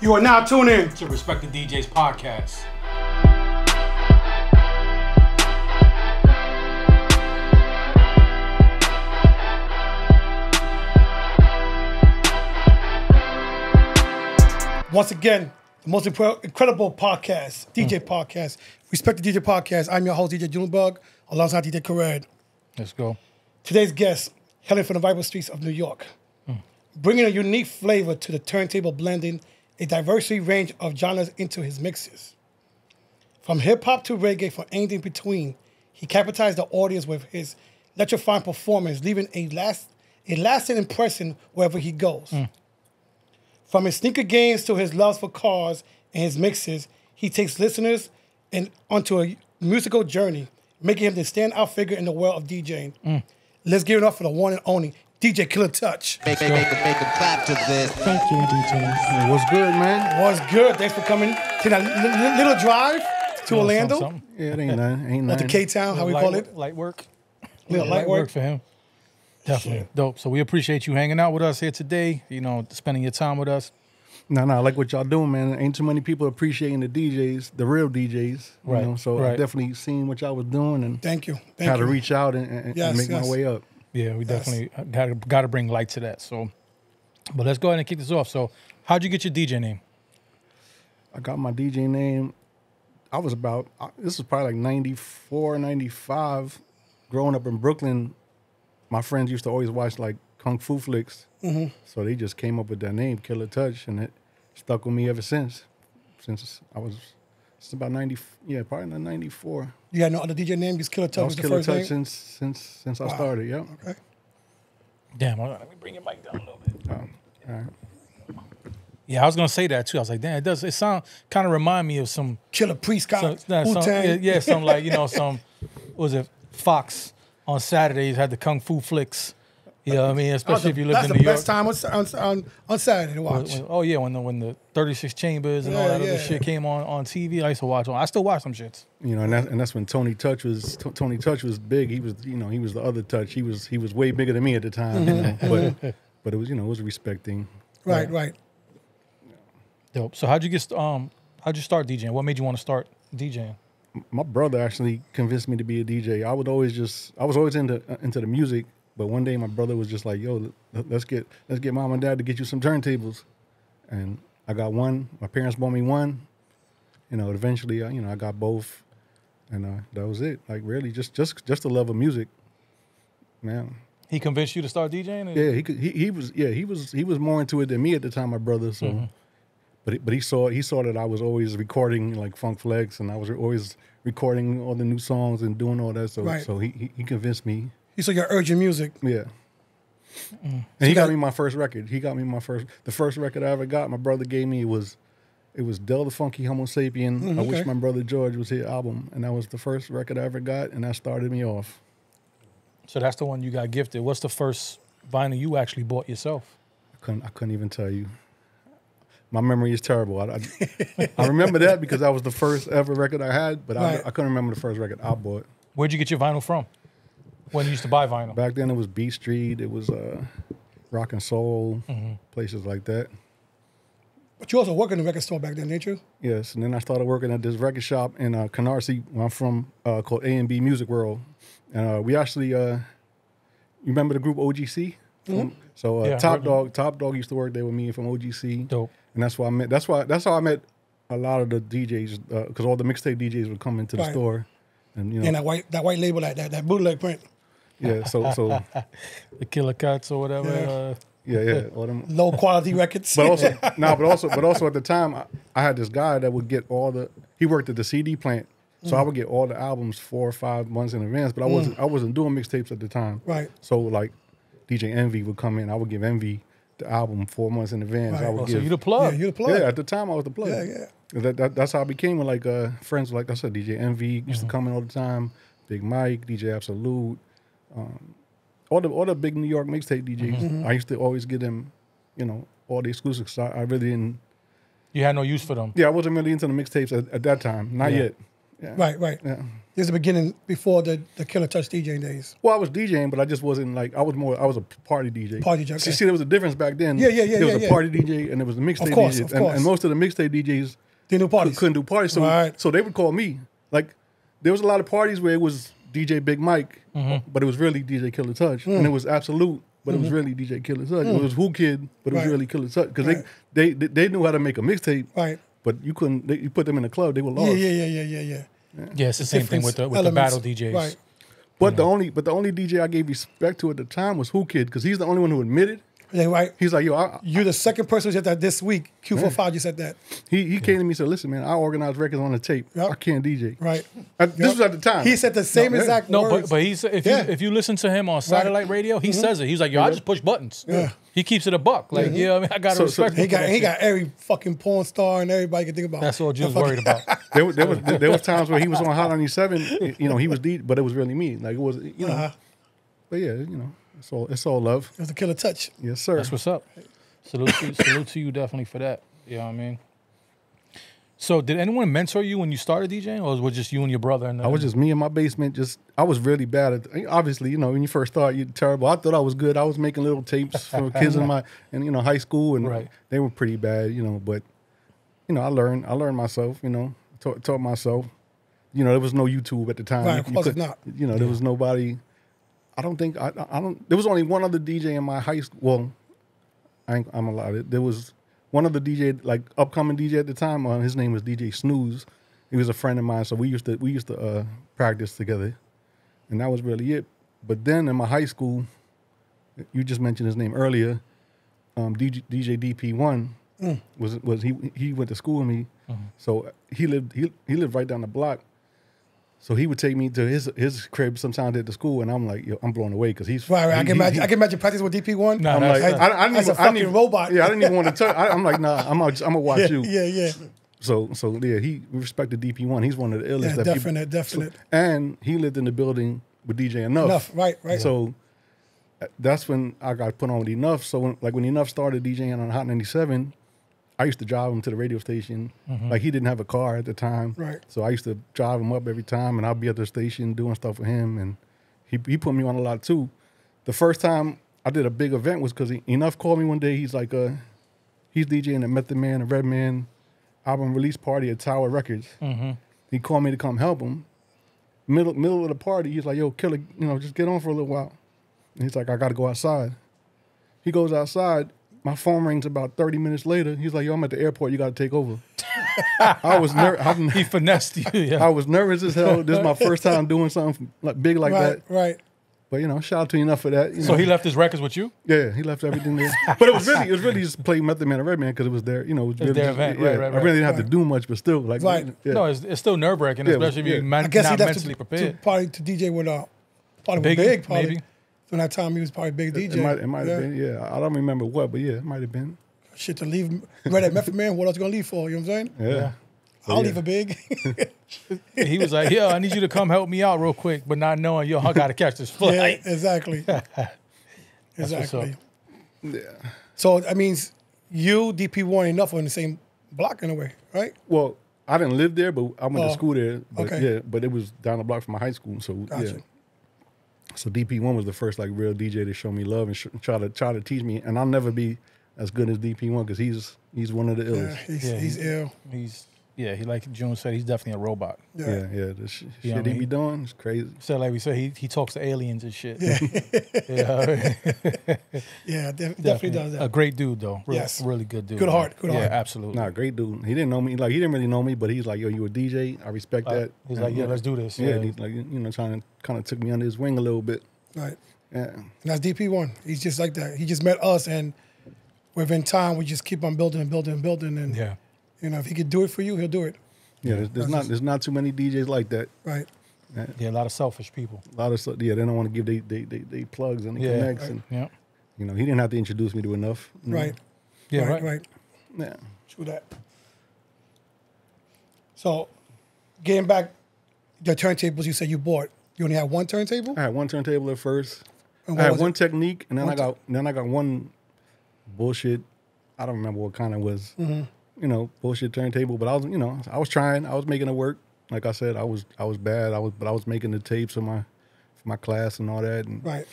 You are now tuning in to Respect the DJ's podcast. once again the most incredible podcast, DJ podcast, Respect the DJ podcast. I'm your host, DJ Junebug, alongside DJ Kayne. Let's go. Today's guest, hailing from the vibrant streets of New York, bringing a unique flavor to the turntable, blending a diversity range of genres into his mixes. From hip-hop to reggae, for anything between, he capitalized the audience with his electrifying performance, leaving a lasting impression wherever he goes. From his sneaker games to his loves for cars and his mixes, he takes listeners onto a musical journey, making him the standout figure in the world of DJing. Let's give it up for the one and only DJ Killa Touch. Make a clap to this. Thank you, DJs. What's good, man? What's good? Thanks for coming to that little drive to Orlando. Something. Yeah, it ain't nothing. Or to K-Town, how we call it. Light work. Little light work for him. Definitely. Dope. So we appreciate you hanging out with us here today, spending your time with us. No, I like what y'all doing, man. Ain't too many people appreciating the DJs, the real DJs. Right, You know? So I definitely seen what y'all was doing and Thank you. how to reach out and make my way up. Yeah, we definitely got to bring light to that. So, but let's go ahead and kick this off. So, how'd you get your DJ name? I got my DJ name. This was probably like 94, 95. Growing up in Brooklyn, my friends used to always watch like Kung Fu flicks. So they just came up with that name, Killa Touch, and it stuck with me ever since. Since it's about 90, probably 94. You got no other DJ name? Just Killa Touch was the Killa first Touch name? since I started, yeah. Okay. Damn, let me bring your mic down a little bit. All right. Yeah, I was gonna say that too. I was like, damn, it sound kind of remind me of some Killer Priest, some was it Fox on Saturdays had the Kung Fu flicks. You know what I mean? Especially if you live in New York. That's the best time on Saturday to watch. When the 36 Chambers and all that other shit came on TV, I used to watch. I still watch some shits. And that's when Tony Touch was big. He was he was the other Touch. He was way bigger than me at the time. But it was it was a respecting. Right. Dope. So how'd you start DJing? What made you want to start DJing? My brother actually convinced me to be a DJ. I was always into the music, but one day my brother was just like, "Yo, let's get mom and dad to get you some turntables," and I got one. My parents bought me one. Eventually, I got both, and that was it. Like really, just the love of music, man. He convinced you to start DJing? Yeah, he was more into it than me at the time, my brother. So. But he saw that I was always recording like Funk Flex, and I was always recording all the new songs and doing all that. So he convinced me. You saw your urgent music. Yeah. And he got me my first record. The first record I ever got. My brother gave me it was Del the Funky Homo Sapien. I Wish My Brother George Was Here album, and that was the first record I ever got, and that started me off. So that's the one you got gifted. What's the first vinyl you actually bought yourself? I couldn't even tell you. My memory is terrible. I remember that because that was the first ever record I had, but I couldn't remember the first record I bought. Where'd you get your vinyl from? When you used to buy vinyl? Back then it was B Street, it was Rock and Soul, places like that. But you also worked in the record store back then, didn't you? Yes, and then I started working at this record shop in Canarsie, where I'm from, called A&B Music World. And we actually, you remember the group OGC? Top Dog used to work there with me from OGC. Dope. And that's why I met. That's how I met a lot of the DJs because all the mixtape DJs would come into the store, and and that white label, that bootleg print. Yeah, so the Killer Cuts or whatever. Yeah, all them low quality records. But also at the time I had this guy that would get he worked at the CD plant, so I would get all the albums 4 or 5 months in advance. But I wasn't doing mixtapes at the time. Right. So like DJ Envy would come in, I would give Envy the album 4 months in advance. Right. I would So you the plug. Yeah, you the plug. Yeah, at the time I was the plug. Yeah. That's how I became with friends like I said. DJ Envy used to come in all the time. Big Mike, DJ Absolute, all the big New York mixtape DJs. I used to always get them, all the exclusives. So I really didn't. You had no use for them. Yeah, I wasn't really into the mixtapes at that time. Not yet. Yeah. Right. Yeah. This is the beginning before the Killer Touch DJing days. Well, I was DJing, but I just wasn't like I was a party DJ. Party DJ, okay. See, there was a difference back then. Yeah. There was a party DJ and there was a mixtape course, DJ, of course. and most of the mixtape DJs They knew parties. couldn't do parties, so Right. so they would call me. Like there was a lot of parties where it was DJ Big Mike, but it was really DJ Killer Touch, and it was Absolute, but it was really DJ Killer Touch. It was Who Kid, but it was Right. really Killer Touch because Right. they knew how to make a mixtape, Right. but you couldn't. You put them in a club, they were lost. Yeah. Yeah, it's the same thing with the Elements. battle DJs. Right. But the only DJ I gave respect to at the time was Who Kid because he's the only one who admitted. Yeah, right. He's like, yo, You're the second person who said that this week. Q45 just said that. he came to me and said, listen, man, I organize records on the tape. Yep. I can't DJ. Right. This was at the time. He said the same exact No, words. but he said if you listen to him on satellite radio, he says it. He's like, yo, I just push buttons. Yeah. He keeps it a buck. Like, yeah, I mean, I got to respect him. he for that shit. got every fucking porn star and everybody can think about. That's all Jew's worried about. There was times where he was on Hot 97, you know, he was but it was really me. Like it was, you know. But yeah, you know, it's all love. It was a Killer Touch. Yes, sir. That's what's up. Salute to you definitely for that. You know what I mean? So did anyone mentor you when you started DJing, or was it just you and your brother? And I was just me in my basement. I was really bad at. Obviously, you know, when you first start, you're terrible. I thought I was good. I was making little tapes for kids in high school, and Right. they were pretty bad, you know. But you know, I learned myself. You know, taught myself. You know, there was no YouTube at the time. Right, of course it's not. You know, there was nobody. I don't think I don't. There was only one other DJ in my high school. Well, I'm allowed. There was one other DJ, like upcoming DJ at the time. His name was DJ Snooze. He was a friend of mine, so we used to practice together, and that was really it. But then in my high school, you just mentioned his name earlier. DJ DP1 was he went to school with me, so he lived right down the block. So he would take me to his crib sometimes at the school, and I'm like, yo, I'm blown away because he's Right. I can imagine practice with DP1. No, I'm that's- like, I that's a fucking robot. Yeah, I didn't even want to touch. I'm like, nah, I'm gonna watch you. Yeah. So yeah, we respected DP1. He's one of the illest. Yeah, that definite. And he lived in the building with DJ Enough. Right. So that's when I got put on with Enough. So when Enough started DJing on Hot 97, I used to drive him to the radio station. Like he didn't have a car at the time. Right. So I used to drive him up every time, and I'd be at the station doing stuff with him, and he put me on a lot too. The first time I did a big event was because Enough called me one day. He's like, he's DJing the Method Man and Redman album release party at Tower Records. He called me to come help him. Middle of the party, he's like, yo, Killer, you know, just get on for a little while. And he's like, I got to go outside. He goes outside. My phone rings about 30 minutes later. He's like, yo, I'm at the airport. You got to take over. I was nervous. He finessed you. Yeah. I was nervous as hell. This is my first time doing something big like that. Right. But, you know, shout out to you enough for that. You So know. he left his records with you? Yeah, he left everything there. But it was really just play Method Man and Redman because it was their, you know, it was really their just, event. yeah, Right. I really didn't have to do much, but still, like, Right. yeah. No, it's still nerve wracking, Yeah, especially if yeah. you're I guess he not left mentally to prepared. probably to DJ with probably Biggie, big probably. maybe? So that time he was probably big DJ. It might have been, yeah. I don't remember what, but yeah, it might have been. Shit to leave Red at Method Man. What else you gonna leave for? You know what I'm saying? Yeah. I'll leave a big. He was like, yo, I need you to come help me out real quick, but not knowing, yo, I got to catch this Yeah, flight. exactly. what's Exactly. Yeah. So that means you, DP1, Enough are in the same block in a way, right? Well, I didn't live there, but I went to school there. But okay. yeah, but it was down the block from my high school. So Gotcha. yeah. So DP1 was the first like real DJ to show me love and try to teach me. And I'll never be as good as DP1 because he's one of the Yeah, illest. he's ill. He like June said, he's definitely a robot. Yeah. Yeah. The shit You know what he I be mean? doing is crazy. So like we said, he talks to aliens and shit. Yeah, Yeah, definitely does that. A great dude though. Yes. Really good dude. Good man. heart, good yeah, heart. absolutely. Nah, great dude. He didn't know me. Like he didn't really know me, but he's like, yo, you a DJ? I respect that. He's And, like, yeah, let's do this. Yeah, and he's like, you know, trying to kind of took me under his wing a little bit. Right. Yeah. And that's DP1. He's just like that. He just met us, and within time, we just keep on building and building and building. And Yeah. you know, if he could do it for you, he'll do it. Yeah, there's not too many DJs like that. Right. Yeah, a lot of selfish people. A lot of stuff. Yeah, they don't want to give they plugs and they Yeah. connects, and Yeah. you know he didn't have to introduce me to enough. You know? Right. Yeah, right. right. Right. Yeah. True that. So, getting back the turntables you said you bought, you only had one turntable? I had one turntable at first. And I what had was one it? technique, and then One I got one bullshit. I don't remember what kind it was. Mm-hmm. You know, bullshit turntable. But I was trying. I was making it work. like I said, I was bad. But I was making the tapes for my class and all that. And Right.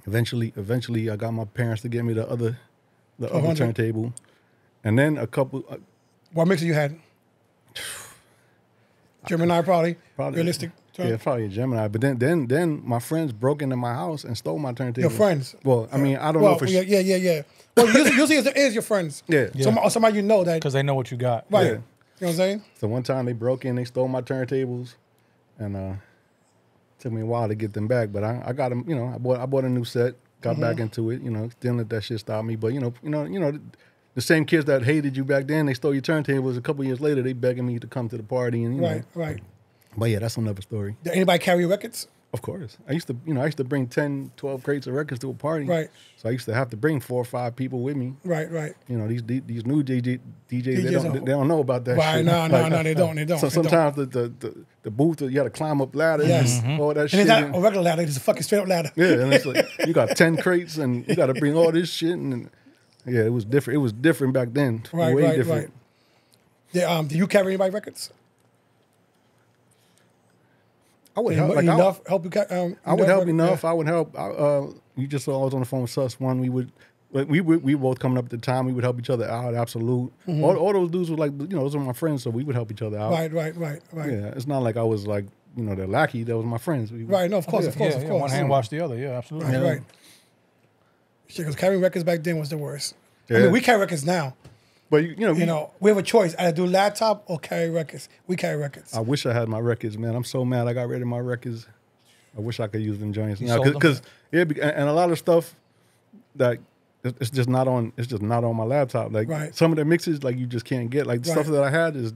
eventually, I got my parents to get me the other 1200. turntable, and then a couple. What mixer you had? Gemini, probably. Realistic. Yeah, probably a Gemini. But then my friends broke into my house and stole my turntable. Your friends? Well, I mean, I don't know for sure. Yeah. Well, usually it is your friends. Yeah. Somebody you know that. Because they know what you got. Right. Yeah. You know what I'm saying? So one time they broke in, they stole my turntables, and took me a while to get them back. But I got them. You know, I bought a new set, got back into it. You know, didn't let that shit stop me. But you know. The same kids that hated you back then, they stole your turntables. A couple years later, they begging me to come to the party, and you know. Right. But yeah, that's another story. Did anybody carry records? Of course. I used to bring 10, 12 crates of records to a party. Right. So I used to have to bring 4 or 5 people with me. Right. You know, these new DJs, DJs they don't know about that Right, shit. no, they don't. So sometimes the booth, you got to climb up ladders Yes. and all that And shit. it's not a regular ladder, it's a fucking straight up ladder. Yeah, and it's like, you got 10 crates and you got to bring all this shit. And yeah, it was different. It was different back then. Right, Way right, different. right. Yeah, do you carry anybody records? I would help. Help you I would help records? enough. Yeah. I would help. You just saw I was on the phone with Sus One. We were both coming up at the time. We would help each other out. Absolute. All those dudes were like, you know, those were my friends, so we would help each other out. Right. Yeah, it's not like I was like, you know, they're lackey. That was my friends. Right, no, of course. One hand wash the other. Yeah, absolutely. Right. Shit, because carrying records back then was the worst. I Yeah. mean, we carry records now. But We have a choice: either do laptop or carry records. We carry records. I wish I had my records, man. I'm so mad I got rid of my records. I wish I could use them joints now, sold them? because and a lot of stuff that it's just not on. It's just not on my laptop. Like Right. some of the mixes, like you just can't get. Like the stuff Right. that I had is,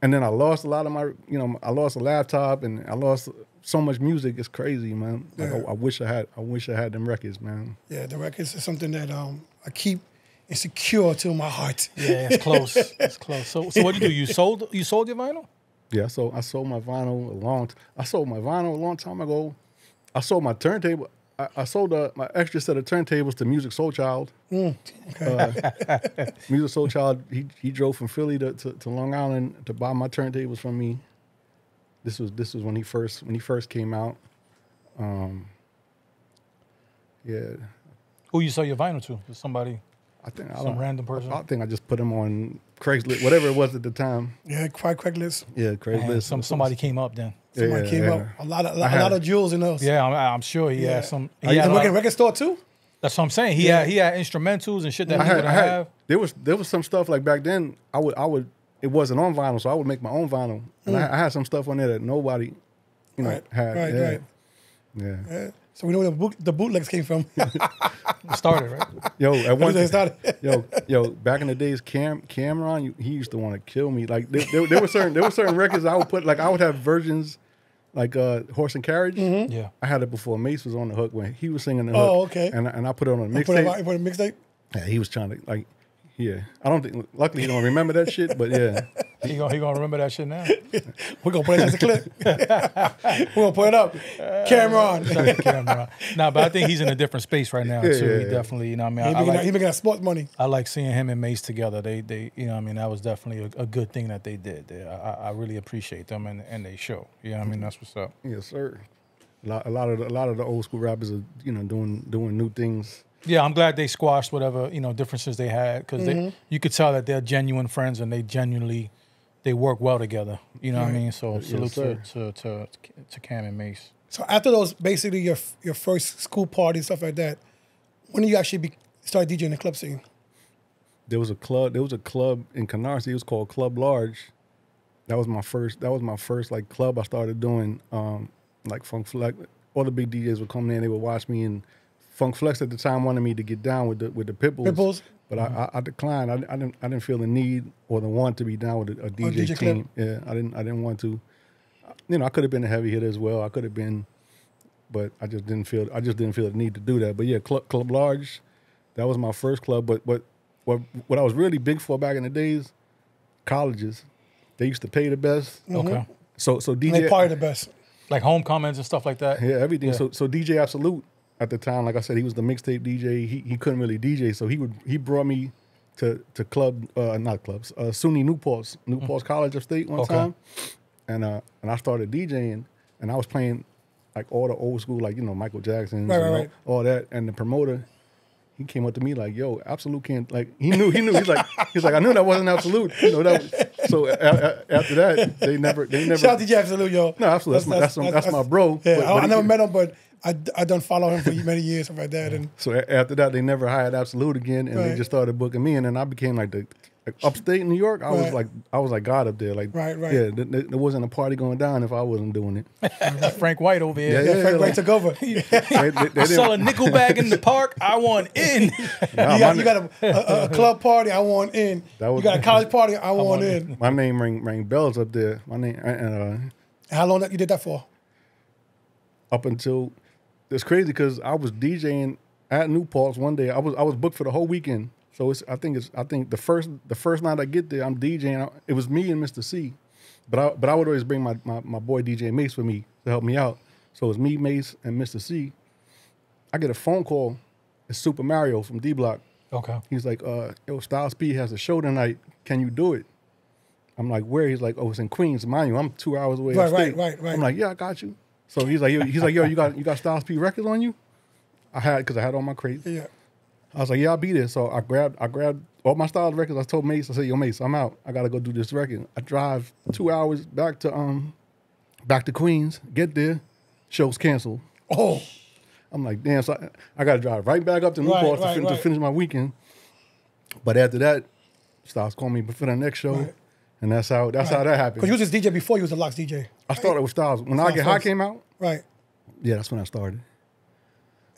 and then I lost a lot of my. You know, I lost a laptop and I lost so much music. It's crazy, man. Like Yeah. I wish I had them records, man. Yeah, the records is something that I keep insecure to my heart. Yeah, it's close. It's close. So what do? You sold your vinyl? Yeah, so I sold my vinyl a long time ago. I sold my turntable. I sold my extra set of turntables to Music Soul Child. Music Soul Child. He drove from Philly to Long Island to buy my turntables from me. This was when he first came out. Yeah, Who you sell your vinyl to? To somebody? Some random person? I think I just put them on Craigslist, whatever it was at the time. Yeah, Craigslist. Yeah, Man, Craigslist. somebody came up then. Somebody came up. A lot of jewels in those. Yeah, I'm sure he had some. He And had work at a record store too? that's what I'm saying. He had instrumentals and shit that I he had, wouldn't I had have. there was some stuff like back then. I would it wasn't on vinyl, so I would make my own vinyl, and I had some stuff on there that nobody, you know, Right, had. right, yeah. right. Yeah. Yeah. So we know where the bootlegs came from. It started, right? Yo, at one They started. yo, back in the days, Cameron, he used to want to kill me. Like there were certain records I would put, like I would have versions like Horse and Carriage. Yeah. I had it before Mace was on the hook when he was singing the hook. Oh, okay. And I put it on a You put mixtape. a mixtape? Yeah, he was trying to like. Yeah, I don't think. Luckily, he don't remember that shit. But yeah, He gonna remember that shit now. We're going to put it as a clip. We're going to put it up. Camera on. Camera. Nah, but I think he's in a different space right now too. yeah, He yeah. definitely, you know what I mean? He's making that sports money. I like seeing him and Mace together. They you know what I mean? That was definitely a good thing that they did. I really appreciate them and they show. You know what I mean? That's what's up. yes, sir. A lot of the old school rappers are doing new things. Yeah, I'm glad they squashed whatever, differences they had because you could tell that they're genuine friends and they work well together. You know what I mean? So salute to Cam and Mace. So after those, basically your first school party, stuff like that, when did you actually start DJing in the club scene? There was a club in Canarsie. It was called Club Large. That was my first like club I started doing. Like Funk Flex, all the big DJs would come in. They would watch me, and Funk Flex at the time wanted me to get down with the Pitbulls. Pitbulls? But I declined. I didn't feel the need or the want to be down with a DJ DJ team. Yeah, I didn't want to. I could have been a heavy hitter as well. I could have been, but I just didn't feel the need to do that. But yeah, Club Large, that was my first club. But what I was really big for back in the days, colleges, they used to pay the best. Okay. So And DJ, they party the best. Like homecomings and stuff like that. yeah, everything. Yeah. So DJ Absolute at the time, like I said, he was the mixtape DJ. He couldn't really DJ, so he brought me to club, not clubs, SUNY Newport's College of State one time, and I started DJing, and I was playing like all the old school, like Michael Jackson, all that, and the promoter. He came up to me like, "Yo, Absolute can't like." He knew. He's like, "I knew that wasn't Absolute." So after that, they never. Shout out to DJ Absolute, yo. No, Absolute. That's my bro. Yeah, I never met him, but I done follow him for many years, stuff like that. And so after that, they never hired Absolute again, and they just started booking me, and then I became like upstate New York. I was like God up there. Like Yeah, there wasn't a party going down if I wasn't doing it. Frank White over here. Yeah, Frank White took over. They Sell a nickel bag in the park. I want in. You got a club party. I want in. You got a college party. I want in. My name rang bells up there. My name and how long you did that for? Up until it's crazy because I was DJing at Newport's one day. I was booked for the whole weekend. So I think the first night I get there, I'm DJing. It was me and Mr. C, but I would always bring my boy DJ Mace with me to help me out. So it was me, Mace, and Mr. C. I get a phone call. It's Super Mario from D Block. Okay. He's like, "Yo, Styles P has a show tonight. Can you do it?" I'm like, "Where?" He's like, "Oh, it's in Queens." Mind you, I'm 2 hours away. Right. I'm like, "Yeah, I got you." So he's like, "Yo, you got Styles P records on you?" Because I had all my crates. Yeah. I was like, "Yeah, I'll be there." So I grabbed all my Styles records. I told Mace, I said, "Yo, Mace, I'm out. I gotta go do this record." I drive 2 hours back to Queens. Get there, show's canceled. Oh, I'm like, damn. So I gotta drive right back up to Newport to finish my weekend. But after that, Styles called me for the next show, and that's how that happened. Because you was this DJ before you was a LOX DJ. I started with Styles when I Get High came out. Right. Yeah, that's when I started.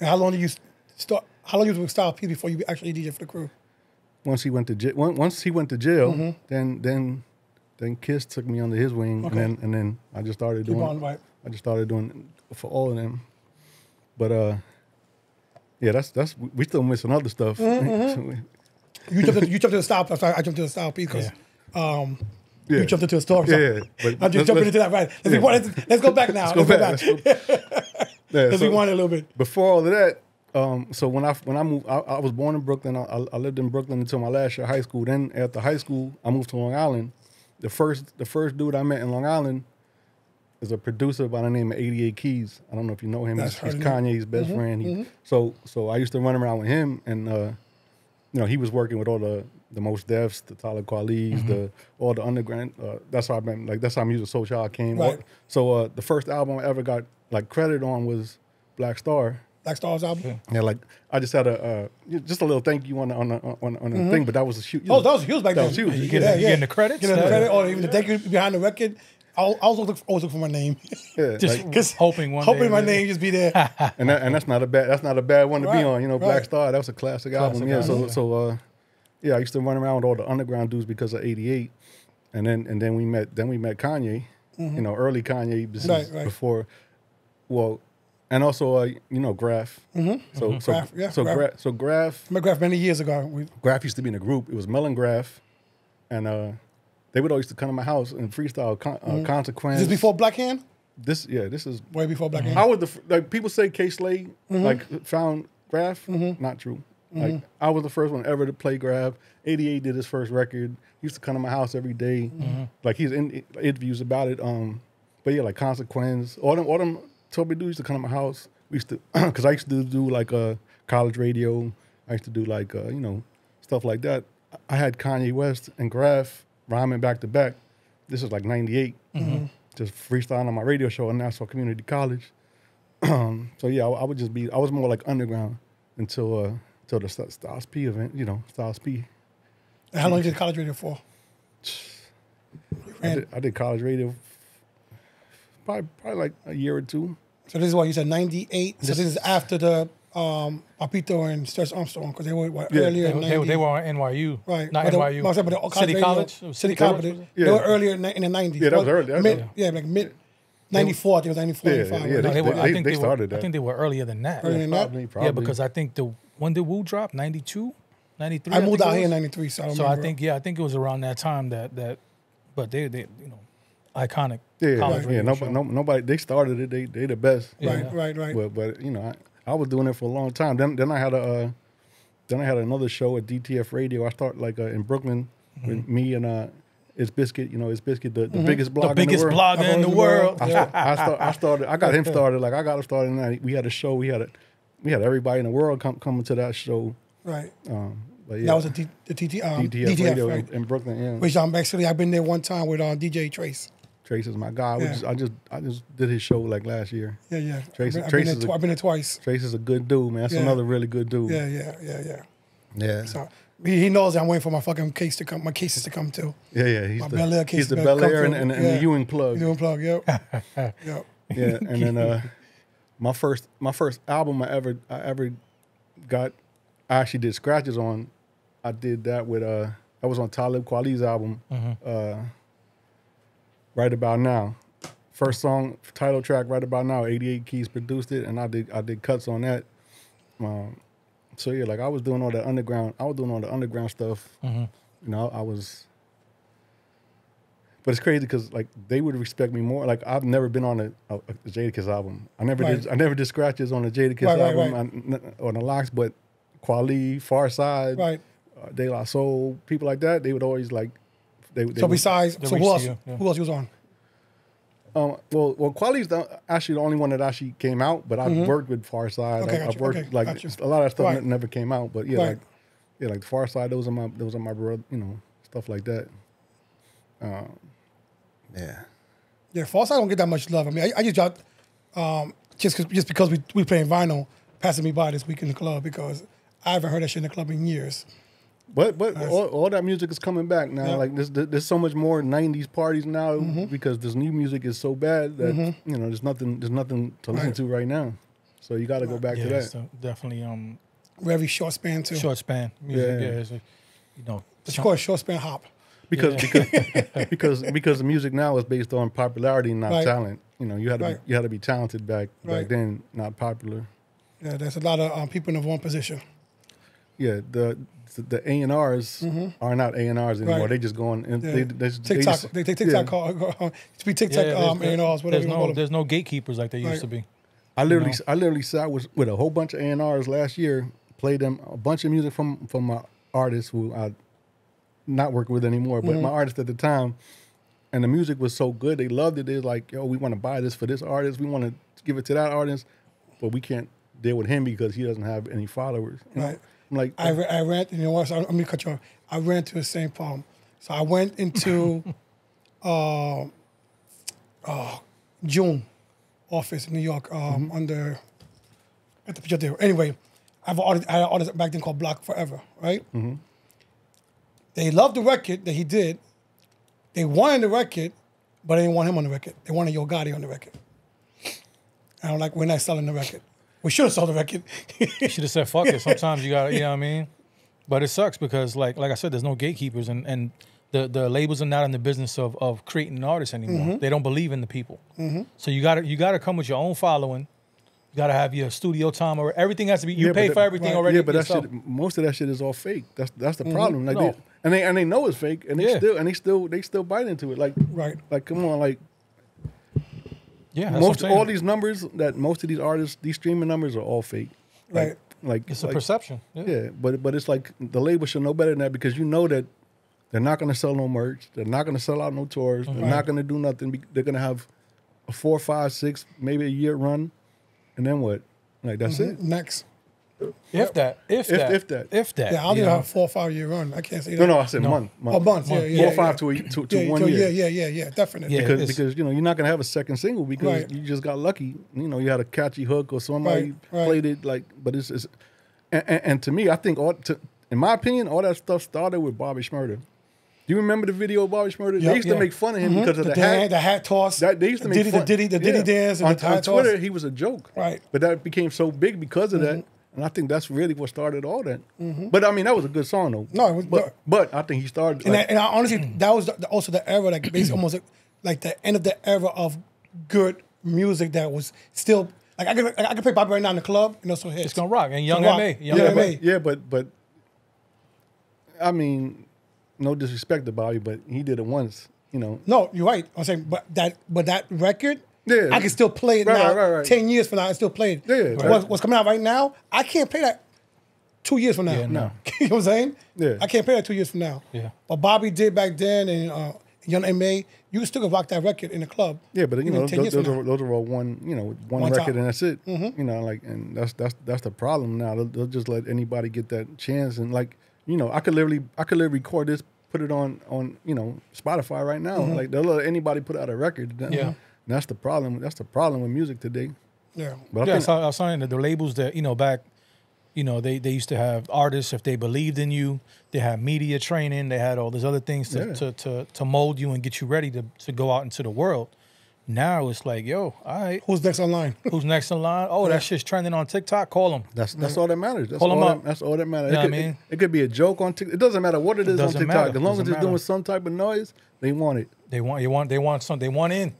And how long did you start? How long you was with Styles P before you actually DJ for the crew? Once he went to jail, then Kiss took me under his wing, and then I just started doing. I just started doing for all of them. But yeah, that's we still missing other stuff. You jumped to the Style. I'm sorry, I jumped to the Style P because you jumped into a story. Yeah, but I'm just jumping into that. Right. Let's go back now. Let's go back. Because we wanted a little bit. Before all of that, so when I moved, I was born in Brooklyn. I lived in Brooklyn until my last year of high school. Then after high school, I moved to Long Island. The first dude I met in Long Island is a producer by the name of 88 Keys. I don't know if you know him. He's Kanye's best friend. So I used to run around with him, and he was working with all the Most Defs, the Tyler Kweli's, all the underground. That's how I met. Like that's how Music Social came. Right. So the first album I ever got like credit on was Black Star. Black Star's album. Yeah, like I just had a little thank you on the thing, but that was a huge. That was huge back then. That was huge. You getting the credits? Getting the credit, or even the thank you behind the record. I always look for my name. Yeah, just hoping my name just be there. and that's not a bad one to be on. Black Star, that was a classic album. Yeah, so I used to run around with all the underground dudes because of 88, and then we met Kanye. Early Kanye before. Well, and also Graph. So Graph. I met Graph many years ago. Graph used to be in a group. It was Mel and Graph, and they would always come to my house and freestyle Consequence. Is this before Black Hand? This is way before Black Hand. I was people say K Slade found Graph. Not true. Like I was the first one ever to play Graph. 88 did his first record. He used to come to my house every day. Like he's in interviews about it. But yeah, like Consequence. All them Toby dudes used to come to my house. We used to because I used to do like college radio. I used to do like stuff like that. I had Kanye West and Graph rhyming back to back. This is like 98. Just freestyling on my radio show at Nassau Community College. So yeah, I was more like underground until the Styles P event, Styles P. And how long did you college radio for? I did college radio probably like a year or two. So this is what you said, 98. So this is after the Papito and Stretch Armstrong, because they were earlier. They were on NYU, right? Not NYU. But City College. City College. They were earlier in the 90s. Yeah, that was early. Like mid 94. I think it was 94, 95. Yeah, they started that. I think they were earlier than that. Probably. Yeah, because I think when did Wu drop? 92, 93. I moved out here in 93, so I think it was around that time that but they iconic. College radio show. Nobody. They started it. They the best. Right. But I was doing it for a long time. Then I had then I had another show at DTF Radio. I started like in Brooklyn with me and It's Biscuit. You know, It's Biscuit, the biggest blogger in the world. Blogger in the world. I started. I got him started. Like I got him started. And we had a show. We had everybody in the world coming to that show. Right. But yeah, That was a DTF Radio right? in Brooklyn. Yeah. Which I've been there one time with DJ Trace. Trace is my guy. Yeah. I just did his show like last year. Yeah. Trace I've been there twice. Trace is a good dude, man. That's another really good dude. Yeah. So he knows that I'm waiting for my fucking cases to come too. Yeah. He's the Bel Air and the Ewing plug. Ewing plug, yep. Yep. Yeah, and then my first album I ever got, I actually did scratches on. I did that with that was on Talib Kweli's album, Right About Now. First song, title track, Right About Now. 88 Keys produced it, and I did cuts on that. So yeah, like I was doing all the underground stuff. You know, but it's crazy because like they would respect me more. Like I've never been on a Jadakiss album. I never did scratches on a Jadakiss album or the LOX, but Kweli, Farside, Right. De La Soul, people like that, they would always like. Who else was on? Well, Kweli's actually the only one that actually came out, but I've worked with Farside. I've worked a lot of stuff never came out, but yeah, like the Farside, those are my brother, you know, stuff like that. Yeah, Farside don't get that much love. I mean, I just dropped just because we playing vinyl, passing me by this week in the club because I haven't heard that shit in the club in years. But all that music is coming back now. Yeah. Like there's so much more '90s parties now because this new music is so bad that you know there's nothing to listen to right now. So you got to go back to that. So definitely Very short span too. short span music. Yeah, it's It's called short span hop. Because the music now is based on popularity, not talent. You know, you had to be talented back then, not popular. Yeah, there's a lot of people in the wrong position. Yeah, the A&Rs are not A&Rs anymore. Right. They just go on and TikTok. They take TikTok call. To be TikTok A&Rs, whatever you call them. There's no gatekeepers like there used to be. I literally sat with a whole bunch of A&Rs last year, played them a bunch of music from my artists who I not working with anymore, but my artists at the time, and the music was so good, they loved it. They're like, yo, we want to buy this for this artist, we want to give it to that artist, but we can't deal with him because he doesn't have any followers. Right. I'm like, I ran, you know what, so I'm going to cut you off. I ran to the same problem. So I went into June office in New York under, at the picture there. Anyway, I had an artist back then called Block Forever, right? They loved the record that he did. They wanted the record, but they didn't want him on the record. They wanted Yo Gotti on the record. And I'm like, we're not selling the record. We should have sold the record. You should have said, fuck it. Sometimes you got to, you know what I mean? But it sucks because, like I said, there's no gatekeepers, and the labels are not in the business of creating artists anymore. They don't believe in the people. So you gotta come with your own following. You gotta have your studio time, or everything has to be. You pay for everything already. Yeah, but yourself. that shit, most of that shit is all fake. That's the problem. Like they know it's fake, and they still bite into it. Like come on, like. Yeah, all these numbers that most of these artists, these streaming numbers are all fake. Like it's a perception. Yeah, but it's like the label should know better than that because you know that they're not going to sell no merch, they're not going to sell out no tours, they're not going to do nothing. They're going to have a 4, 5, 6, maybe a year run, and then what? Like that's it. Next. If that. Yeah, I'll do a 4 or 5 year run. I can't say that. No, I said month. Oh, months. Yeah. 4 or 5 to 1 year. Yeah, definitely. Yeah, because you know you're not gonna have a second single because you just got lucky. You know, you had a catchy hook or somebody played it like. But it's and to me, I think in my opinion, all that stuff started with Bobby Shmurda. Do you remember the video of Bobby Shmurda? They used to make fun of him because of the hat toss. They used to make fun. The Diddy dance and the hat toss. On Twitter, he was a joke. Right. But that became so big because of that. And I think that's really what started all that. But I mean, that was a good song though. No, it was. But I think he started. And I honestly, that was also the era, like basically almost like the end of the era of good music that was still like I could play Bobby right now in the club and also hits. It's gonna rock. And Young M.A. Yeah, but I mean, no disrespect to Bobby, but he did it once. You know. No, you're right. I'm saying, but that record. Yeah, I can still play it now. 10 years from now, I still play it. Yeah, What's coming out right now, I can't play that. 2 years from now. Yeah, no. You know what I'm saying? Yeah. I can't pay that 2 years from now. Yeah. What Bobby did back then and Young M.A., you can still rock that record in the club. Yeah, but you know, 10 years those from now. are all one One record time. and that's it. You know, like, and that's the problem now. They'll just let anybody get that chance, and like, you know, I could literally record this, put it on Spotify right now. Like they'll let anybody put out a record. Yeah. And that's the problem. That's the problem with music today. Yeah. But Yeah, I was saying that the labels that, back, they used to have artists, if they believed in you, they had media training, they had all these other things to mold you and get you ready to go out into the world. Now it's like, yo, all right. Who's next online? Who's next in line? Oh, that shit's trending on TikTok. Call them. That's all that matters. That's Call 'em up. That's all that matters. You know what I mean? It could be a joke on TikTok. It doesn't matter what it is on doesn't TikTok. matter. As long as Doesn't it's doing matter. some type of noise, they want it. They want in.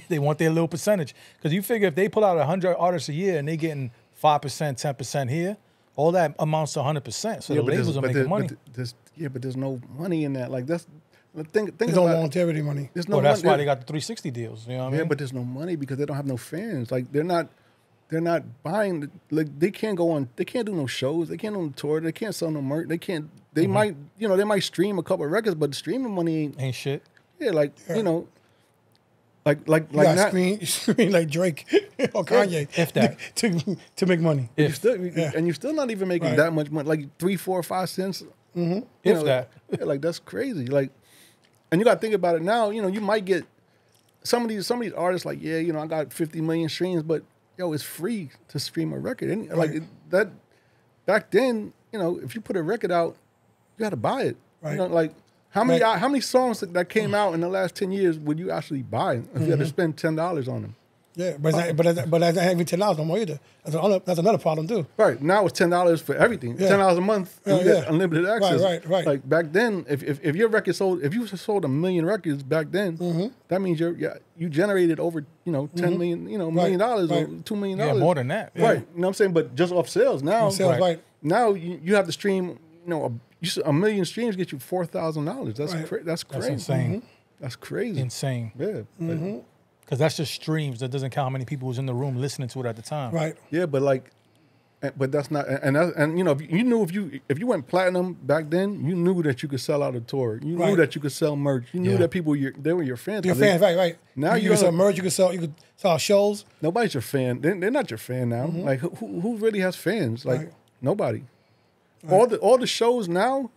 They want their little percentage. Because you figure if they pull out 100 artists a year and they getting 5%, 10% here, all that amounts to 100%. So the labels are making money. But there's no money in that. Like that's the thing. There's no longevity money. There's no. Well, that's money. why they got the 360 deals. You know what I mean? Yeah, but there's no money because they don't have no fans. Like they're not buying. Like they can't go on. They can't do no shows. They can't do no tour. They can't sell no merch. They can't. They might. They might stream a couple of records, but the streaming money Ain't shit. Yeah, like like You got screen like Drake or Kanye If that. to make money. and you're still not even making Right. that much money. Like 3, 4, 5 cents. If that. Yeah, like that's crazy. Like, and you got to think about it now. You might get some of these artists like, I got 50 million streams, but it's free to stream a record. And like that back then, if you put a record out, you got to buy it. Right. Like how many songs that came out in the last 10 years would you actually buy if you had to spend $10 on them? Yeah, but that's not even $10 no more either. That's another problem too. Right now it's $10 for everything. Yeah. $10 a month, and you get unlimited access. Right. Like back then, if your record sold, if you sold 1 million records back then, that means you generated over $10 million, $1 million or $2 million. Yeah, more than that. Right. You know what I'm saying? But just off sales now. Right. Now you have to stream. A million streams get you $4,000. That's Right. that's That's crazy. insane. That's crazy. Insane. Yeah. Because that's just streams. That doesn't count how many people was in the room listening to it at the time. Right. Yeah, but but that's not, and if you went platinum back then, you knew that you could sell out a tour. You knew that you could sell merch. You knew that people they were your fans. Your fans, right. Now you can sell merch. You can sell shows. Nobody's your fan. They're not your fan now. Like who really has fans? Like nobody. Right. All the shows now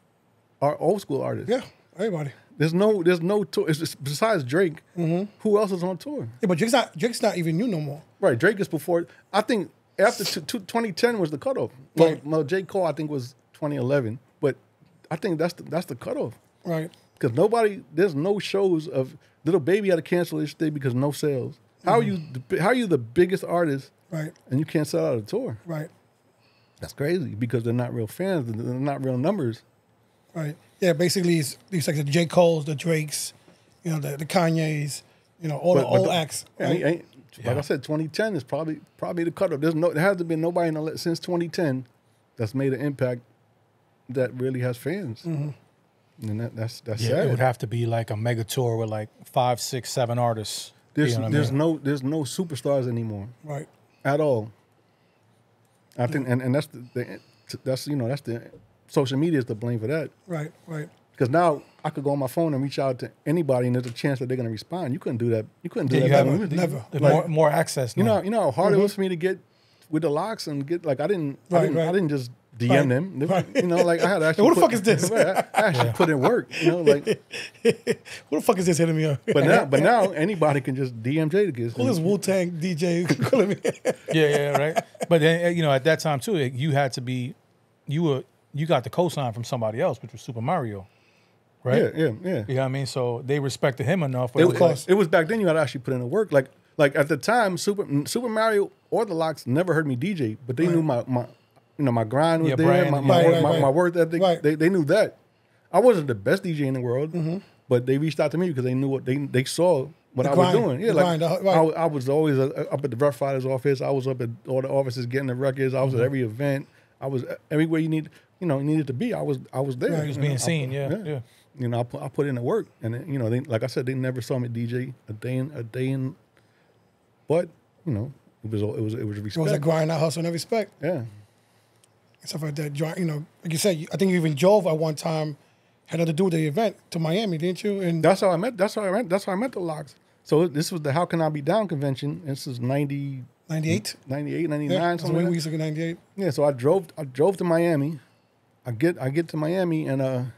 are old school artists. Yeah, everybody. There's no tour. It's just, besides Drake, who else is on tour? Yeah, but Drake's not even new no more. Right, Drake is before. I think after 2010 was the cutoff. Well, J. Cole I think was 2011, but I think that's the cutoff. Right. Because there's no shows of Little Baby had to cancel his thing because no sales. How are you the biggest artist? Right. And you can't sell out a tour? Right. That's crazy because they're not real fans. They're not real numbers. Right. Yeah. Basically, it's like the J. Cole's, the Drakes, the Kanye's, all the old acts. Right? Like I said, 2010 is probably the cutoff. There hasn't been nobody since 2010 that's made an impact that really has fans. And that's sad. It would have to be like a mega tour with like 5, 6, 7 artists. There's no superstars anymore. Right. At all. I think, and that's the social media is to blame for that. Right. Because now I could go on my phone and reach out to anybody, and there's a chance that they're going to respond. You couldn't do that. You couldn't do that. Never. More access now. You know how hard it was for me to get with the LOX and get I didn't just DM them. I had to actually. Who the fuck is this? I actually put in work. Who the fuck is this hitting me up? But now anybody can just DM Jay to get. Who is Wu-Tang DJ calling me? Yeah, right. But then at that time too, you had to be, you got the cosign from somebody else, which was Super Mario, right? Yeah. You know what I mean? So they respected him enough. It was back then. You had to actually put in the work. Like at the time, Super Mario or the LOX never heard me DJ, but they knew my grind was there, my work ethic. Right. They knew that. I wasn't the best DJ in the world, but they reached out to me because they knew what they saw what I was doing. Yeah, I was always up at the Rough Riders office. I was up at all the offices getting the records. I was at every event. I was everywhere you needed to be. I was there. He was being seen. Yeah. I put in the work, and they, like I said, they never saw me DJ a day in. But it was respect. It was a grind, hustle, and respect. Yeah. and stuff like that. You know, like you said, I think you even drove at one time, had nothing to do with the event to Miami, didn't you? And That's how I met. That's how I met the LOX. So this was the How Can I Be Down convention. This is 98? 98, 99, Yeah, something we like used to get 98. Yeah, so I drove to Miami. I get to Miami, and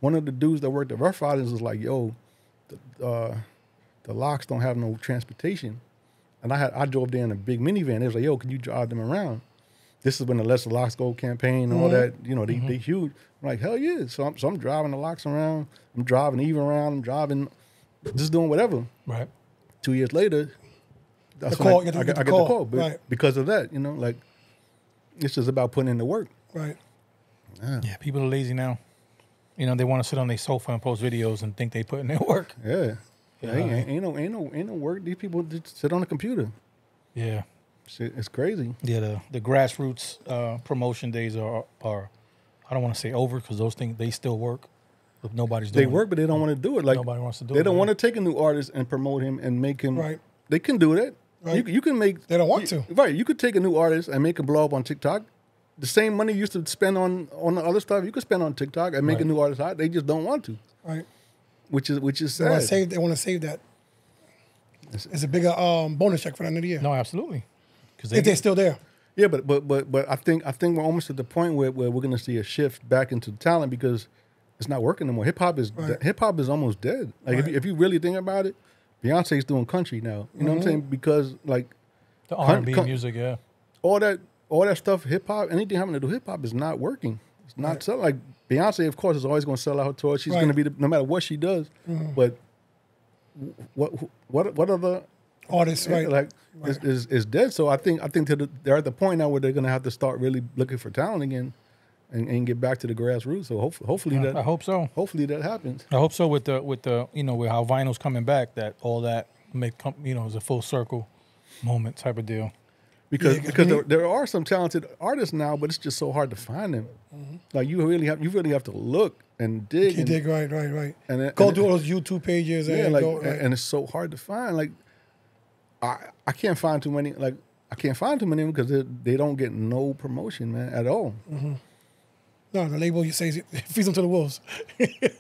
one of the dudes that worked at Rough Riders was like, "Yo, the LOX don't have no transportation," and I drove there in a big minivan. They was like, "Yo, can you drive them around?" This is when the Let the LOX Go campaign and all that. You know, they huge. I'm like, hell yeah! So I'm driving the LOX around. I'm driving Eve around. I'm driving, just doing whatever. Right. 2 years later, that's The when call, I you get get the the call. call. But Right. because of that, you know, like it's just about putting in the work. Right. Yeah, people are lazy now. You know, they want to sit on their sofa and post videos and think they put in their work. Yeah. Ain't no work. These people just sit on the computer. Yeah. Shit, it's crazy. Yeah, the grassroots promotion days are I don't want to say over because those things, they still work. But nobody's doing They work, but they don't want to do it. Like Nobody wants to do they it. don't want to take a new artist and promote him and make him. Right. They can do that. Right. You can make. They don't want to. Right. You could take a new artist and make him blow up on TikTok. The same money you used to spend on the other stuff, you could spend on TikTok and make a Right. new artist hot. They just don't want to, Right. which is They want sad. to save that. It's a bigger bonus check for the end of the year. No, absolutely. Because If they're still there. Yeah, but I think we're almost at the point where we're going to see a shift back into talent because it's not working anymore. Hip hop is almost dead. Like Right. if you really think about it, Beyonce's doing country now. You know what I'm saying? Because like the R&B Con- music, yeah. all that stuff, hip hop, anything having to do hip hop is not working. It's not selling. Like Beyonce, of course, is always going to sell out her tour. She's Right. going to be no matter what she does. But what other Artists, right. like is dead. So I think they're at the point now where they're going to have to start really looking for talent again, and get back to the grassroots. So hopefully that I hope so. hopefully that happens. I hope so with the you know with how vinyl's coming back, that all that is a full circle moment type of deal. Because Yeah, because there are some talented artists now, but it's just so hard to find them. Like you really have to look and dig. You and, dig, right. and Go and- do all those YouTube pages yeah, and like go. Right. and it's so hard to find. Like I can't find too many. Like I can't find too many because they don't get no promotion, man, at all. No, the label, you say, feeds them to the wolves.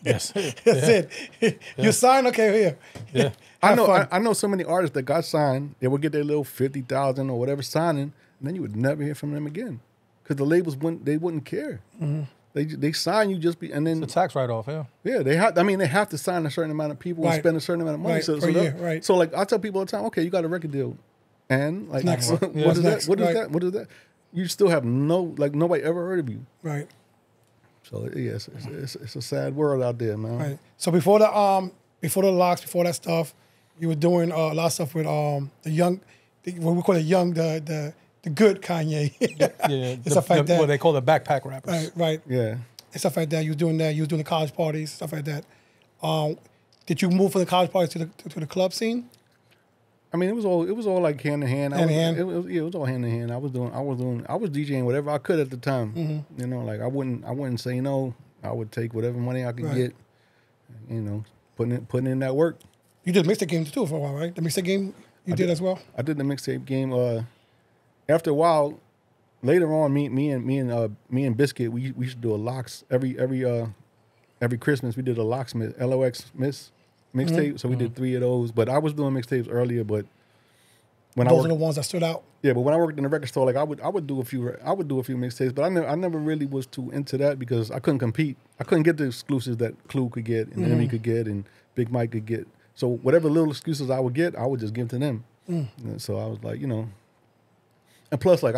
Yes. That's it. You sign, okay, here. Yeah. I know so many artists that got signed. They would get their little 50,000 or whatever signing, and then you would never hear from them again because the labels wouldn't care. They sign you and then It's a tax write-off, yeah. yeah, they have to sign a certain amount of people and Right. spend a certain amount of money. Right, per year, right. So like I tell people all the time, okay, you got a record deal, and like Next. what Yeah, is that? next, What is right. that? What is that? You still have nobody ever heard of you. Right, So yes, it's a sad world out there, man. right. So before the LOX, before that stuff, you were doing a lot of stuff with what we call the good Kanye. Yeah. And stuff like that. What they call the backpack rappers. Right. Yeah. And stuff like that. You was doing that. You was doing the college parties, stuff like that. Did you move from the college parties to the club scene? I mean, it was all like hand in hand. Hand in hand? It was all hand in hand. I was DJing whatever I could at the time. You know, like I wouldn't say no. I would take whatever money I could Right. get. You know, putting in that work. You did mixtape games too for a while, right? The mixtape game you did as well. I did the mixtape game. After a while, later on, me and Biscuit, we used to do a LOX every Christmas. We did a LOX LOX mixtape. So we did 3 of those. But I was doing mixtapes earlier. But when Those are the ones that stood out. but when I worked in the record store, like I would do a few mixtapes. But I never really was too into that because I couldn't compete. I couldn't get the exclusives that Clue could get and Emmy could get and Big Mike could get. So whatever little excuses I would get, I would just give to them. And so I was like, you know. And plus, like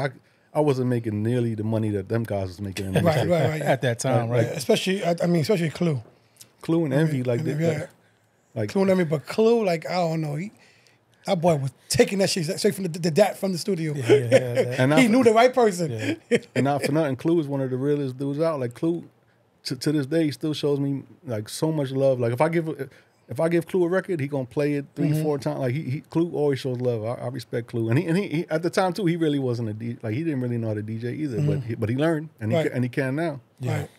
I wasn't making nearly the money that them guys was making in the Right, mixtape. right. At that time, right? Especially Clue. Clue and Envy, like Yeah. like Clue and everything, but Clue, like, I don't know. That boy was taking that shit straight from the studio. Yeah. and He now, knew the right person. and not for nothing, Clue is one of the realest dudes out. Like Clue, to this day, he still shows me like so much love. Like if I give Clue a record, he gonna play it 3-4 times. Like Clue always shows love. I respect Clue, and he at the time too, he really wasn't a DJ. Like he didn't really know how to DJ either, but he learned, and Right. he can now. Right.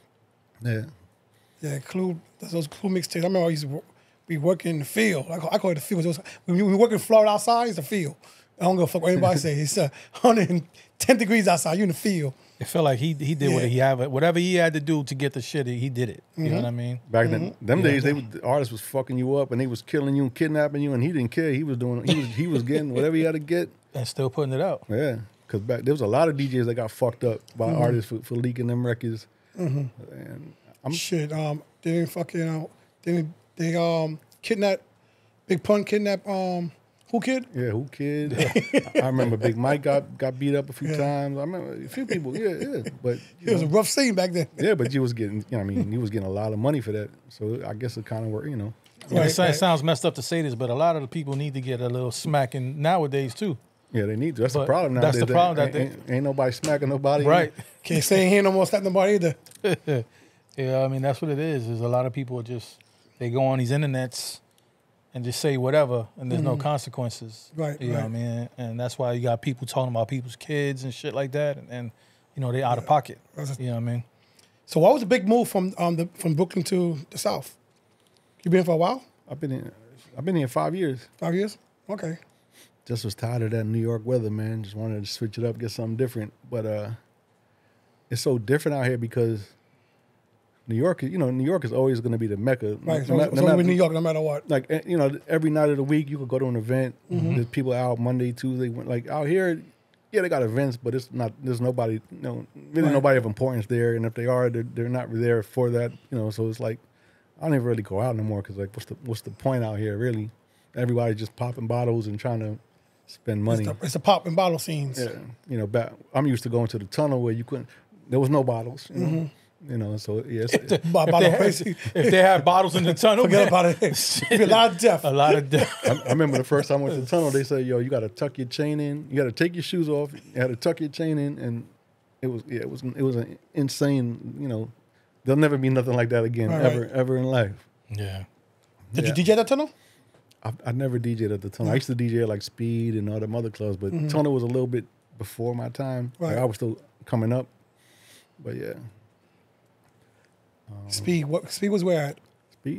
Yeah. Yeah, Clue, those Clue mixtapes. I remember I used to be working in the field. I call it the field. When we work in Florida outside, it's the field. I don't give a fuck what anybody say. It's 110 degrees outside. You in the field. It felt like he did whatever he had to do to get the shit. He did it. You know what I mean? Back then, them days, the artist was fucking you up and they was killing you and kidnapping you, and he didn't care. He was getting whatever he had to get And still putting it out. Yeah, because back there was a lot of DJs that got fucked up by artists for leaking them records. And Shit. They didn't fucking they kidnap Big Pun kidnap Who Kid? Yeah, Who Kid? I remember Big Mike got beat up a few times. I remember a few people. Yeah. But it was a rough scene back then. Yeah, but you was getting, he was getting a lot of money for that. So I guess it kind of worked, It sounds messed up to say this, but a lot of the people need to get a little smacking nowadays too. Yeah, they need to. That's the problem now. That's the problem. Ain't nobody smacking nobody. Right. Can't say here no more slap nobody either. Yeah, I mean, that's what it is. There's a lot of people they go on these internets and just say whatever, and there's no consequences. Right. You know what I mean? And that's why you got people talking about people's kids and shit like that, and they out of pocket. You know what I mean? So what was the big move from Brooklyn to the South? You been here for a while? I've been here 5 years. 5 years? Okay. Just was tired of that New York weather, man. Just wanted to switch it up, get something different. But it's so different out here because New York is always going to be the mecca. Right. So New York, no matter what. Like, every night of the week you could go to an event. There's people out Monday, Tuesday. Like out here, yeah, they got events, but it's not. There's nobody, nobody of importance there. And if they are, they're not there for that. So it's like I don't even really go out no more because like, what's the point out here really? Everybody's just popping bottles and trying to spend money. It's the pop and bottle scenes. Yeah, I'm used to going to the tunnel where there was no bottles. So yeah. If they had bottles in the tunnel, forget about it. It'd be a lot of death. A lot of death. I remember the first time I went to the tunnel, they said, "Yo, you got to tuck your chain in. You got to take your shoes off. You had to tuck your chain in." And it was an insane. There'll never be nothing like that again, ever in life. Yeah. Did you DJ at that tunnel? I never DJed at the tunnel. I used to DJ at like Speed and all them other clubs, but tunnel was a little bit before my time. Right. Like, I was still coming up, but yeah. Speed was where at?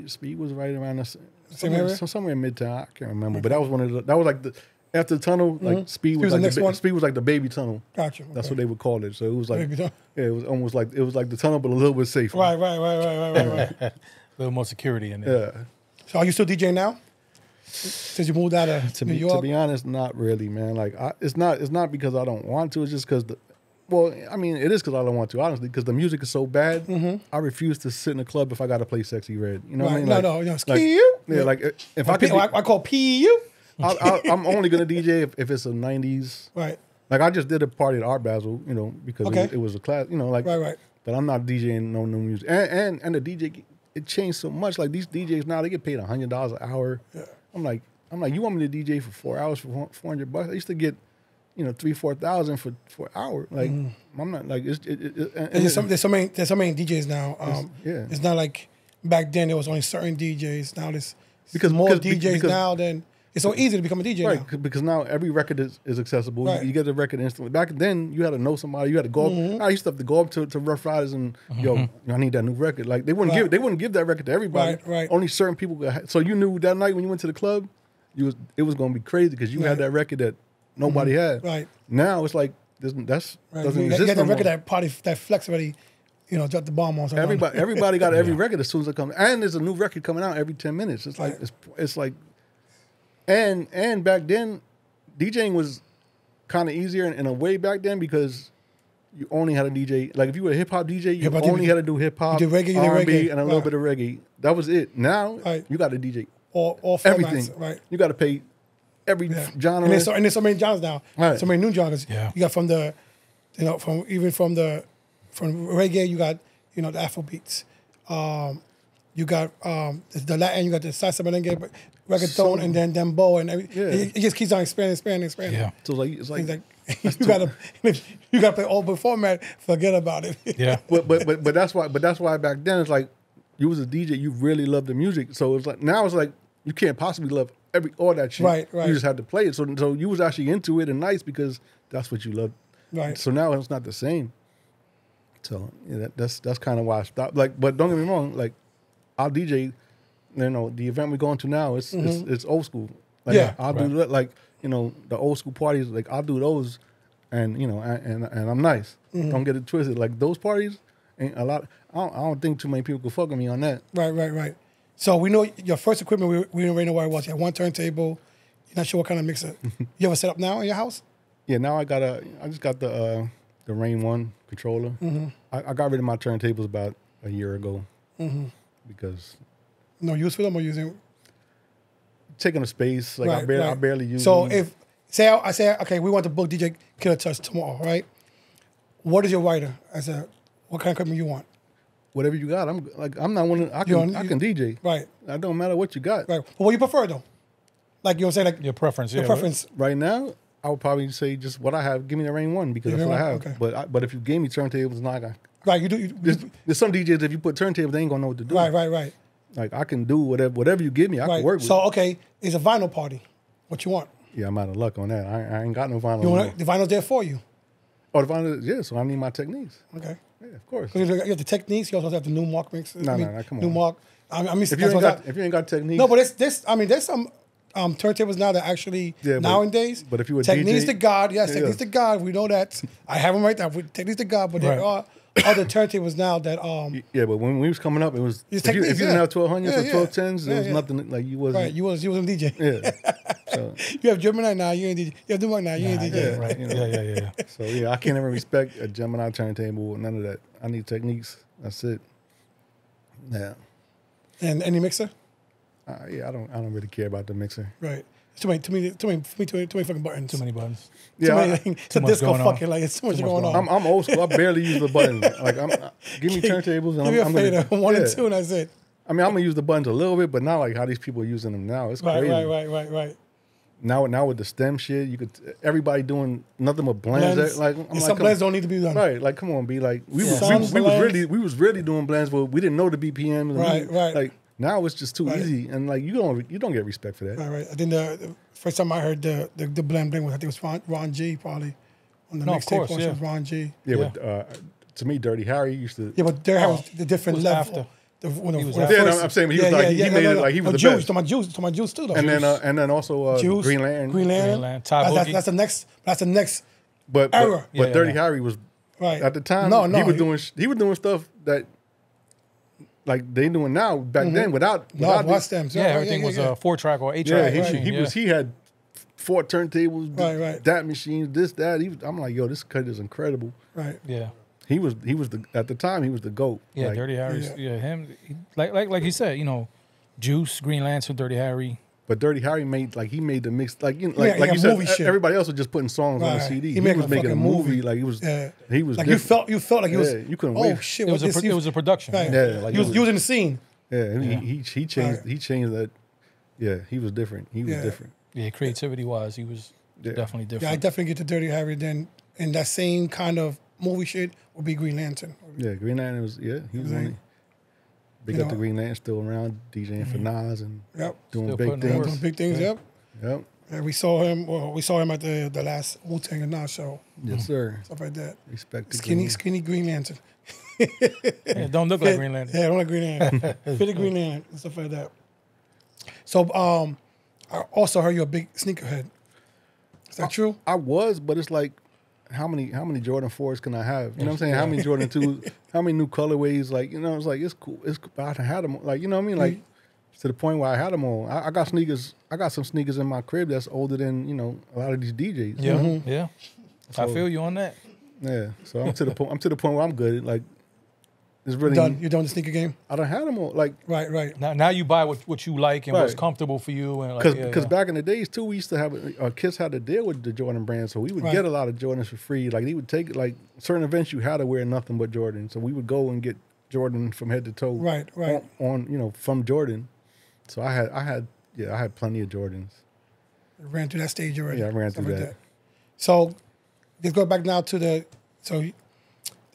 Speed was right around Same area? somewhere in Midtown. I can't remember, but that was like after the tunnel, like Speed was like Speed was like the baby tunnel. Gotcha. Okay. That's what they would call it. So it was like it was almost like the tunnel, but a little bit safer. Right. A little more security in there. Yeah. So are you still DJing now? Since you moved out of New York? To be honest, not really, man. Like it's not because I don't want to. It's just because it is because I don't want to, honestly, because the music is so bad. I refuse to sit in a club if I got to play Sexy Red. You know what I mean? No. Ski-you? Yeah, like if I call P-U. I'm only gonna DJ if it's a 90s. Right. Like I just did a party at Art Basel, because it was a class, Right. But I'm not DJing no new music. And the DJ, it changed so much. Like these DJs now, they get paid $100 an hour. Yeah. I'm like, you want me to DJ for 4 hours for $400? I used to get, 3,000-4,000 for an hour. Like I'm not like there's so many DJs now. It's not like back then there was only certain DJs. Now there's more DJs now than it's so easy to become a DJ now. Right, because now every record is accessible. Right. You get the record instantly. Back then, you had to know somebody. You had to go up. I used to have to go up to Rough Riders and, I need that new record. Like they wouldn't give that record to everybody. Right. Only certain people could. So you knew that night when you went to the club, it was going to be crazy because you had that record that nobody had. Right. Now it's like doesn't exist. You got that record that Flex already, dropped the bomb on. Everybody got every record as soon as it comes, and there's a new record coming out every 10 minutes. It's like it's like. And back then, DJing was kind of easier in a way back then because you only had a DJ. Like if you were a hip hop DJ, you only had to do hip hop, R&B, and a little bit of reggae. That was it. Now you got to DJ all everything. Formats, right? You got to pay every genre. And there's so many genres now. Right. So many new genres. Yeah. You got from reggae, you got the Afro beats. You got the Latin, you got the salsa merengue, reggaeton, and then dembow, and everything. Yeah. It just keeps on expanding. Yeah. So it's like you gotta play all the format. Forget about it. Yeah. but that's why back then it's like you was a DJ, you really loved the music. So it's like now it's like you can't possibly love all that shit. Right. You just had to play it. So you was actually into it and nice because that's what you loved. Right. So now it's not the same. So that's kind of why I stopped. Like, but don't get me wrong. Like, I'll DJ. The event we're going to now, it's old school. Like, Yeah. I'll do that. Like, you know, the old school parties. Like, I'll do those, and you know, and I'm nice. Don't get it twisted. Like those parties, ain't a lot. I don't think too many people could fuck with me on that. Right. So we know your first equipment. We already know what it was. You had one turntable. You're not sure what kind of mixer. You have a setup now in your house? Yeah, now I just got the Rain 1 controller. I got rid of my turntables about a year ago because No use for them or using? taking a space. Like I barely use So them. if say I say okay, we want to book DJ Killa Touch tomorrow, right? What is your writer? What kind of equipment you want? Whatever you got, I'm not one. I can DJ. Right. It don't matter what you got. Right. Well, what do you prefer though? Like you know what I'm saying? Like Your preference, your yeah. preference. Right now, I would probably say just what I have. Give me the Rain 1 because Give that's me what I one? have. Okay. But if you gave me turntables, now I got. Right. You do. There's some DJs if you put turntables, they ain't gonna know what to do. Right. Like I can do whatever you give me, I can work with. So okay, it's a vinyl party. What you want? Yeah, I'm out of luck on that. I ain't got no vinyl. You no want more. the vinyl's there for you. Oh, the vinyl. Yeah, so I need my techniques. Okay. Yeah, of course. Because you have the techniques. You also have the new mark mix. No, come on. New mark. I mean, If you ain't got techniques, No, but there's some turntables now that actually nowadays. But if you a techniques DJ, to God, yes, yeah. techniques to God. We know that. I have them right there. Techniques to God, but there are other turntables now that Yeah, but when we was coming up, it was It's if you techniques, didn't yeah. have 1200s Yeah, or yeah. 1210s, there was Yeah. nothing like you wasn't. right. You was a DJ. Yeah. So You have Gemini now. You ain't DJ. You have Dumont now. You ain't DJ. yeah, Right. you know. Yeah. So yeah, I can't ever respect a Gemini turntable. None of that. I need techniques. That's it. Yeah. And any mixer, Yeah, I don't really care about the mixer. right? It's too many fucking buttons. Too many buttons. Too Yeah, many things. It's a much disco going on. fucking like it's too much Too much going on. going I'm old school. I barely use the buttons. Like give me turntables and Give me a I'm fader, gonna, one and yeah. two, and that's it. I mean, I'm gonna use the buttons a little bit, but not like how these people are using them now. It's crazy. Right. Now with the stem shit, you could everybody doing nothing but blends. Blends. Like And some blends don't need to be done. Right, like come on, be like we Some was blends. really doing blends, but we didn't know the BPMs. And Right. Like now it's just too easy, and like you don't get respect for that. Right. I think the first time I heard the blend was I think it was Ron G probably on the No, of mixtape course, portion yeah. was Ron G. Yeah, but to me, Dirty Harry used to. Yeah, but there was the different was level. after. When was the after. Yeah, first- no, I'm saying he was like he made it like he was the Juice, best. to my juice too though. And then also Juice, Green Lantern. Green Lantern. Lantern, Ty That's Boogie. the next But era. but Dirty Yeah. Harry was Right. at the time. No, he was doing stuff that like they doing now back then without watch the- them. Yeah, everything was a 4-track or 8-track Yeah, machine. he had 4 turntables, Right. that machine, this, that. I'm like, yo, this cut is incredible. right. Yeah. He was at the time he was the GOAT. Yeah, Like, Dirty Harry's. Yeah, him. Like you said, you know, Juice, Green Lantern, Dirty Harry. But Dirty Harry made the mix like you know, Yeah, like yeah, you said, movie shit. everybody else was just putting songs on the Right. CD. He He made was a making a fucking movie. movie. Like he was Like different. you felt like he was. Yeah, you couldn't Oh wait. shit! It was what it was a production. Right. Yeah, like he was it was- using the scene. Yeah, he changed Right. he changed that. Yeah, he was different. He was Yeah. different. Yeah, creativity wise, he was definitely different. Yeah, I definitely get to Dirty Harry then, and that same kind of movie shit would be Green Lantern. Yeah, Green Lantern was he was Right. one. Big You up to know. Green Lantern, still around, DJing for Nas and Yep. doing Still big putting in work. things. Doing big things. Yep. Yep. And we saw him at the last Wu-Tang and Nas show, Yes, sir. stuff like that. Respect to Skinny Green Lantern. Yeah, don't look like Green Lantern. Yeah, I don't like Green Lantern. Fit the Green Lantern and stuff like that. So, I also heard you're a big sneakerhead. Is that true? I was, but it's like, how many Jordan 4s can I have? You know what I'm saying? How many Jordan 2s? How many new colorways? Like, you know, it's like, it's cool. I had them. Like, you know what I mean? Like, to the point where I had them all. I got sneakers. I got some sneakers in my crib that's older than, you know, a lot of these DJs. Yeah, Mm-hmm. yeah. I So- feel you on that. Yeah. So I'm to the point. I'm to the point where I'm good. Like, it's really. You're done the sneaker game? I don't have them all. Like, Right. Now you buy what you like and what's Right. comfortable for you, and like, because back in the days too, we used to have kids had to deal with the Jordan brand, so we would Right. get a lot of Jordans for free. Like they would take like certain events, you had to wear nothing but Jordan, so we would go and get Jordan from head to toe. Right. On you know from Jordan. So I had plenty of Jordans. Ran through that stage already. Yeah, I ran stuff through like that. So let's go back now to they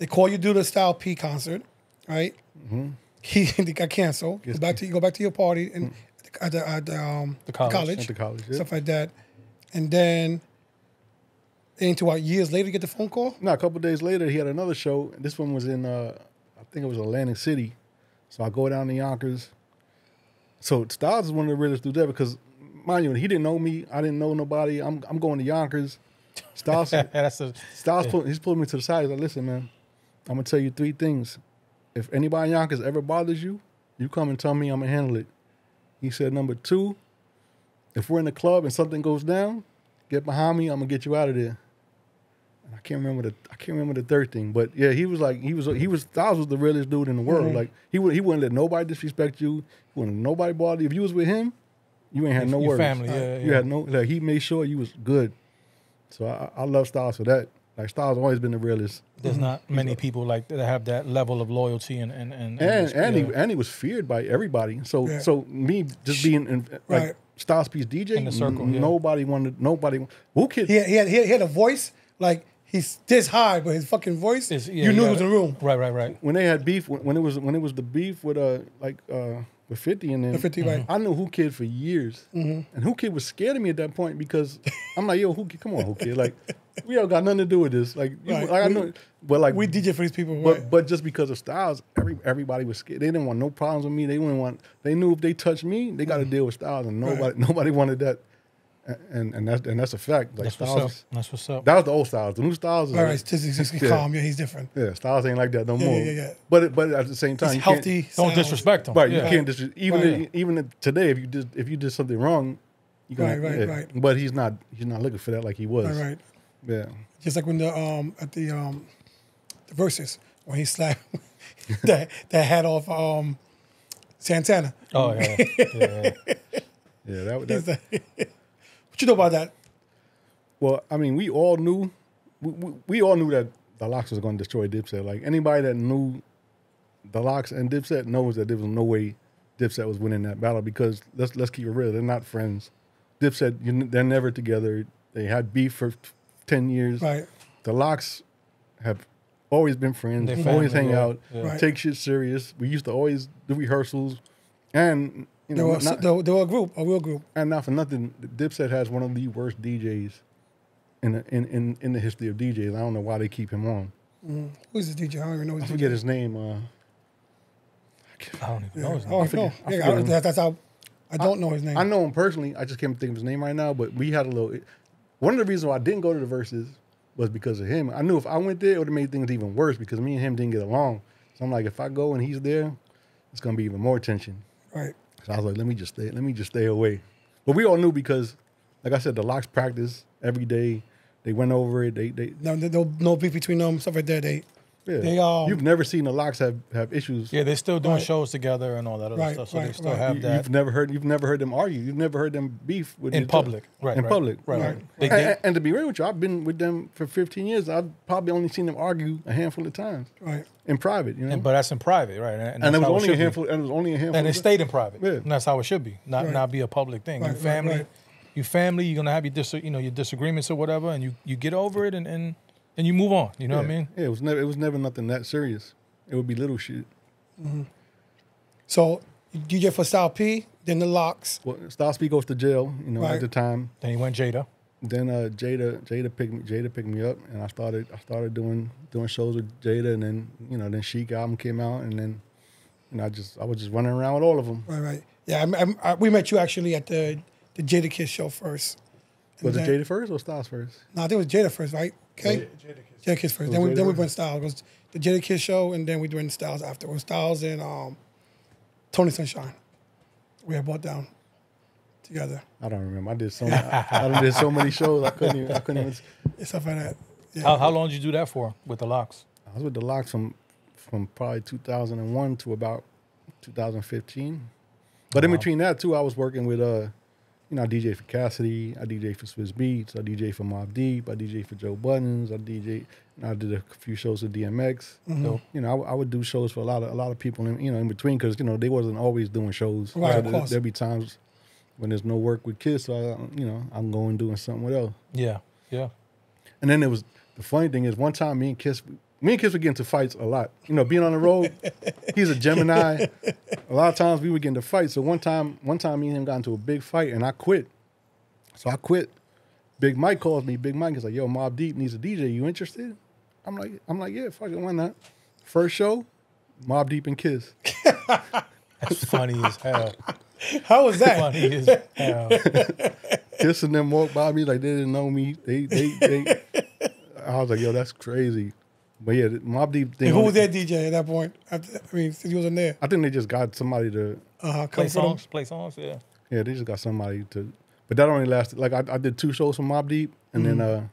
call you do the Style P concert, right? Mm-hmm. He got canceled. Yes. Go back to your party and at the college. At the college, yeah. Stuff like that, and then into what years later you get the phone call. No, a couple of days later he had another show. This one was in I think it was Atlantic City. So I go down to Yonkers. So Styles is one of the realest dudes ever because mind you, he didn't know me. I didn't know nobody. I'm going to Yonkers. Styles, he's pulling me to the side. He's like, listen, man, I'm gonna tell you 3 things. If anybody in Yonkers ever bothers you, you come and tell me. I'm gonna handle it. He said, number 2, if we're in the club and something goes down, get behind me. I'm gonna get you out of there. And I can't remember the 3rd thing, but yeah, he was Styles was the realest dude in the world. Mm-hmm. Like he wouldn't let nobody disrespect you. He wouldn't let nobody bother you. If you was with him, you ain't had no worries. Family, You had no. Like he made sure you was good. So I love Styles for that. Like Styles always been the realest. There's not many people like that have that level of loyalty and he was feared by everybody. So me just being in, like Styles P's DJ in the circle. Nobody wanted. Who could? He had a voice like he's this high, but his fucking voice you knew he was in the room. Right. When they had beef, when it was the beef with with 50 and then 50, right. I knew Who Kid for years, and Who Kid was scared of me at that point because I'm like, yo, Who Kid, come on, Who Kid, like we don't got nothing to do with this, like, I know, but like we DJ for these people, but just because of Styles, everybody was scared. They didn't want no problems with me. They knew if they touched me, they got to deal with Styles, and nobody wanted that. And that's a fact. Like that's Styles, what's up. That was the old Styles. The new Styles is all right, just calm. Yeah, he's different. Yeah, Styles ain't like that no more. Yeah. But at the same time, He's you healthy. Don't disrespect him. Right, you can't even today if you did something wrong, you right. But he's not looking for that like he was. Right. Yeah. Just like when at the verses when he slapped that hat off Santana. Oh yeah. Yeah, what you know about that? Well, I mean, we all knew that the LOX was going to destroy Dipset. Like anybody that knew the LOX and Dipset knows that there was no way Dipset was winning that battle because let's keep it real, they're not friends. Dipset, they're never together. They had beef for 10 years. Right. The LOX have always been friends, always hang out, take shit serious. We used to always do rehearsals, and they were a real group. And not for nothing, Dipset has one of the worst DJs in the history of DJs. I don't know why they keep him on. Who's the DJ? I don't even know his I forget his name. I don't even know his name. Oh, I forget. That's how I don't know his name. I know him personally. I just can't think of his name right now. But we had a little. One of the reasons why I didn't go to the Verses was because of him. I knew if I went there, it would have made things even worse because me and him didn't get along. So I'm like, if I go and he's there, it's gonna be even more tension. Right. So I was like, let me just stay away. But we all knew because, like I said, the LOX practice every day. They went over it. They no beef between them, stuff like that. You've never seen the LOX have issues. Yeah, they're still doing shows together and all that other stuff. So they still have that. You've never heard them argue. You've never heard them beef with in public. In public. Right. And to be real with you, I've been with them for 15 years. I've probably only seen them argue a handful of times. Right. In private, you know. But that's in private, right? And it was only a handful. And it was only a handful. And it stayed in private. Yeah. And that's how it should be. Not be a public thing. Right, you family, you're gonna have your disagreements or whatever, and you get over it and you move on. You know what I mean? Yeah, it was never nothing that serious. It would be little shit. Mm-hmm. So you DJ for Style P, then the LOX. Well, Styles P goes to jail, at the time. Then he went Jada. Then Jada picked me up, and I started doing shows with Jada, and then then Chic album came out, and then I was just running around with all of them. Right. Yeah, we met you actually at the Jada Kiss show first. Was it Jada first or Styles first? No, I think it was Jada first, right? Okay. Jada Kiss first. Then we went Styles. It was the Jada Kiss show, and then we went Styles after. It was Styles and Tony Sunshine. We had brought down together. I don't remember. I did so many shows. I couldn't even. Stuff like that. Yeah. How long did you do that for with the LOX? I was with the LOX from probably 2001 to about 2015. But in between that too, I was working with I DJ for Cassidy, I DJ for Swiss Beats, I DJ for Mobb Deep, I DJ for Joe Buttons, I did a few shows with DMX. Mm-hmm. So, I would do shows for a lot of people in between because they wasn't always doing shows. Right, so of course. There'd be times when there's no work with Kiss, so I'm going doing something with else. Yeah. And then the funny thing is one time me and Kiss would get into fights a lot. Being on the road, he's a Gemini. A lot of times we would get into fights. So one time me and him got into a big fight and I quit. So I quit. Big Mike calls me. Big Mike is like, yo, Mobb Deep needs a DJ. You interested? I'm like, yeah, fuck it, why not? First show, Mobb Deep and Kiss. That's funny as hell. How was that? Funny as hell. Kiss and them walked by me like they didn't know me. They I was like, yo, that's crazy. But yeah, the Mobb Deep thing. And who was their DJ at that point? Since he wasn't there. I think they just got somebody to. Play songs, yeah. Yeah, they just got somebody to. But that only lasted. Like I did 2 shows for Mobb Deep, and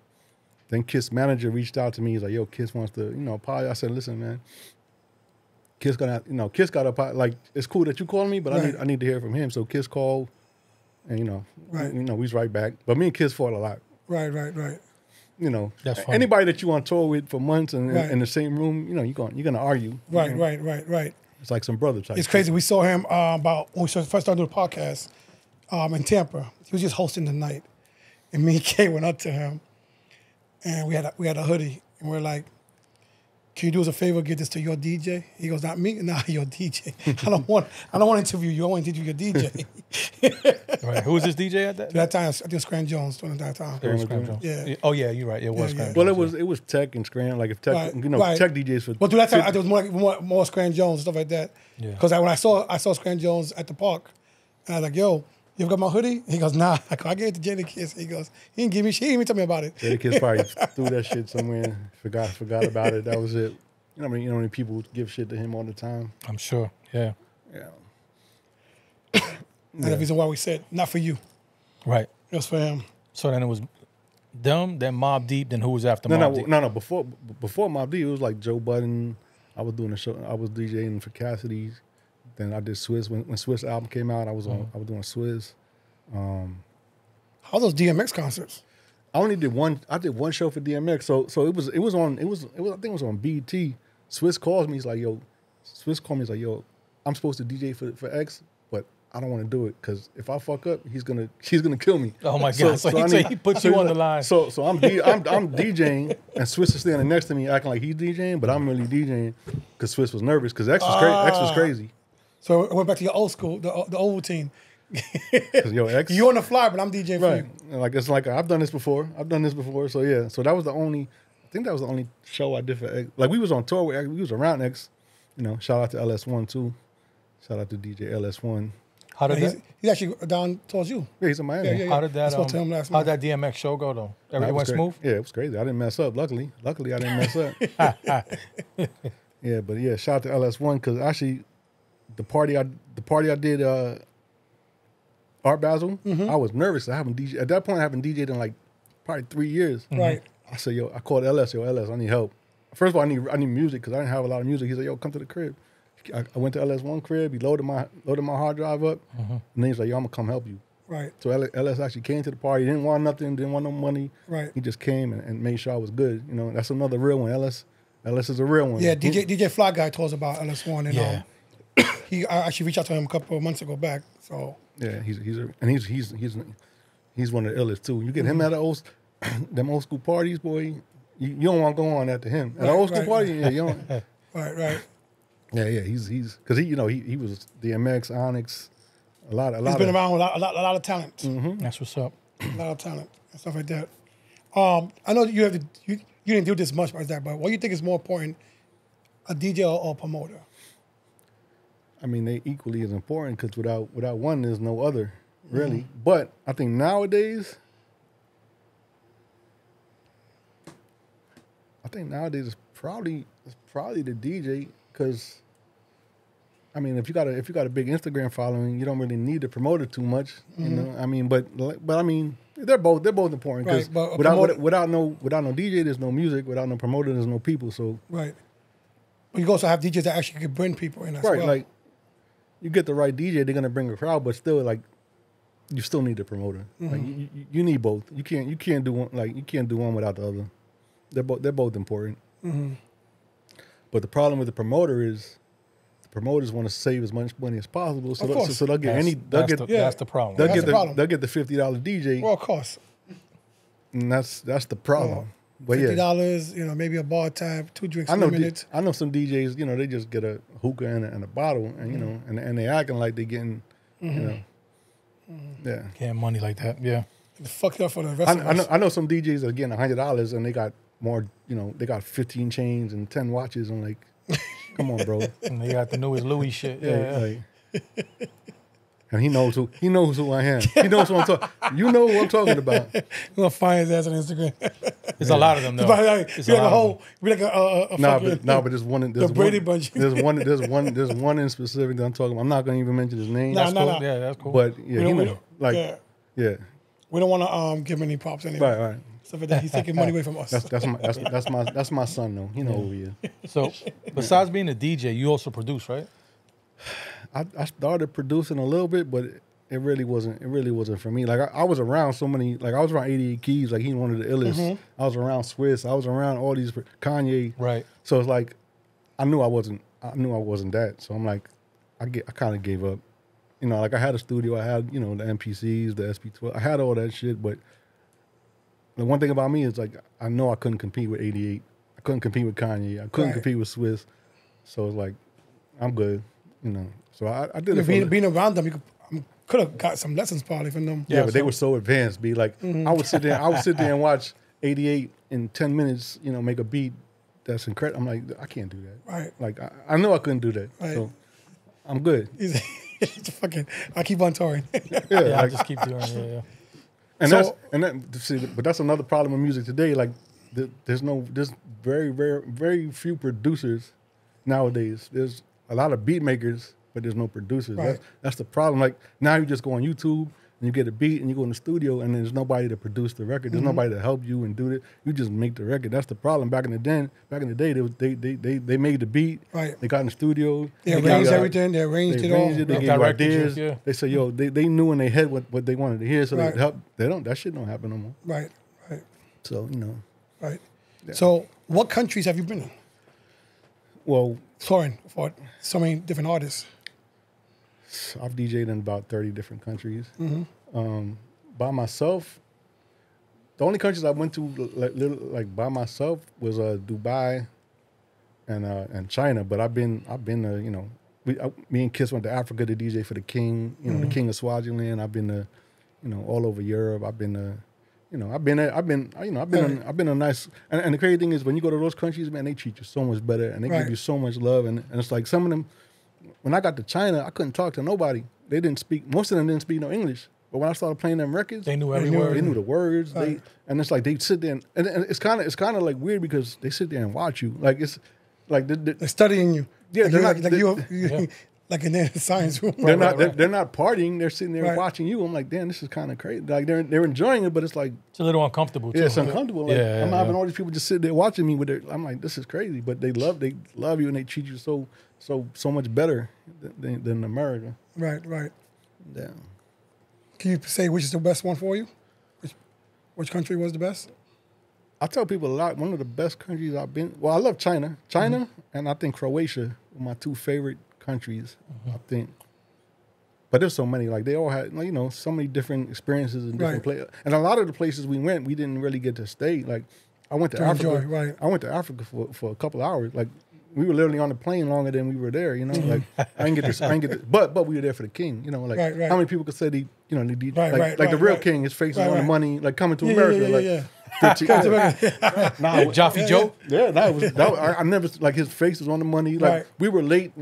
then Kiss manager reached out to me. He's like, yo, Kiss wants to, apologize. I said, listen, man. Kiss got a like. It's cool that you called me, but I need to hear from him. So Kiss called, and we was right back. But me and Kiss fought a lot. Right. That's funny. Anybody that you on tour with for months and in the same room, you're gonna argue. Right. It's like some brother type. It's crazy. We saw him about when we first started doing the podcast in Tampa. He was just hosting the night, and me and Kay went up to him, and we had a hoodie, and we're like, "Can you do us a favor? Get this to your DJ?" He goes, "Not me, nah, your DJ. I don't want to interview you. I want to interview your DJ." Right. Who was this DJ at that? At that time, I think Scran Jones during that time. It was Scram Jones. Yeah. Oh yeah, you're right. It was Scram Well, Jones. it was Tech and Scram. Like if Tech, Right. Tech DJs for. But through that time, I think it was more Scran Jones and stuff like that. Yeah. Because when I saw Scran Jones at the park, and I was like, "Yo, you ever got my hoodie?" He goes, "Nah." I gave it to Jada Kiss. He goes, "He didn't give me shit. He didn't even tell me about it." The kids probably threw that shit somewhere. Forgot about it. That was it. You know how many people give shit to him all the time. I'm sure. Yeah. Yeah. That's the reason why we said, "Not for you. Right. It was for him." So then it was them, then Mobb Deep, then who was after Mobb Deep? No. Before Mobb Deep, it was like Joe Budden. I was doing a show. I was DJing for Cassidy's. Then I did Swiss. When Swiss album came out, I was doing Swiss. How those DMX concerts? I only did one. I did one show for DMX. So it was on. I think it was on BT. Swiss calls me. He's like, yo. Swiss called me. He's like, yo. I'm supposed to DJ for X, but I don't want to do it because if I fuck up, she's gonna kill me. Oh my God! So he puts you on the line. So I'm DJing, and Swiss is standing next to me, acting like he's DJing, but I'm really DJing because Swiss was nervous because X was crazy. So I went back to your old school, the old routine. Because yo, X, You on the fly, but I'm DJing for right? you. Like it's like I've done this before. So yeah. So that was the only. I think that was the only show I did for X. Like we was on tour with X. We was around X. Shout out to LS1 too. Shout out to DJ LS1. How did that? He's actually down towards you. Yeah, he's in Miami. Yeah. How did that? I spoke to him last How'd night. that DMX show go though? Everything That was went great. smooth. Yeah, it was crazy. I didn't mess up. Luckily, I didn't mess up. Yeah, but yeah, shout out to LS1 because actually, the party I did Art Basel, I was nervous. I haven't DJ at that point. I haven't DJed in like probably 3 years. Right. I said, yo, I called LS. Yo, LS, I need help. First of all, I need music because I didn't have a lot of music. He said, yo, come to the crib. I went to LS1 crib. He loaded my hard drive up, and then he's like, yo, I'm gonna come help you. Right. So LS actually came to the party. Didn't want nothing. Didn't want no money. Right. He just came and made sure I was good. That's another real one. LS is a real one. Yeah, DJ Fly Guy told us about LS1, and Yeah. I actually reached out to him a couple of months ago back. So Yeah, he's one of the illest too. You get him at them old school parties, boy. You don't want to go on after him at an old school party. Yeah, you don't. right. Yeah. He's because he was DMX, Onyx, a lot. He's been around with a lot of talent, That's what's up. a lot of talent and stuff like that. I know you didn't do this much as that, but what do you think is more important, a DJ or a promoter? I mean, they equally as important because without one, there's no other, really. But I think nowadays, it's probably the DJ because, I mean, if you got a big Instagram following, you don't really need the promoter too much, you know. I mean, but I mean, they're both important because Right, but without no DJ, there's no music. Without no promoter, there's no people. So Right. But you also have DJs that actually can bring people in as right, well. like you get the right DJ, they're gonna bring a crowd, but still, like you still need the promoter. Like you need both. You can't do one without the other. They're both important. But the problem with the promoter is the promoters want to save as much money as possible, so Of course. they'll get That's the problem. they'll That's get the problem. they'll get the $50 DJ, Well, of course. and that's the problem. But yeah, $50, maybe a bar tab, 2 drinks I know limited. I know some DJs, they just get a hookah and a bottle, and and they acting like they're getting, yeah. Getting money like that. Yeah. Fucked up for the rest of us. I know some DJs that are getting $100 and they got more, they got 15 chains and 10 watches. I'm like, come on, bro. And they got the newest Louis shit. Yeah. Like, And he knows who I am. He knows what I'm talking. You know who I'm talking about. We're gonna find his ass on Instagram. There's a lot of them though. Be like a whole, be like a fucking, But there's one. the Brady Bunch. There's one in specific that I'm talking about. I'm not gonna even mention his name. That's cool. Yeah, that's cool. But yeah, We he don't- know, like yeah. We don't want to give him any props anyway. Right. Stuff like that. He's taking money away from us. That's my son though. You know who he is. So, besides being a DJ, you also produce, right? I started producing a little bit, but it really wasn't for me. Like I was around so many, like I was around 88 Keys, like he's one of the illest. I was around Swiss. I was around all these Kanye. Right. So it's like I knew I wasn't that. So I'm like, I kind of gave up. You know, like I had a studio. I had, you know, the MPCs, the SP12. I had all that shit, but the one thing about me is like I know I couldn't compete with 88. I couldn't compete with Kanye. I couldn't compete with Swiss. So it's like I'm good. You know. So I did it. Being around them, you could have got some lessons probably from them. Yeah, but they were so advanced. Be like, I would sit there and watch 88 in 10 minutes. You know, make a beat that's incredible. I'm like, I can't do that. Right. Like I know I couldn't do that. Right. So I'm good. It's fucking. I keep on touring. Yeah, I just keep doing it. Yeah. But that's another problem with music today. Like, there's very few producers nowadays. There's a lot of beat makers, but there's no producers. Right. That's the problem. Like now you just go on YouTube and you get a beat and you go in the studio and there's nobody to produce the record. There's nobody to help you and do it. You just make the record. That's the problem. Back in the day, they made the beat. Right. They got in the studio. They arranged everything. They arranged it all. They gave you Directed you, ideas. yeah. They say, yo, they knew in their head what they wanted to hear, so Right. they help. That shit don't happen no more. Right. So, you know. Right. So, what countries have you been in? Well, Touring for so many different artists. I've DJ'd in about 30 different countries. By myself, the only countries I went to like by myself was Dubai and China. But I've been you know, me and Kiss went to Africa to DJ for the King, you know, the King of Swaziland. I've been to, you know, all over Europe. I've been to, you know, I've been a nice, and the crazy thing is when you go to those countries, man, they treat you so much better and they give you so much love. And it's like some of them, when I got to China, I couldn't talk to nobody. They didn't speak, most of them didn't speak no English. But when I started playing them records, They knew every word. They knew the words. Right. And it's like they sit there and it's kind of like weird because they sit there and watch you. Like it's like They're studying you. Yeah, like they're you, not- you like in the science room. they're not partying. They're sitting there Right. watching you. I'm like, damn, this is kind of crazy. Like they're enjoying it, but it's like It's a little uncomfortable too. yeah, it's uncomfortable. Like, Yeah, I'm yeah. having all these people just sitting there watching me with their. I'm like, this is crazy, but they love you and they treat you so much better than America. Right. Yeah. Can you say which is the best one for you? Which country was the best? I tell people a lot. One of the best countries I've been. Well, I love China, and I think Croatia were my two favorite countries. I think, but there's so many. Like they all had, like, you know, so many different experiences in different places. And a lot of the places we went, we didn't really get to stay. Like I went to Africa. enjoy, right. I went to Africa for a couple of hours. Like we were literally on the plane longer than we were there. You know, like I didn't get this. But we were there for the king. You know, like Right. how many people could say the real Right. king, his face is on the Right. money, like coming to America. Yeah. 15 Nah, Joffy Joe. yeah, I never, like his face was on the money. Like Right. we were late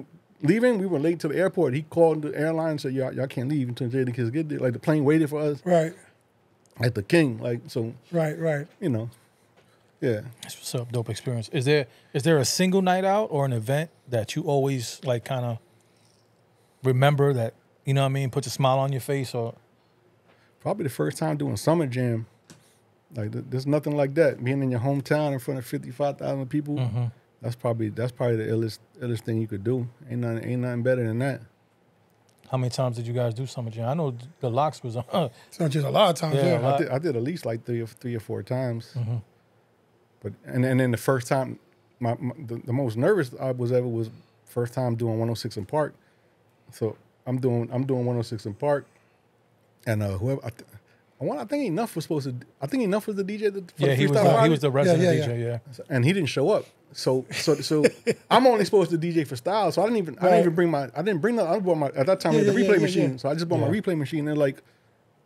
leaving. We were late to the airport. He called the airline and said, y'all can't leave until the kids get there. Like the plane waited for us Right. at the king. Like, so, Right. you know, yeah. That's what's up. Dope experience. Is there a single night out or an event that you always like kind of remember that, you know what I mean, puts a smile on your face? Or Probably the first time doing Summer Jam. Like there's nothing like that. Being in your hometown in front of 55,000 people. That's probably the illest thing you could do. Ain't nothing better than that. how many times did you guys do Summer Jam? I know the LOX was on. It's not just a lot of times. Yeah, Yeah. I did at least like three or four times. But and then the first time, the most nervous I was ever was first time doing 106 in Park. So I'm doing 106 in Park, and whoever I think Enough was supposed to. I think Enough was the DJ. Yeah, he was the resident DJ. Yeah. And he didn't show up. So I'm only supposed to DJ for style. So I didn't bring my. At that time we had the replay machine. Yeah. So I just bought my replay machine. And like,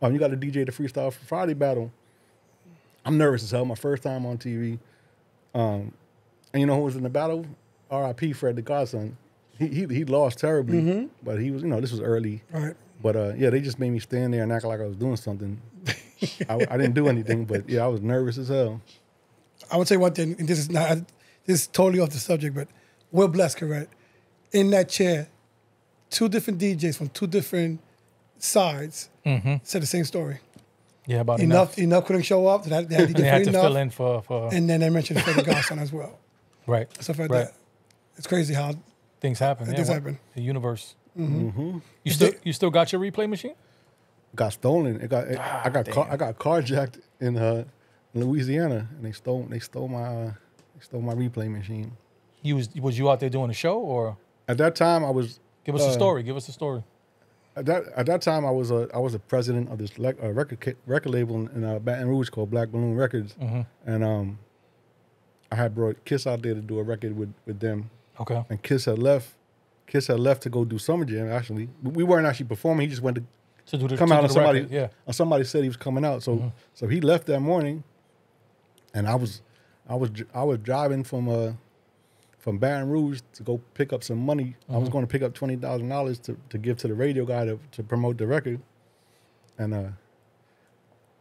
you got to DJ the Freestyle for Friday battle. I'm nervous as hell. My first time on TV. And you know who was in the battle? R.I.P. Fred the Godson. he lost terribly, but he was, this was early. Right. But yeah, they just made me stand there and act like I was doing something. I didn't do anything, but yeah, I was nervous as hell. I would say one thing, and this is totally off the subject, but we're blessed, correct? In that chair, 2 different DJs from 2 different sides said the same story. Yeah, about Enough couldn't show up. They had to They had to enough, fill in for and then they mentioned for the godson as well. right. Stuff like Right. that. It's crazy how Things happen. things happen. The universe. You still got your replay machine? Got stolen. I got carjacked in Louisiana, and they stole my replay machine. Was you out there doing a show or? At that time, I was. Give us a story. Give us a story. At that time, I was a president of this record label in Baton Rouge called Black Balloon Records, and I had brought Kiss out there to do a record with them. Okay. And Kiss had left. Kiss had left to go do Summer Jam. Actually, we weren't actually performing. He just went to come out, and somebody somebody said he was coming out. So so he left that morning, and I was driving from Baton Rouge to go pick up some money. I was going to pick up $20,000 to give to the radio guy to promote the record, and I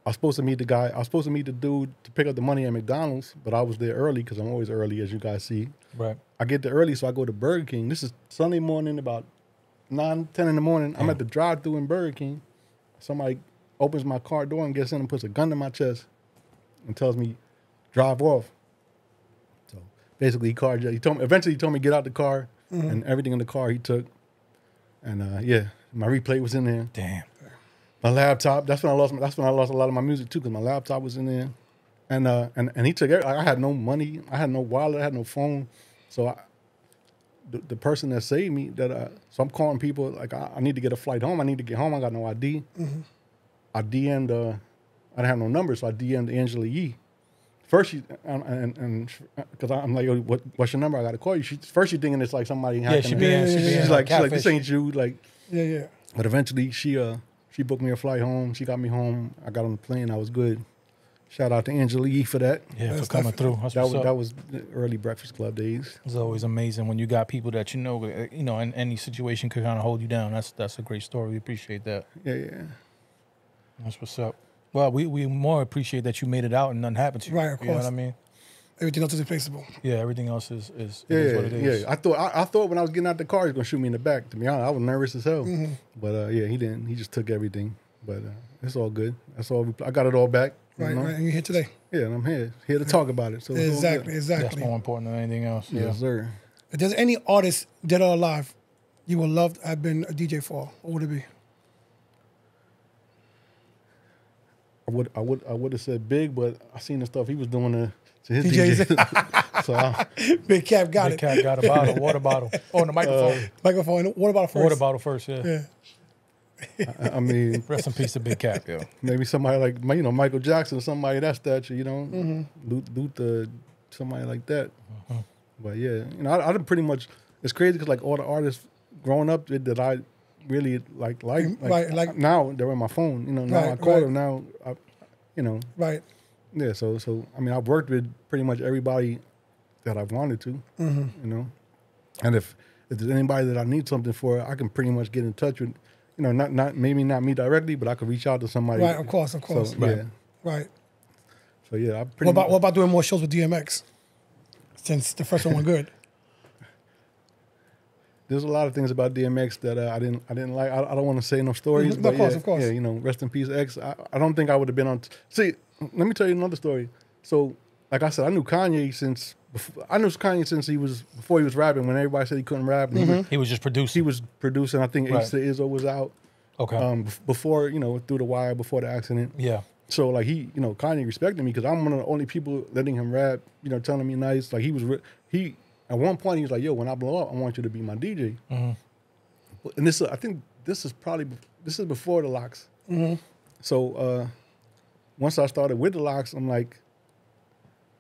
was supposed to meet the guy. I was supposed to meet the dude to pick up the money at McDonald's, but I was there early because I'm always early, as you guys see. Right. I get there early, so I go to Burger King. This is Sunday morning, about 9, 10 in the morning. I'm at the drive-thru in Burger King. Somebody opens my car door and gets in and puts a gun to my chest and tells me, drive off. So basically, eventually he told me get out the car, and everything in the car he took. And yeah, my replay was in there. Damn. My laptop. That's when I lost a lot of my music too, because my laptop was in there. And he took I had no money. I had no wallet. I had no phone. So the person that saved me, so I'm calling people like I need to get a flight home. I need to get home. I got no ID. I DM'd. I didn't have no number, so I DM'd Angela Yee. First, because I'm like, yo, what's your number? I got to call you. First, she's thinking it's like somebody hacking. She's like, this ain't you. Like, Yeah. But eventually, she booked me a flight home. She got me home. I got on the plane. I was good. Shout out to Angela Yee for that. Yeah, for coming through. That was the early Breakfast Club days. It's always amazing when you got people that in any situation could kind of hold you down. That's a great story. We appreciate that. Yeah. That's what's up. Well, we more appreciate that you made it out and nothing happened to you. Right, of course. You know what I mean? Everything else is replaceable. Yeah, everything else is what it is. Yeah. I thought when I was getting out the car, he was gonna shoot me in the back. To be honest, I was nervous as hell. But yeah, he didn't. He just took everything. But it's all good. That's all. I got it all back. Right. And you're here today. Yeah, and I'm here to talk about it. So exactly. That's more important than anything else. Yes, sir. If there's any artist dead or alive you would love to have been a DJ for, what would it be? I would have said Big, but I seen the stuff he was doing to his DJs. DJs. So Big Cap got Big it. Cat got a bottle, water bottle. Oh, and the microphone. Microphone. What about first? Water bottle first, yeah. I mean, Rest in peace to Big Cat, yo. maybe somebody like Michael Jackson, somebody of that stature, Luther, somebody like that. But yeah, I done pretty much. It's crazy because like all the artists growing up that I really like now they're on my phone. Now I call them now. Right. Yeah, so I mean, I've worked with pretty much everybody that I've wanted to, and if there's anybody that I need something for, I can pretty much get in touch with, maybe not me directly, but I could reach out to somebody. Right, of course. So, yeah. Right. So yeah, What about doing more shows with DMX? Since the first one went good. There's a lot of things about DMX that I didn't like. I don't want to say no stories, but of course. Yeah, rest in peace, X. I don't think I would have been on. See, let me tell you another story. So, like I said, I knew Kanye since before he was rapping. When everybody said he couldn't rap, He was just producing. he was producing. I think Ace to Izzo was out. Okay. Before Through the Wire, before the accident. Yeah. So like Kanye respected me because I'm one of the only people letting him rap. Telling me nice. Like he at one point he was like, "Yo, when I blow up, I want you to be my DJ." And I think this is before the LOX. So once I started with the LOX, I'm like,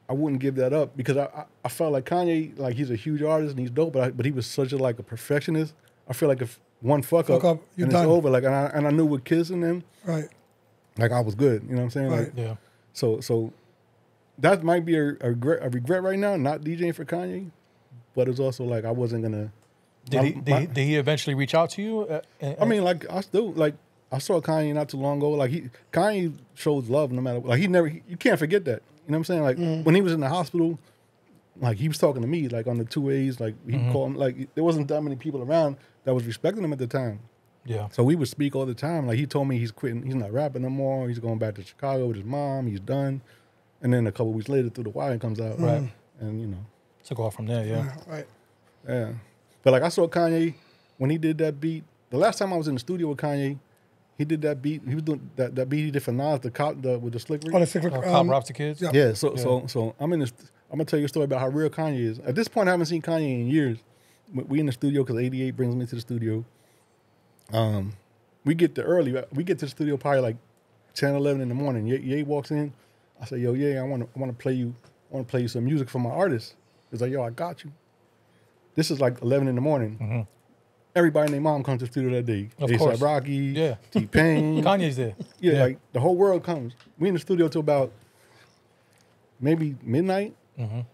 I wouldn't give that up because I felt like Kanye, like he's a huge artist and he's dope, but he was such a perfectionist. I feel like if one fuck up you're and done. it's over. Like, and I knew with Kiss and them, Right. like I was good. You know what I'm saying? Right. Like, Yeah. So that might be a regret right now, not DJing for Kanye, but it's also like I wasn't gonna Did he eventually reach out to you? I mean, like I still like I saw Kanye not too long ago. Like Kanye shows love no matter what. Like you can't forget that. You know what I'm saying? Like when he was in the hospital, like he was talking to me like on the 2As. Like he called him. Like there wasn't that many people around that was respecting him at the time. Yeah. So we would speak all the time. Like he told me he's quitting. He's not rapping no more. He's going back to Chicago with his mom. He's done. And then a couple weeks later, Through the Wire comes out. Right. And you know. Took off from there. Yeah. Right. Yeah. But like I saw Kanye when he did that beat. The last time I was in the studio with Kanye, he did that beat. He was doing that beat he did for Nas, with the Slick Rick. Oh, the Slick Rick. Cop Robs the Kids. Yeah. So I'm in this. I'm gonna tell you a story about how real Kanye is. At this point, I haven't seen Kanye in years. We in the studio because 88 brings me to the studio. We get there early. We get to the studio probably like 10, 11 in the morning. Ye walks in. I say, yo, I want to play you. I want to play you some music for my artist. He's like, yo, I got you. This is like 11 in the morning. Everybody and their mom comes to the studio that day. Of A$AP course. Rocky, T-Pain. Kanye's there. Yeah, like the whole world comes. We in the studio till about maybe midnight.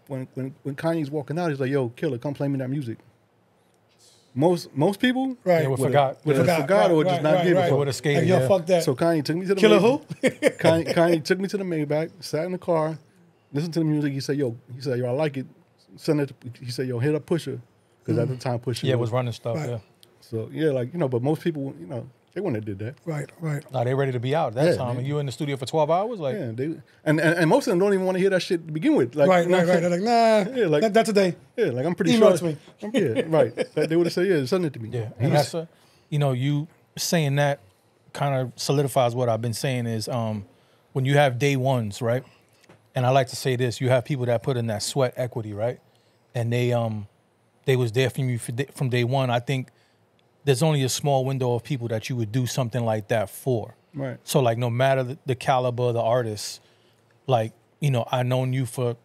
When Kanye's walking out, he's like, yo, Killa, come play me that music. Most people Right. They would forgot. would have forgot or just not give a They fuck. would have skated. Like, yo, Yeah. fuck that. So Kanye took me to the Killer who? Kanye took me to the Maybach, sat in the car, listened to the music. He said, yo, I like it. Send it. He said, yo, hit up Pusha. Because at the time, Pusha. Yeah, it was running stuff. Right. Yeah. So, yeah, like, you know, but most people, you know, they wouldn't have did that. Right. Nah, they ready to be out at that Yeah, time. man. And you in the studio for 12 hours? Like, Yeah, and most of them don't even want to hear that shit to begin with. Like, Right. you know what I'm They're saying? like, nah, Yeah, like- not today. Yeah, like I'm pretty Email sure. it to me. Yeah, right. They would have said, yeah, send it to me. yeah. And that's you saying that kind of solidifies what I've been saying is when you have day ones, right? And I like to say this, you have people that put in that sweat equity, right? And they was there from you from day one. I think there's only a small window of people that you would do something like that for. Right. So like no matter the caliber of the artist, like, you know, I known you for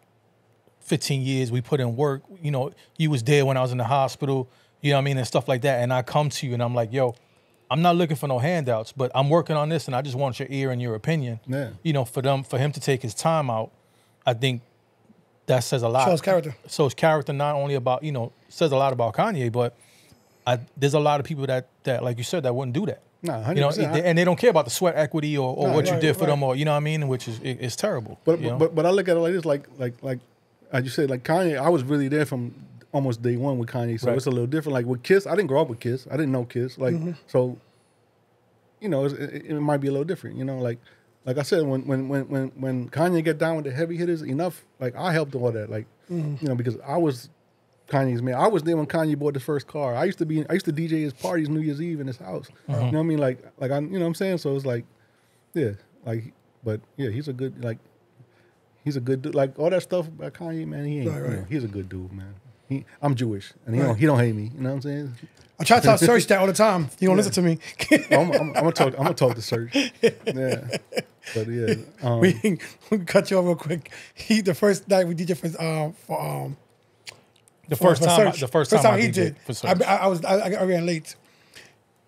15 years, we put in work, you know, you was there when I was in the hospital, you know what I mean, and stuff like that. And I come to you and I'm like, yo, I'm not looking for no handouts, but I'm working on this and I just want your ear and your opinion. Yeah. You know, for him to take his time out, I think that says a lot. Shows character. So his character not only about, you know, says a lot about Kanye, but there's a lot of people that like you said, that wouldn't do that. Nah, 100%. You know, and they don't care about the sweat equity or what you right, did for right. them, or you know what I mean, which is it's terrible. But you know? but I look at it like this, like as you said, like Kanye, I was really there from almost day one with Kanye, so Right. it's a little different. Like with Kiss, I didn't grow up with Kiss, I didn't know Kiss, like so. You know, it might be a little different. You know, like I said, when Kanye get down with the heavy hitters, enough. Like I helped all that, like you know, because I was Kanye's man. I was there when Kanye bought his first car. I used to DJ his parties New Year's Eve in his house. You know what I mean? Like I, you know what I'm saying? So it's like, yeah, like, but yeah, he's a good dude. Like all that stuff about Kanye, man, he ain't. Right. You know, he's a good dude, man. I'm Jewish, and he don't hate me. You know what I'm saying? I try to tell Serge that all the time. You don't listen to me. I'm gonna talk to Serge. Yeah, but yeah, we cut you off real quick. The first night we DJ for the first time he I did. for Serge. I ran late.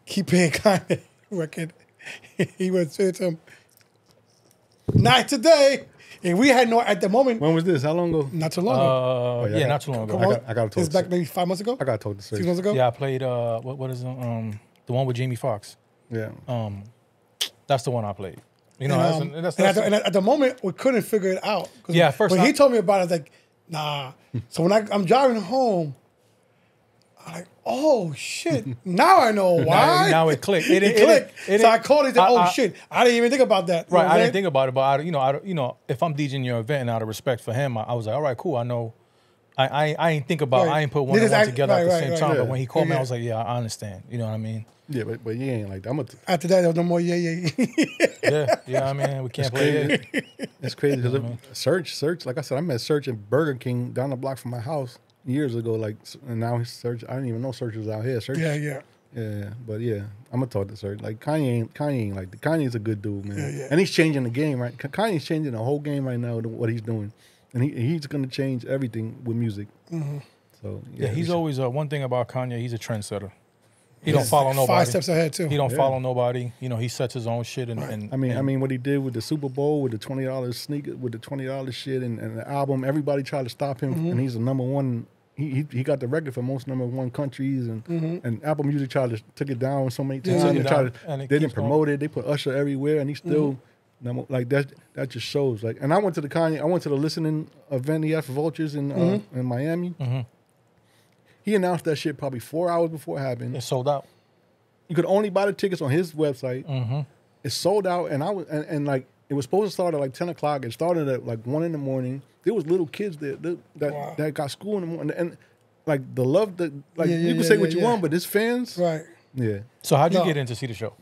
He playing Kanye record. He was saying to him, "Not today." And we had no at the moment. when was this? How long ago? Not too long ago. yeah, not too long ago. I got to It's talk. back maybe 5 months ago. I got to talk to 6 Serge. months ago. Yeah, I played what is it? The one with Jamie Foxx. Yeah, That's the one I played. You know, And, that's and at the moment we couldn't figure it out. 'Cause Yeah, first when time- he told me about it, I was like, nah. So when I'm driving home, I'm like, oh shit! Now I know why. now it clicked. It clicked. So I called. He said, "Oh shit! I didn't even think about that." You know Right, what I'm I saying? didn't think about it, but you know, if I'm DJing your event and out of respect for him, I was like, all right, cool. I know. I ain't think about. Right. I ain't put one They and just one act- together at the right, same right, time. yeah. But when he called me, Yeah. I was like, yeah, I understand. You know what I mean? yeah, but you ain't like that. After that, there was no more. Yeah. Yeah, I mean, we can't play it. It's crazy because Serge, like I said, I met Serge at Burger King down the block from my house years ago. Like, and now he's Serge. I didn't even know Serge was out here. Serge, Yeah. yeah. But yeah, I'm gonna talk to Serge. Like Kanye ain't like Kanye's a good dude, man. Yeah. And he's changing the game, right? Kanye's changing the whole game right now. What he's doing, and he's gonna change everything with music. So Yeah, he's we should- always one thing about Kanye. He's a trendsetter. He don't follow nobody. 5 steps ahead too. He don't Yeah. follow nobody. You know, he sets his own shit. And I mean, what he did with the Super Bowl, with the $20 sneaker, with the $20 shit, and the album. Everybody tried to stop him, and he's the number one he got the record for most #1 countries, and Apple Music took it down so many times. They didn't promote it. They put Usher everywhere, and he still like that. That just shows. Like, and I went to the listening event he had for Vultures in Miami. He announced that shit probably 4 hours before it happened. It sold out. You could only buy the tickets on his website. It sold out, and like it was supposed to start at like 10 o'clock. It started at like 1 a.m. There was little kids there that got school in the morning, and like the love that like you can say what you want, but his fans, Right. Yeah. So how'd you get in to see the show?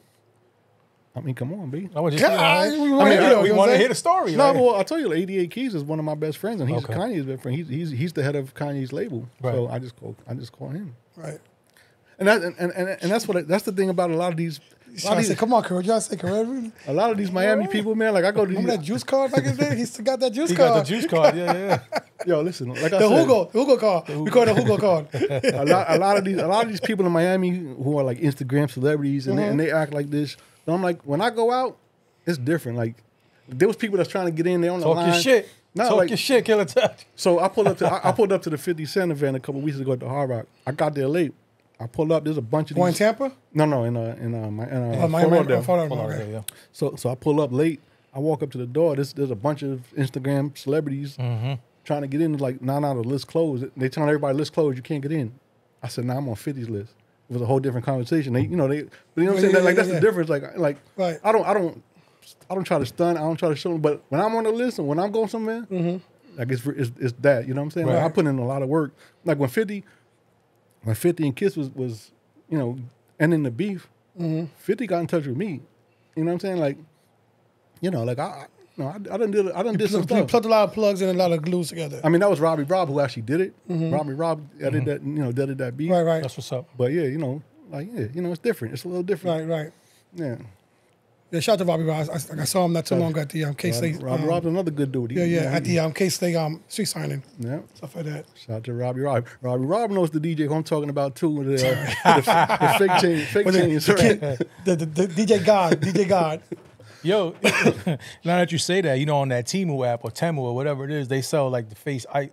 I mean, come on, B. I was just, we want to hear the story. No, like. well, I told you, 88 Keys is one of my best friends, and he's Kanye's best friend. He's the head of Kanye's label, so I just call him. Right. And that's the thing about a lot of these. Come on, Khalid. Y'all say Khalid. A lot of these Miami people, man. Like I go to Remember that juice card back in the day? He still got that juice He card. got the juice card. Yeah. Yo, listen. Like I The said, Hugo card. We call it the Hugo card. a lot of these people in Miami who are like Instagram celebrities and they act like this. So I'm like, when I go out, it's different. Like there was people that's trying to get in there on the line. Talk your shit. No, Talk like, your shit, Killa Touch. So I pulled up to the 50 Cent event a couple weeks ago at the Hard Rock. I got there late. I pulled up. There's a bunch of Going these. Tampa? No, in Miami. Fort Lauderdale. Okay. So I pull up late. I walk up to the door. There's a bunch of Instagram celebrities trying to get in. It's like, nah, the list closed. They telling everybody list closed. You can't get in. I said, nah, I'm on 50's list. It was a whole different conversation. But you know what I'm saying? That's the difference. Like right. I don't try to stunt. I don't try to show them. But when I'm on the list and when I'm going somewhere, like it's that. You know what I'm saying? Right. Like, I put in a lot of work. Like when 50 and Kiss was ending the beef, 50 got in touch with me. You know what I'm saying? Like, like I did some stuff. You plugged a lot of plugs and a lot of glues together. I mean, that was Robbie Rob who actually did it. Robbie Rob edited that, edited that beat. Right. That's what's up. But yeah, it's different. It's a little different. Right. Yeah. Yeah, shout out to Robbie Rob. I saw him not too long ago at the K-State. Robbie Rob's another good dude. At the K-State street signing. Yeah. Stuff like that. Shout out to Robbie Rob. Robbie Rob knows the DJ who I'm talking about too. The fake chains. The DJ God. Yo, now that you say that, on that Temu app or Temu or whatever it is, they sell like the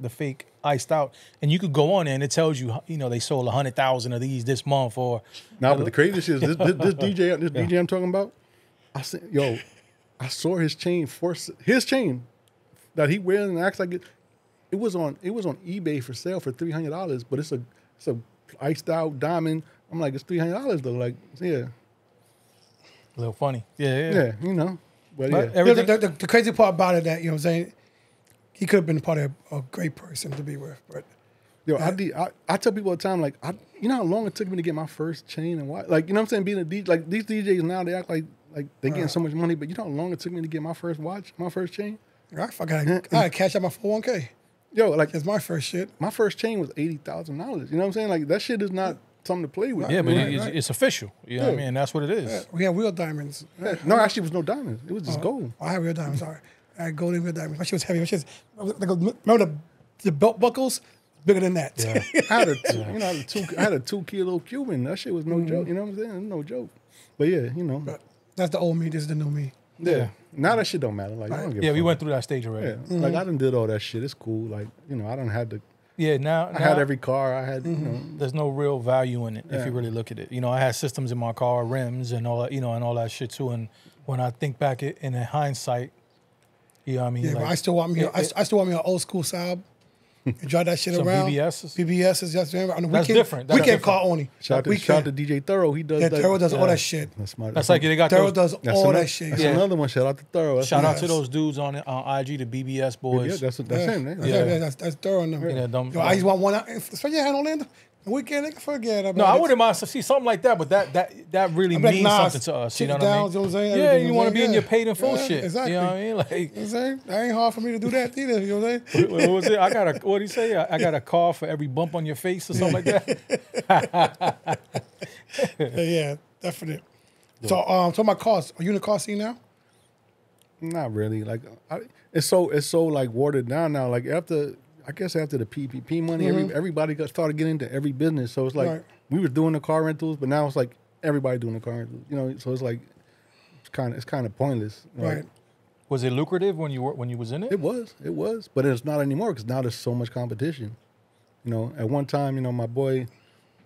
fake iced out, and you could go on there and it tells you, they sold 100,000 of these this month or. Now, but the craziest is this DJ I'm talking about. I said, I saw his chain that he wears and acts like it. It was on eBay for sale for $300, but it's a iced out diamond. I'm like, it's $300 though. Like, yeah. A little funny. Yeah. Yeah, But yeah. Everything, The crazy part about it that, what I'm saying, he could have been part of a great person to be with. But I tell people all the time, like, you know how long it took me to get my first chain and why? Like, you know what I'm saying? Being a DJ, like these DJs now, they act like they're getting so much money, but you know how long it took me to get my first watch, my first chain? I had to cash out my 401k. Yo, like, it's my first shit. My first chain was $80,000. You know what I'm saying? Like, that shit is not something to play with. Yeah, but it's official. You know what I mean? That's what it is. Yeah, we had real diamonds. No, actually, it was no diamonds. It was just gold. I had real diamonds. Sorry, I had gold and real diamonds. My shit was heavy. Remember the belt buckles? Bigger than that. Yeah. I had a 2 kilo Cuban. That shit was no joke. You know what I'm saying? No joke. But yeah, But that's the old me. This is the new me. Yeah. Now that shit don't matter. Like, I don't give a fuck. We went through that stage already. Yeah. Like, I done did all that shit. It's cool. Like, I done had to. Yeah, now I had every car. I had, There's no real value in it if you really look at it. I had systems in my car, rims and all that, and all that shit too. And when I think back in hindsight, you know what I mean? Yeah, like, but I still want me an old school Saab. And drive that shit some around. BBSs? That's different. That's weekend different. car only. Shout out to DJ Thorough. He does that. Thorough does all that shit. That's like they got Thorough those. does all that shit. That's another one. Shout out to Thorough. Shout out to those dudes on IG, the BBS boys. Yeah, that's him. That's Thorough. I just want one out. Especially in Orlando. The weekend, they can forget about it. No, I wouldn't mind to see something like that, but that really means something to us. You know what I mean? You know what I'm saying? Yeah, you want to be in your paid and full shit. Exactly. You know what I mean? Like, you know what I'm saying? That ain't hard for me to do that either. You know what I'm saying? What was it? What did he say? I got a car for every bump on your face or something like that. Yeah, definitely. So, my cars. Are you in the car scene now? Not really. Like, it's so like watered down now. Like after the PPP money, everybody started getting into every business. So it's like we were doing the car rentals, but now it's like everybody doing the car rentals. So it's like it's kind of pointless. Right. Was it lucrative when you was in it? It was, but it's not anymore because now there's so much competition. You know, at one time, you know, my boy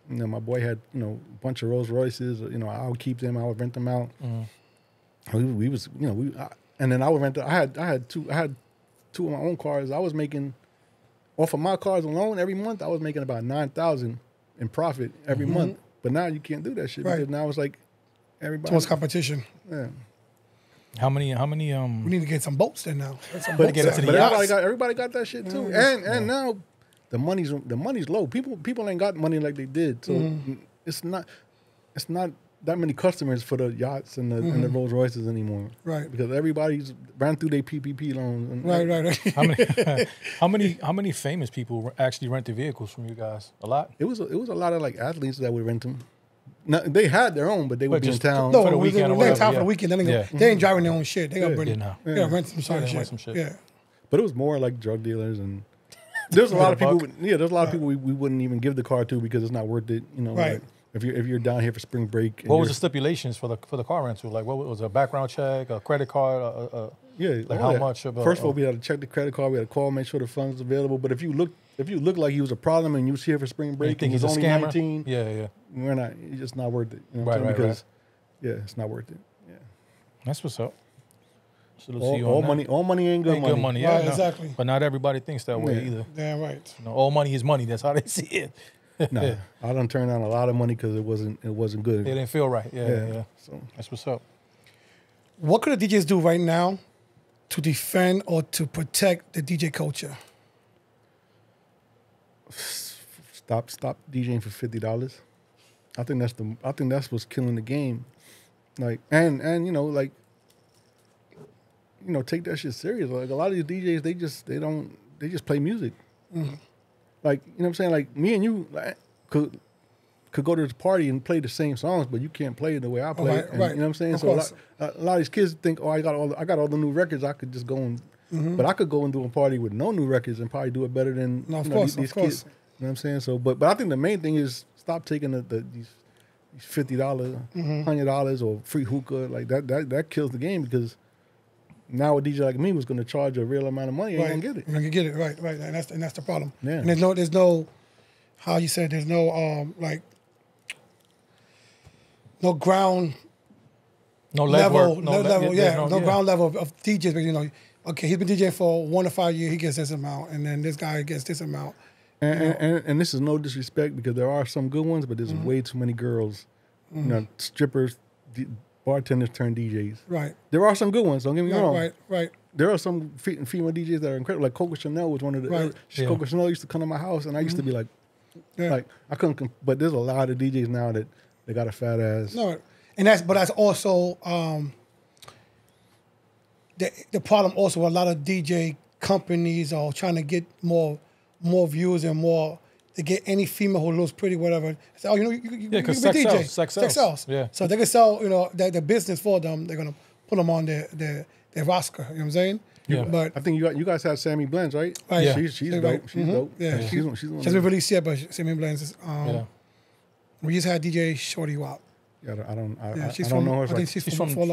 had, you know, a bunch of Rolls Royces. You know, I would keep them. I would rent them out. We was, you know, and then I would rent. I had two of my own cars. I was making off of my cars alone every month. I was making about $9,000 in profit every month. But now you can't do that shit because now it's like everybody. Too much competition. Yeah. How many? We need to get some boats then now. But everybody got that shit too. And now the money's low. People ain't got money like they did. So it's not that many customers for the yachts and the Rolls Royces anymore. Right. Because everybody's ran through their PPP loans. Right. How many famous people actually rent the vehicles from you guys? A lot. It was a lot of like athletes that would rent them. No, they had their own, but they would be in town. No, for the weekend or they in whatever, town for the weekend. They ain't driving their own shit. They gonna bring it. They gotta rent some shit. Yeah. But it was more like drug dealers and there's a lot of people. There's a lot of people we wouldn't even give the car to because it's not worth it. You know, like if you're down here for spring break. What was the stipulations for the car rental? Like what was a background check, a credit card? Like how much? First of all, we had to check the credit card. We had to call, make sure the funds available. But if you look like he was a problem and you was here for spring break and he's only 19, we're not. It's just not worth it. You know what I'm saying? Because it's not worth it. Yeah, that's what's up. So all money ain't good money. Good money. Yeah, exactly. But not everybody thinks that way either. Damn right. You know, all money is money. That's how they see it. Nah, I done turned down a lot of money because it wasn't good. It didn't feel right. Yeah. So that's what's up. What could the DJs do right now to defend or to protect the DJ culture? Stop DJing for $50. I think that's what's killing the game. Like and you know, like, you know, take that shit serious. Like a lot of these DJs, they just play music. Like, you know what I'm saying? Like me and you could go to this party and play the same songs, but you can't play it the way I play it. And, you know what I'm saying? So a lot of these kids think, oh, I got all the new records. I could just go and, but I could go and do a party with no new records and probably do it better than these kids. You know what I'm saying? So, but I think the main thing is stop taking these $50, $100 or free hookah like that kills the game because now a DJ like me was going to charge a real amount of money, ain't going to get it. You're going to get it, right. And that's the problem. Yeah. And there's no, how you said, there's no, no ground level, no ground level of DJs. But, you know, okay, he's been DJing for 1 to 5 years, he gets this amount, and then this guy gets this amount. And this is no disrespect because there are some good ones, but there's way too many girls, you know, strippers, bartenders turn DJs. Right. There are some good ones. Don't get me wrong. Right. There are some female DJs that are incredible. Like Coco Chanel was one of the. Right. Coco Chanel used to come to my house, and I used to be like I couldn't. But there's a lot of DJs now that they got a fat ass. No, and that's also the problem. Also, a lot of DJ companies are trying to get more views and more. To get any female who looks pretty, whatever. So, you know, you can be DJ. Sex sells. Yeah. So they can sell, you know, the business for them. They're gonna put them on their roster. You know what I'm saying? Yeah. But I think you guys have Sammy Blends, right? Right. Yeah. She's dope. Right. She's dope. Yeah. She's She hasn't released yet, but Sammy Blends is. We just had DJ Shorty Wop. Yeah, I don't from, know her. I think she's from Fort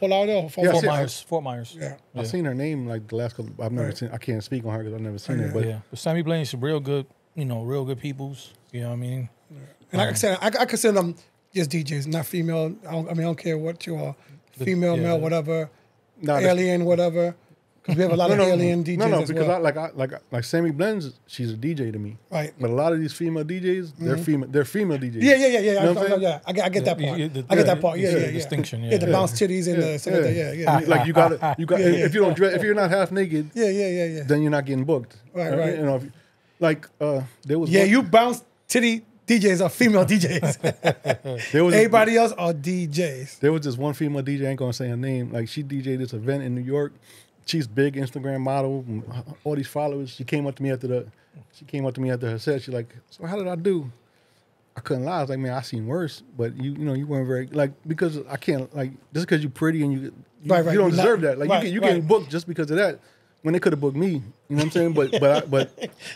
Lauderdale. Fort Myers. Yeah. I've seen her name like the last couple. I've never seen. I can't speak on her because I've never seen her. But Sammy Blends is real good. You know, real good peoples. You know what I mean? Yeah. And like I said, I consider them just DJs, not female. I don't care what you are, female, male, whatever, alien, whatever. Because we have a lot of alien DJs. No, as because well. like Sammy Blends, she's a DJ to me. Right. But a lot of these female DJs, they're female DJs. Yeah. You know what I'm saying? I get that part. I get that part. Yeah. Distinction. Yeah, the bounce titties and the stuff like that. Yeah. Like you got if you don't dress, if you're not half naked, Yeah. then you're not getting booked. Right. You know, there was you bounce titty DJs are female DJs. Everybody else are DJs. There was this one female DJ, I ain't gonna say her name. Like she DJ'd this event in New York. She's big Instagram model, and all these followers. She came up to me after her set. She's like, "So how did I do?" I couldn't lie. I was like, "Man, I seen worse." But you weren't very because I can't just because you're pretty and you don't deserve that. Like you getting booked just because of that. When they could have booked me, you know what I'm saying? But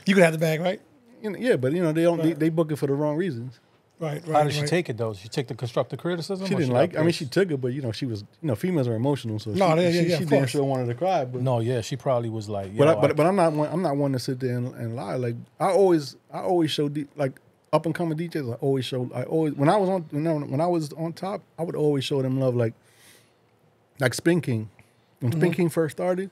you could have the bag, right? Yeah, but they don't. They book it for the wrong reasons. Right. How did she take it though? Did she take the constructive criticism? She or didn't like. I mean, she took it, but she was. Females are emotional, so she damn sure wanted to cry. But no, yeah, she probably was like. But I'm not one to sit there and lie. Like I always show like up and coming DJs. When I was on top, I would always show them love. Like Spin King, when Spin King first started.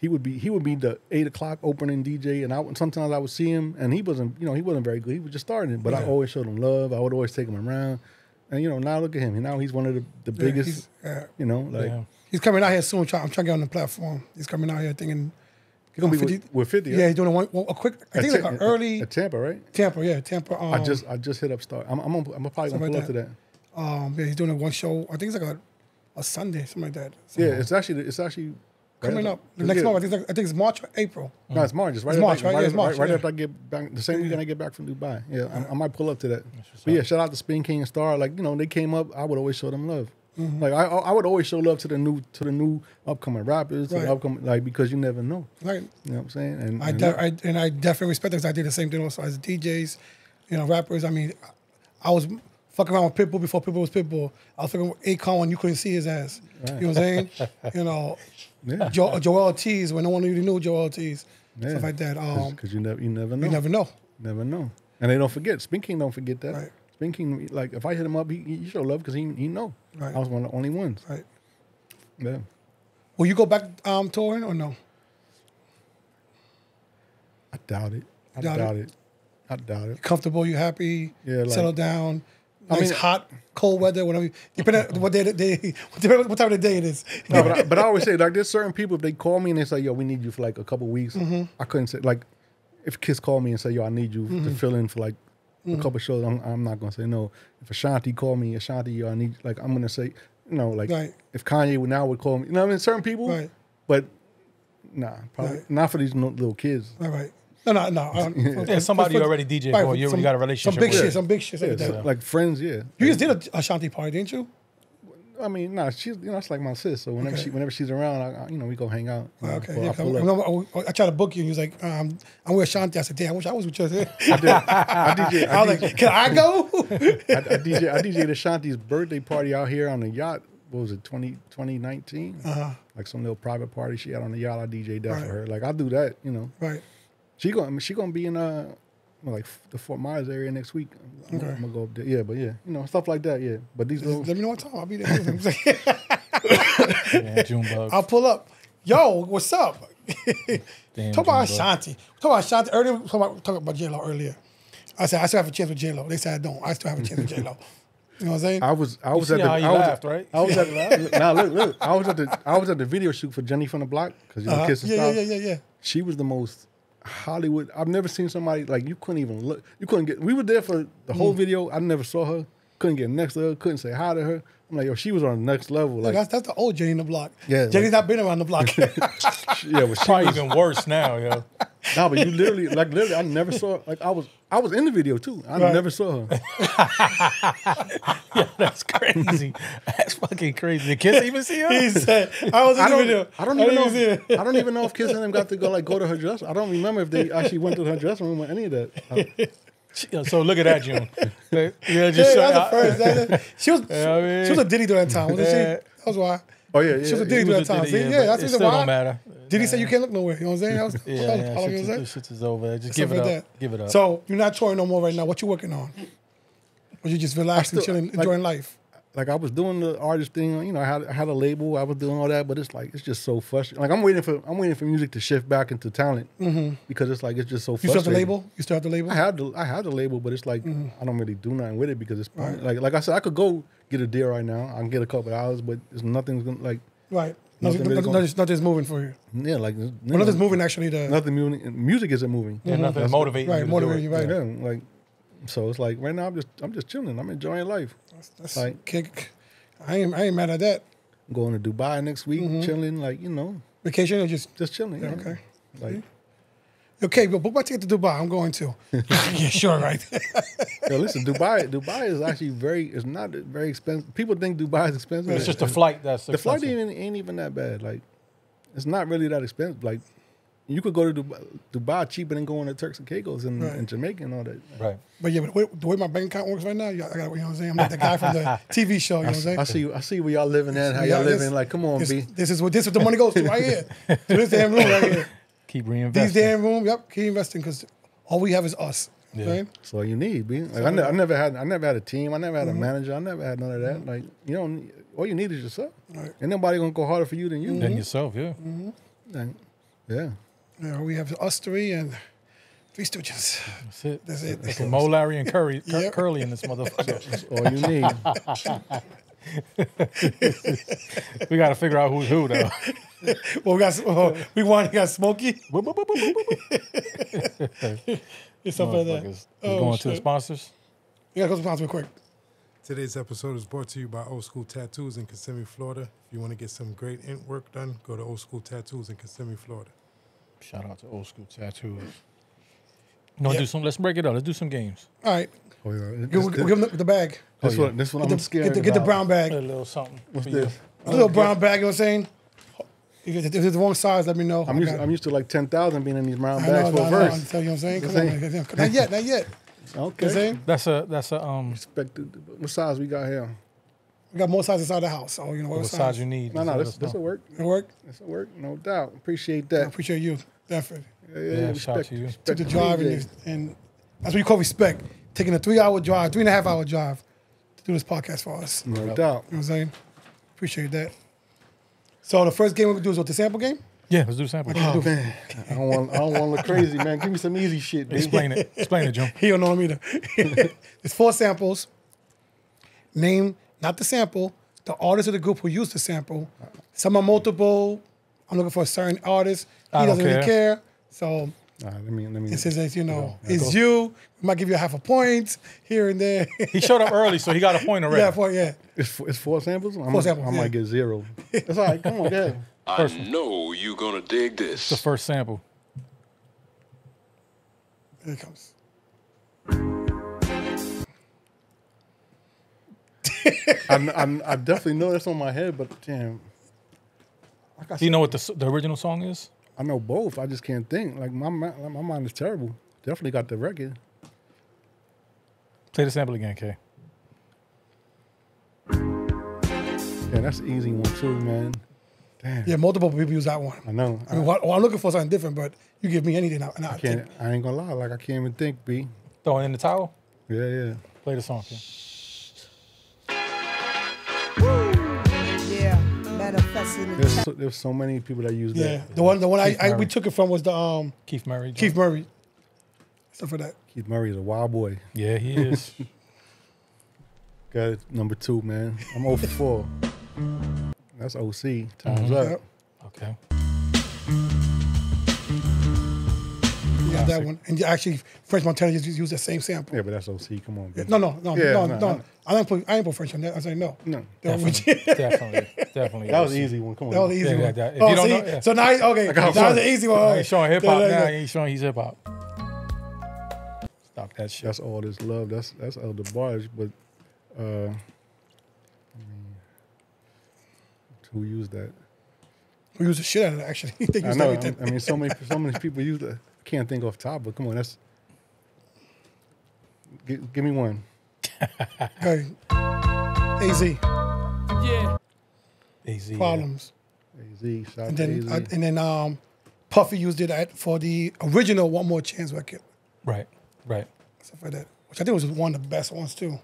He would be the 8 o'clock opening DJ, and sometimes I would see him, and he wasn't very good. He was just starting, but I always showed him love. I would always take him around, and now look at him. Now he's one of the biggest. He's coming out here soon. I'm trying to get on the platform. He's coming out here thinking. He's gonna be with 50. Yeah, he's doing a quick. I think like an early. At Tampa, right? Tampa. I just hit up Star. I'm probably gonna pull up to that. Yeah, he's doing one show. I think it's like a Sunday, something like that. Yeah, it's actually. Coming up the next month, I think it's March or April. No, it's March. It's March, right? It's March. Right after I get back, the same weekend I get back from Dubai. Yeah, I might pull up to that. But yeah, shout out to Spin King and Star. Like they came up, I would always show them love. Like I would always show love to the new upcoming rappers, to the upcoming because you never know. Right. You know what I'm saying? And I definitely respect that because I did the same thing also as DJs, rappers. I mean, I was fucking around with Pitbull before Pitbull was Pitbull. I was fucking with Akon when you couldn't see his ass. Right. You know what I'm saying? Yeah. Joel Ortiz when no one really knew Joel Ortiz. Stuff like that. Because you never know. You never know. Never know. And they don't forget. Spin King don't forget that. Right. Spin King, like if I hit him up, he show love because he know. Right. I was one of the only ones. Right. Yeah. Will you go back touring or no? I doubt it. I doubt it. You comfortable? You happy? Yeah. Settle down. Nice hot, cold weather. Whatever. Depending on what time of the day it is. No, but I always say like there's certain people if they call me and they say yo we need you for like a couple weeks. I couldn't say like if Kiss called me and say yo I need you to fill in for like a couple shows. I'm not gonna say no. If Ashanti called me, Ashanti yo I need like I'm gonna say if Kanye would call me. You know what I mean? Certain people. Right. But nah, probably not for these little kids. Right. No. Yeah, somebody you already DJ for. You already got a relationship with. Some big shit like that. Like friends, yeah. You just did a Ashanti party, didn't you? I mean, she's it's like my sis. So whenever she's around, we go hang out. Okay. I tried to book you, and he was like, "I'm with Ashanti." I said, "Damn, I wish I was with you." I was like, "Can I go?" I DJ'd Ashanti's birthday party out here on the yacht. What was it, 2019? Like some little private party she had on the yacht. I DJ'd that for her. Like I do that, Right. She gonna be in like the Fort Myers area next week. I'm gonna go up there. Yeah, but yeah, stuff like that. Yeah, but these little. Let me know what time I'll be there. Junebug. I'll pull up. Yo, what's up? Talk about Ashanti. Earlier, talk about J-Lo earlier. I said I still have a chance with J-Lo. They said I don't. I still have a chance with J-Lo. You know what I'm saying? I was at the. I was at the video shoot for Jenny from the Block because Kiss and stuff. Yeah. She was the most Hollywood. I've never seen somebody like you couldn't even look. You couldn't get. We were there for the whole video. I never saw her. Couldn't get next to her. Couldn't say hi to her. I'm like, yo, she was on the next level. Like that's the old Jenny in the Block. Yeah, Jenny's not been around the block. Yeah, but she probably even worse now, yo. No, but you literally, I never saw her. Like I was in the video too. I never saw her. Yeah, that's crazy. That's fucking crazy. Did Kiss even see her? He said, I was in the video. I don't even know if Kiss and them got to go to her dress. I don't remember if they actually went to her dressing room or any of that. So look at that, June. Yeah, that's the first. She was a Diddy during that time, wasn't she? That was why. Oh yeah. She was a Diddy during that time. That's the reason why. Don't matter. Diddy said you can't look nowhere. You know what I'm saying? Yeah. Shit is over. Just give it up. Give it up. So you're not touring no more right now. What you working on? Or you just relaxing, chilling, enjoying life? Like I was doing the artist thing, I had a label, I was doing all that, but it's just so frustrating. Like I'm waiting for music to shift back into talent because it's just so frustrating. You still have the label? You still have the label? I had the label, but it's like I don't really do nothing with it because it's like I said, I could go get a deal right now. I can get a couple of hours, but it's nothing's gonna like right. Nothing's moving for you. Yeah, like nothing's moving actually. Nothing moving. Music isn't moving. Yeah, nothing motivating. Right, motivating you. Right. Yeah, like so it's like right now I'm just chilling. I'm enjoying life. That's like kick. I ain't mad at that. I'm going to Dubai next week, chilling, Vacation or just chilling. Yeah, okay. Like, okay, but book my ticket to Dubai. I'm going to. Yeah, sure, right. Yo, listen, Dubai is actually it's not very expensive. People think Dubai is expensive. It's just the flight that's the flight ain't even that bad. Like, it's not really that expensive. Like, You could go to Dubai cheaper than going to Turks and Caicos and Jamaica and all that. Right. But yeah, but the way my bank account works right now, I got, you know what I'm saying? I'm like the guy from the TV show, you know what I'm saying? I see where y'all living at, how y'all living. Like, come on, B. This is what the money goes to right here. To this damn room right here. Keep reinvesting. These damn room, yep, keep investing because all we have is us. Yeah. Right? That's all you need, B. Like, I never had a team. I never had a manager. I never had none of that. Like, you know, all you need is yourself. Right. Ain't nobody gonna go harder for you than you. Than yourself, yeah. Like, yeah. Yeah, we have us three and three stooges. That's it. That's it. It's Mo, Larry, and Curly in this motherfucker. That's all you need. We got to figure out who's who, though. Well, we got Smokey. It's something like that. Going to the sponsors. You got to go to sponsors real quick. Today's episode is brought to you by Old School Tattoos in Kissimmee, Florida. If you want to get some great ink work done, go to Old School Tattoos in Kissimmee, Florida. Shout out to Old School Tattoos. Let's break it up. Let's do some games. All right. Oh, yeah. Give them the bag. This one I'm scared Get the brown bag. A little something. What's this? A little brown bag, you know what I'm saying? If it's the wrong size, let me know. I'm used to like 10,000 being in these brown I bags for a verse. You know what I'm saying? Come on. Not yet. Okay. You know what I'm saying? That's a What size we got here? We got more size inside the house. So, you know what size you need. No, this will work. It'll work? This will work, no doubt. Appreciate that. I appreciate you. Definitely. Yeah, shout out to you. Took the drive and that's what you call respect. Taking a 3.5-hour drive to do this podcast for us. No doubt. You know what I'm saying? Appreciate that. So the first game we're gonna do is what, the sample game? Yeah, let's do the sample. Oh man, I don't want to look crazy, man. Give me some easy shit, baby. Explain it, Joe. He don't know him either. It's 4 samples. Name not the sample, the artist of the group who used the sample. Some are multiple. I'm looking for a certain artist. He doesn't really care. So let me. It says, you know, it's you. We might give you a half a point here and there. He showed up early, so he got a point already. Yeah, point, yeah. It's 4 samples. Samples. I might get 0. That's all right. Come on, go ahead. I know you're gonna dig this. The first sample. Here it comes. I definitely know that's on my head, but damn. Do you know what the original song is? I know both. I just can't think. Like my mind is terrible. Definitely got the record. Play the sample again, Kay. Yeah, that's an easy one too, man. Damn. Yeah, multiple people use that one. I know. I mean, I'm looking for something different, but you give me anything, and I think. I ain't gonna lie. Like I can't even think, B. Throwing in the towel? Yeah. Play the song, Kay. There's so many people that use that. Yeah, the one we took it from was the Keith Murray. Keith Murray. Stuff for that. Keith Murray is a wild boy. Yeah, he is. Got it, number 2, man. I'm 0 for 4. That's OC. Time's up. Yep. Okay. You got that one, and actually, French Montana just used the same sample. Yeah, but that's OC. Come on, baby. No. Yeah, I ain't put French on that. I say no. No. Definitely. That was an easy one. Come on. That was the easy one. If you don't know, yeah. So now, okay, that was the easy one. He's showing hip hop now. He's showing he's hip hop. Stop that shit. That's all this love. That's Elder Barge, but who used that? We use the shit out of it, actually. They I use know. everything. I mean, so many people use that. I can't think off top, but come on, that's. Give me one. Okay. AZ. Yeah. AZ. Problems. AZ. Shout And to then AZ. and then Puffy used it for the original One More Chance record. Right. Stuff like that, which I think was one of the best ones too.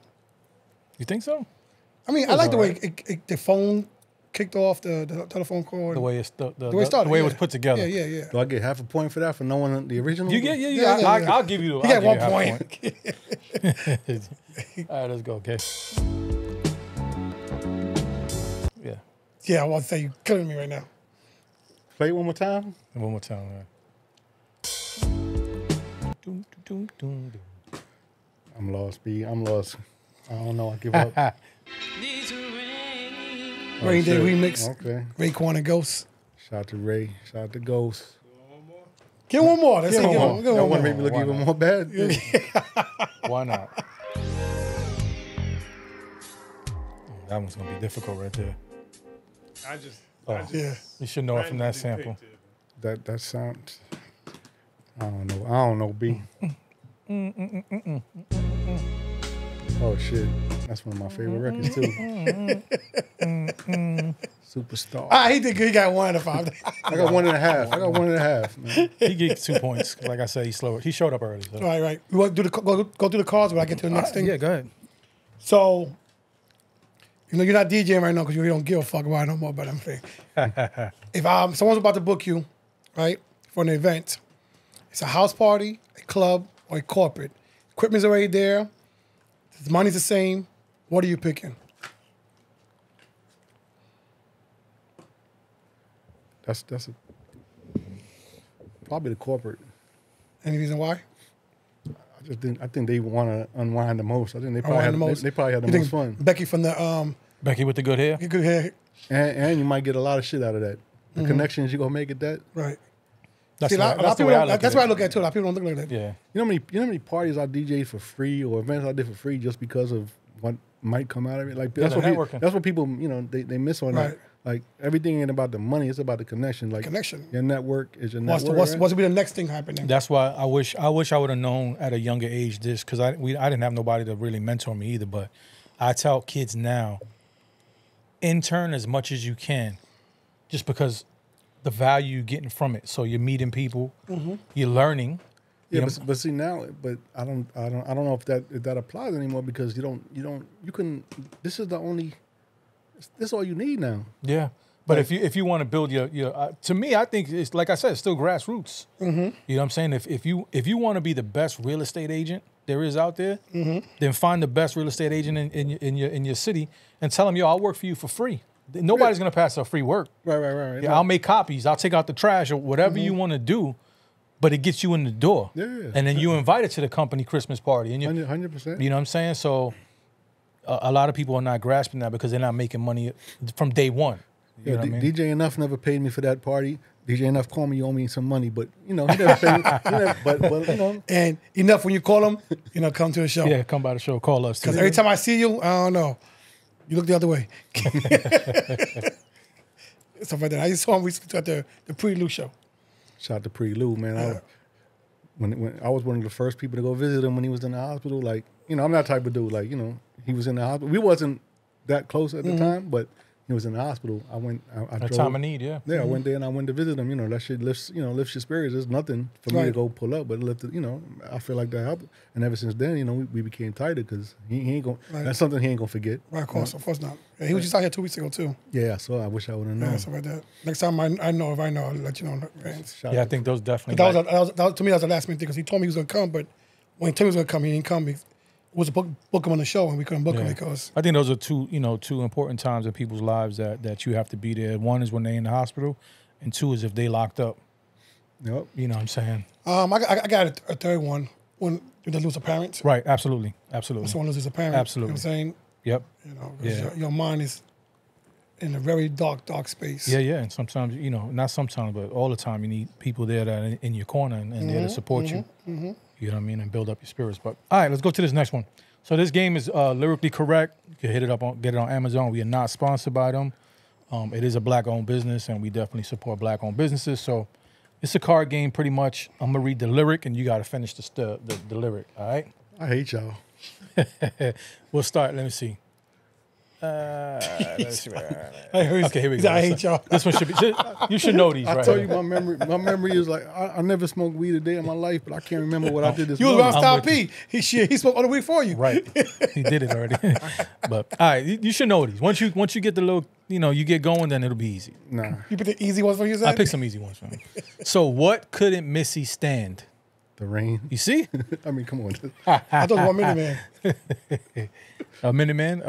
You think so? I mean, I like the way the phone kicked off the telephone cord. The way it started. The way it was put together. Yeah. Do I get half a point for that for knowing the original? You get Yeah. I'll give you. You got 1 point. All right, let's go. Okay. Yeah. Yeah, I want to say you're killing me right now. Play it one more time. One more time. Man. I'm lost, B. I'm lost. I don't know. I give up. Rain Day shit. remix. Okay. Raekwon and Ghost. Shout out to Ray. Shout out to Ghost. Get one more. Let's Give see. me Get one. one That more. one made me look even more bad. Why not? That one's gonna be difficult right there. I just Yeah. You should know it from that sample. That sound. I don't know, B. Oh shit, that's one of my favorite records too. Superstar. He did good. He got 1 out of 5. I got 1.5. Man. He gets 2 points. Like I said, he's slower. He showed up early. So. Right. You want to do go through the cards when I get to the next thing? Yeah, go ahead. So, you're not DJing right now because you really don't give a fuck about it no more. But I'm saying, if someone's about to book you, right, for an event, it's a house party, a club, or a corporate. Equipment's already there. The money's the same. What are you picking? That's probably the corporate. Any reason why? I think they want to unwind the most. I think they probably Unwind had the most. They probably had the You most think fun. Becky from the Becky with the good hair. good hair, And you might get a lot of shit out of that. The connections you gonna make at that. right? That's, See, a lot of that's the people. way I look That's at why I it. look at it too. A lot of people don't look like that. Yeah. You know how many parties I DJ for free or events I did for free just because of what might come out of it. Like Yeah, that's the what networking. that's what people they miss on Right. that. Like everything ain't about the money; it's about the connection. Like Connection. Your network is your What's network. right? what's be the next thing happening? That's why I wish I would have known at a younger age this, because I didn't have nobody to really mentor me either. But I tell kids now, intern as much as you can, just because the value you're getting from it. So you're meeting people, you're learning. Yeah, You know, but see now, but I don't know if that applies anymore because you can. This is all you need now. yeah. But if you want to build your to me, I think it's like I said, it's still grassroots. You know what I'm saying? If you want to be the best real estate agent there is out there, then find the best real estate agent in your city and tell them, yo, I'll work for you for free. Nobody's gonna pass up free work. Right. Yeah, I'll make copies. I'll take out the trash or whatever you want to do, but it gets you in the door. Yeah. And then you invite it to the company Christmas party. And 100%. you know what I'm saying? So a lot of people are not grasping that because they're not making money from day one. You know what I mean? DJ Enough never paid me for that party. DJ Enough called me, you owe me some money, but he never paid me. But And enough when you call them, come to the show. Yeah, come by the show. Call us. Too. Because every time I see you, I don't know. You look the other way. Stuff like that. I just saw him recently at the Pre-Lou show. shout out to Pre Lou, man. When I was one of the first people to go visit him when he was in the hospital, like, I'm that type of dude. Like, he was in the hospital. We wasn't that close at the time, but he was in the hospital. I went. I At drove. time of need, yeah. Yeah, I went there and I went to visit him. That shit lifts your spirits. There's nothing for me to Right. go pull up, but it lifted. I feel like that helped. And ever since then, we became tighter because he ain't gonna. Right. That's something he ain't gonna forget. Right, of course not. Yeah, he was just out here 2 weeks ago too. Yeah, so I wish I would have known. Yeah, stuff like that. Next time I know, if I know, I'll let you know in advance. Shout Yeah, I out think those definitely. That was to me, that was the last minute thing because he told me he was gonna come, but when he told me he was gonna come, he didn't come. It was a book him on the show, and we couldn't book him Yeah. because I think those are two important times in people's lives that you have to be there. One is when they're in the hospital, and two is if they locked up. Yep. You know what I'm saying? I got a third one when they lose a parent. Right, absolutely. Absolutely. Someone loses a parent. Absolutely. You know what I'm saying? Yep. 'Cause Yeah. your mind is in a very dark space. Yeah, yeah. And sometimes, not sometimes, but all the time, you need people there that are in your corner and there to support you. You know what I mean? And build up your spirits. But all right, let's go to this next one. So this game is lyrically correct. You can get it on Amazon. We are not sponsored by them. It is a black-owned business, and we definitely support black-owned businesses. So it's a card game, pretty much. I'm gonna read the lyric, and you got to finish the lyric. All right. I hate y'all. We'll start. Let me see. Let's see. Okay, here we go. I hate y'all. This one should be. You should know these, I right? told you my memory is like I never smoked weed a day in my life, but I can't remember what I did this You was morning. around Style P. He spoke all the way for you. Right. He did it already. But all right, you should know these. Once you get the little, you get going, then it'll be easy. Nah. You pick the easy ones for you, I Zach? picked some easy ones for him. So what couldn't Missy stand? The rain. You see? I mean, come on. I thought it was 1 minute, man. A minute man?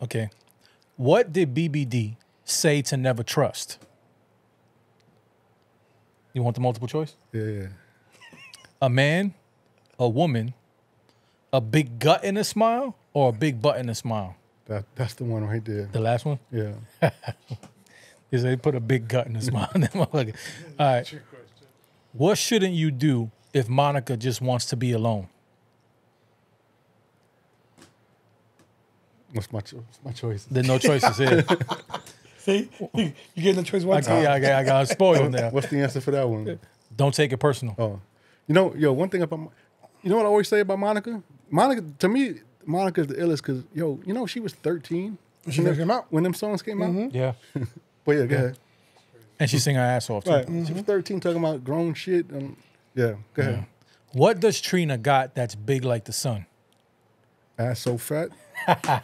Okay. What did BBD say to never trust? You want the multiple choice? Yeah. A man, a woman, a big gut in a smile, or a big butt in a smile? That's the one right there. The last one? Yeah. Is they put a big gut in a smile. All right. What shouldn't you do if Monica just wants to be alone? What's my choice? There's no choices here. See? You get the choice one time. I got spoiled now. What's the answer for that one? Don't take it personal. Oh, You know, yo, one thing about you know what I always say about Monica? Monica, to me, Monica's the illest because yo, you know, she was 13 She first came out. when them songs came out. Yeah. But yeah, go ahead. And she sing her ass off too. Right, she was 13 talking about grown shit. Yeah, go ahead. What does Trina got that's big like the sun? Ass so fat.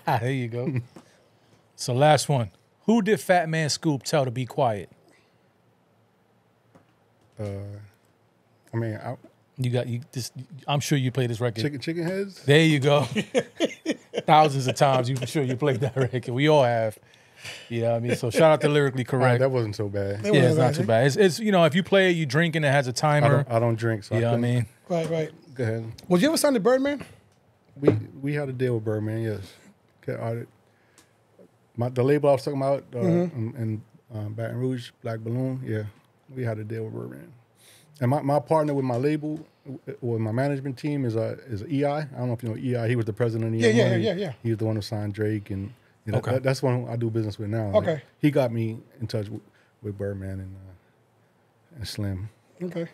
There you go. So last one. Who did Fat Man Scoop tell to be quiet? I mean, I'm sure you played this record. chicken heads. There you go. Thousands of times I'm sure you played that record. We all have. You know what I mean? So shout out to Lyrically All right, Correct. that wasn't so bad. Yeah, it's not too bad. It's you know, if you play it, you drink and it has a timer. I don't drink, so You know what I mean? Right. Go ahead. Was you ever signed to Birdman? We had a deal with Birdman, yes. Okay, the label I was talking about in Baton Rouge, Black Balloon, yeah, we had a deal with Birdman. And my partner with my label, with my management team is EI. I don't know if you know EI. He was the president of the Yeah. He was the one who signed Drake, and you know, Okay. that's one I do business with now. Okay. Like, he got me in touch with Birdman and Slim. Okay.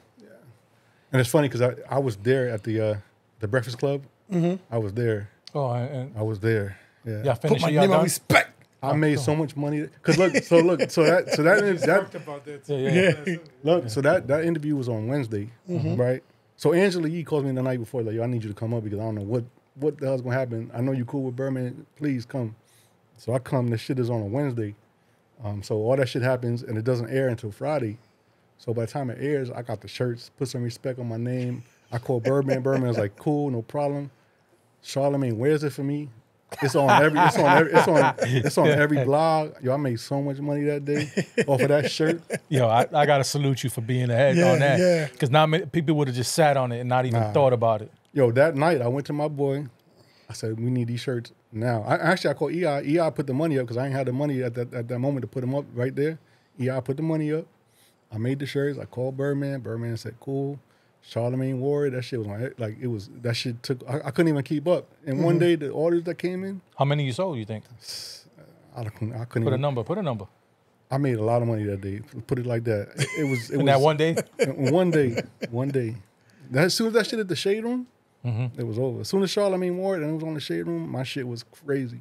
And it's funny because I was there at the Breakfast Club. I was there. Oh, and I was there. Yeah. y'all Put finished my it, y'all name on done? respect. I made so much money because look, so that Talked about that too. Yeah. look, so that interview was on Wednesday, right? So Angela Yee called me the night before, like, yo, I need you to come up because I don't know what the hell's gonna happen. I know you cool with Birdman, please come. So I come. This shit is on a Wednesday, so all that shit happens and it doesn't air until Friday. So by the time it airs, I got the shirts, put some respect on my name. I called Birdman. Birdman was like, cool, no problem. Charlamagne wears it for me. It's on every blog. Yo, I made so much money that day off of that shirt. Yo, I gotta salute you for being ahead Yeah, on that. yeah. Because not many people would have just sat on it and not even thought about it. Yo, that night I went to my boy. I said, we need these shirts now. I called EI. EI put the money up because I ain't had the money at that moment to put them up right there. EI put the money up. I made the shirts. I called Birdman. Birdman said, cool. Charlamagne wore it. That shit was that shit took, I couldn't even keep up. And one day the orders that came in, How many you sold, you think? I couldn't Put a even, number. Put a number. I made a lot of money that day. Put it like that. It was In that one day? one day. As soon as that shit at the Shade Room, it was over. As soon as Charlamagne wore it and it was on the Shade Room, my shit was crazy.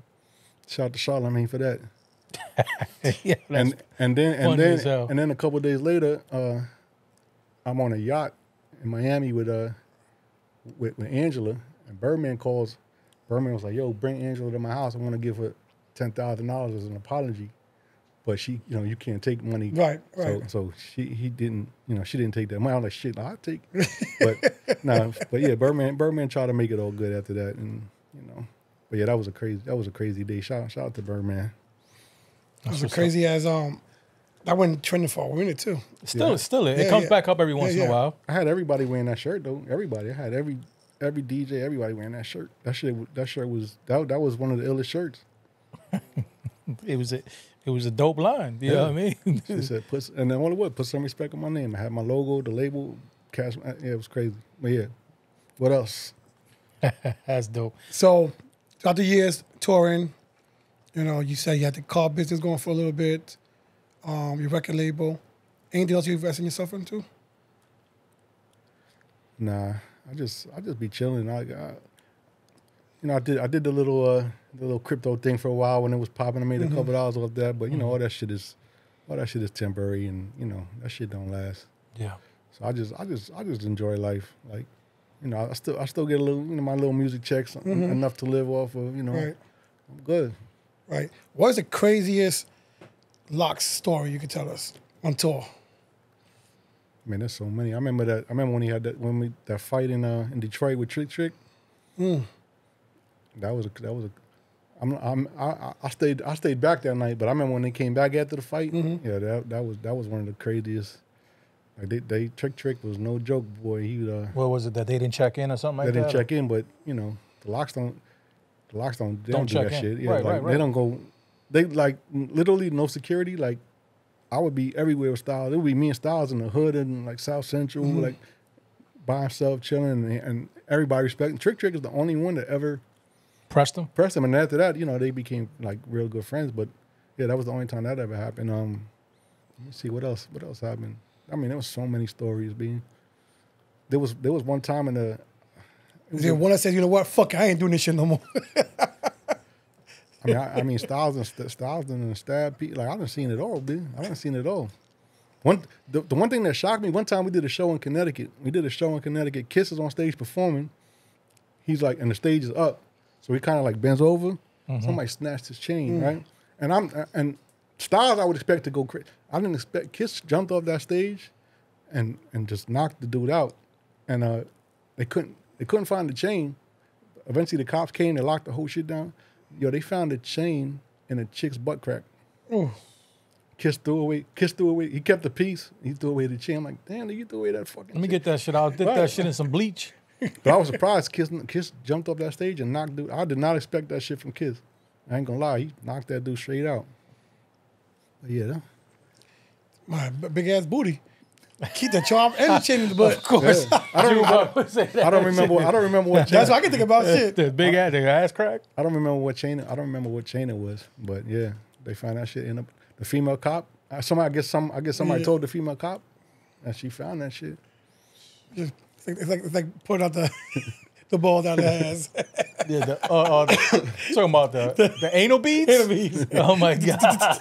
Shout out to Charlamagne for that. Yeah, that's And funny as hell. then a couple of days later, I'm on a yacht in Miami with Angela, and Birdman calls. Birdman was like, "Yo, bring Angela to my house. I want to give her $10,000 as an apology, but she, you know, you can't take money." Right. So he didn't, you know, she didn't take that money. I was like, "Shit, I'll take." But yeah, Birdman tried to make it all good after that, and you know, but yeah, that was a crazy day. Shout out to Birdman. It was crazy as that went trending for a minute too. Still, it Yeah, comes yeah. back up every once in Yeah. a while. I had everybody wearing that shirt though. Everybody. I had every DJ, everybody wearing that shirt. That shirt was that was one of the illest shirts. It was a dope line. You know what I mean? She said, and then put some respect on my name. I had my logo, the label, cash. Yeah, it was crazy. But yeah, what else? That's dope. So throughout the years touring, you know, you say you had the car business going for a little bit, your record label. Anything else you invested yourself into? Nah, I just be chilling. I did the little crypto thing for a while when it was popping. I made a couple dollars off that, but you know all that shit is temporary, and you know that shit don't last. Yeah. So I just enjoy life. Like, you know, I still get a little, you know, my little music checks enough to live off of. You know, Right. I'm good. Right. What is the craziest LOX story you could tell us on tour? I mean, there's so many. I remember when he had that fight in Detroit with Trick. That was a. I stayed back that night, but I remember when they came back after the fight. Yeah, that was one of the craziest. Like Trick was no joke, boy. He What was it that they didn't check in or something like they that? didn't check in, but you know the LOX don't they don't do check that in. shit. Yeah, Right, like right. they don't go. They like literally no security. Like I would be everywhere with Styles. It would be me and Styles in the hood and like South Central, like by himself chilling, and everybody respecting. Trick is the only one that ever Pressed them? pressed him, and after that, you know, they became like real good friends. But yeah, that was the only time that ever happened. Let me see what else happened. I mean, there was so many stories being. there was one time in the. Is there one that says, you know what, fuck, I ain't doing this shit no more? I mean, Styles and Stab Pete. Like I done seen it all, dude. I done seen it all. The one thing that shocked me, one time we did a show in Connecticut. Kiss is on stage performing. He's like, and the stage is up, so he kind of like bends over. Somebody snatched his chain, right? And Styles, I would expect to go crazy. I didn't expect Kiss jumped off that stage, and just knocked the dude out, and they couldn't find the chain. Eventually, the cops came. They locked the whole shit down. Yo, they found the chain in a chick's butt crack. Ooh. Kiss threw away. He kept the piece. He threw away the chain. I'm like, damn, you threw away that fucking Let me shit. get that shit out. Dip that shit in some bleach. But I was surprised. Kiss jumped off that stage and knocked dude. I did not expect that shit from Kiss. I ain't gonna lie. He knocked that dude straight out. But yeah. My big ass booty. Keep the charm and the chain in the butt. Of course. I don't remember what chain. That's what I can think about shit. The big ass, the ass crack. I don't remember what chain it was. But yeah, they found that shit in the female cop. I guess somebody told the female cop, and she found that shit. It's like putting out the ball down the ass. Yeah, talking about the anal beads. Anal beads. Oh my god!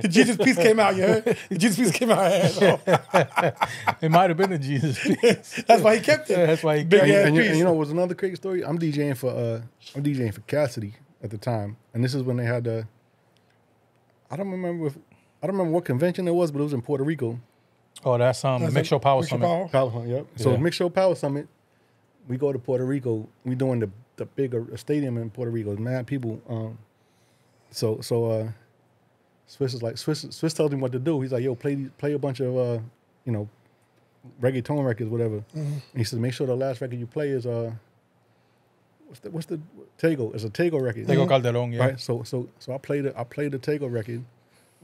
The Jesus piece came out. You heard? The Jesus piece came out her ass. It might have been the Jesus piece. That's why he kept it. Yeah, that's why he Big kept ass it. piece. You know, it was another crazy story. I'm DJing for Cassidy at the time, and this is when they had the. I don't remember what convention it was, but it was in Puerto Rico. Oh, that's the Mix Show Power Summit. Yep. So Yeah. Mix Show Power Summit, we go to Puerto Rico. We doing the bigger stadium in Puerto Rico. Mad people. So Swiss is like Swiss tells him what to do. He's like, yo, play a bunch of reggaeton records, whatever. And he says, make sure the last record you play is what's the Tego? It's a Tego record. Tego Calderon, yeah. Right. So I played the Tego record.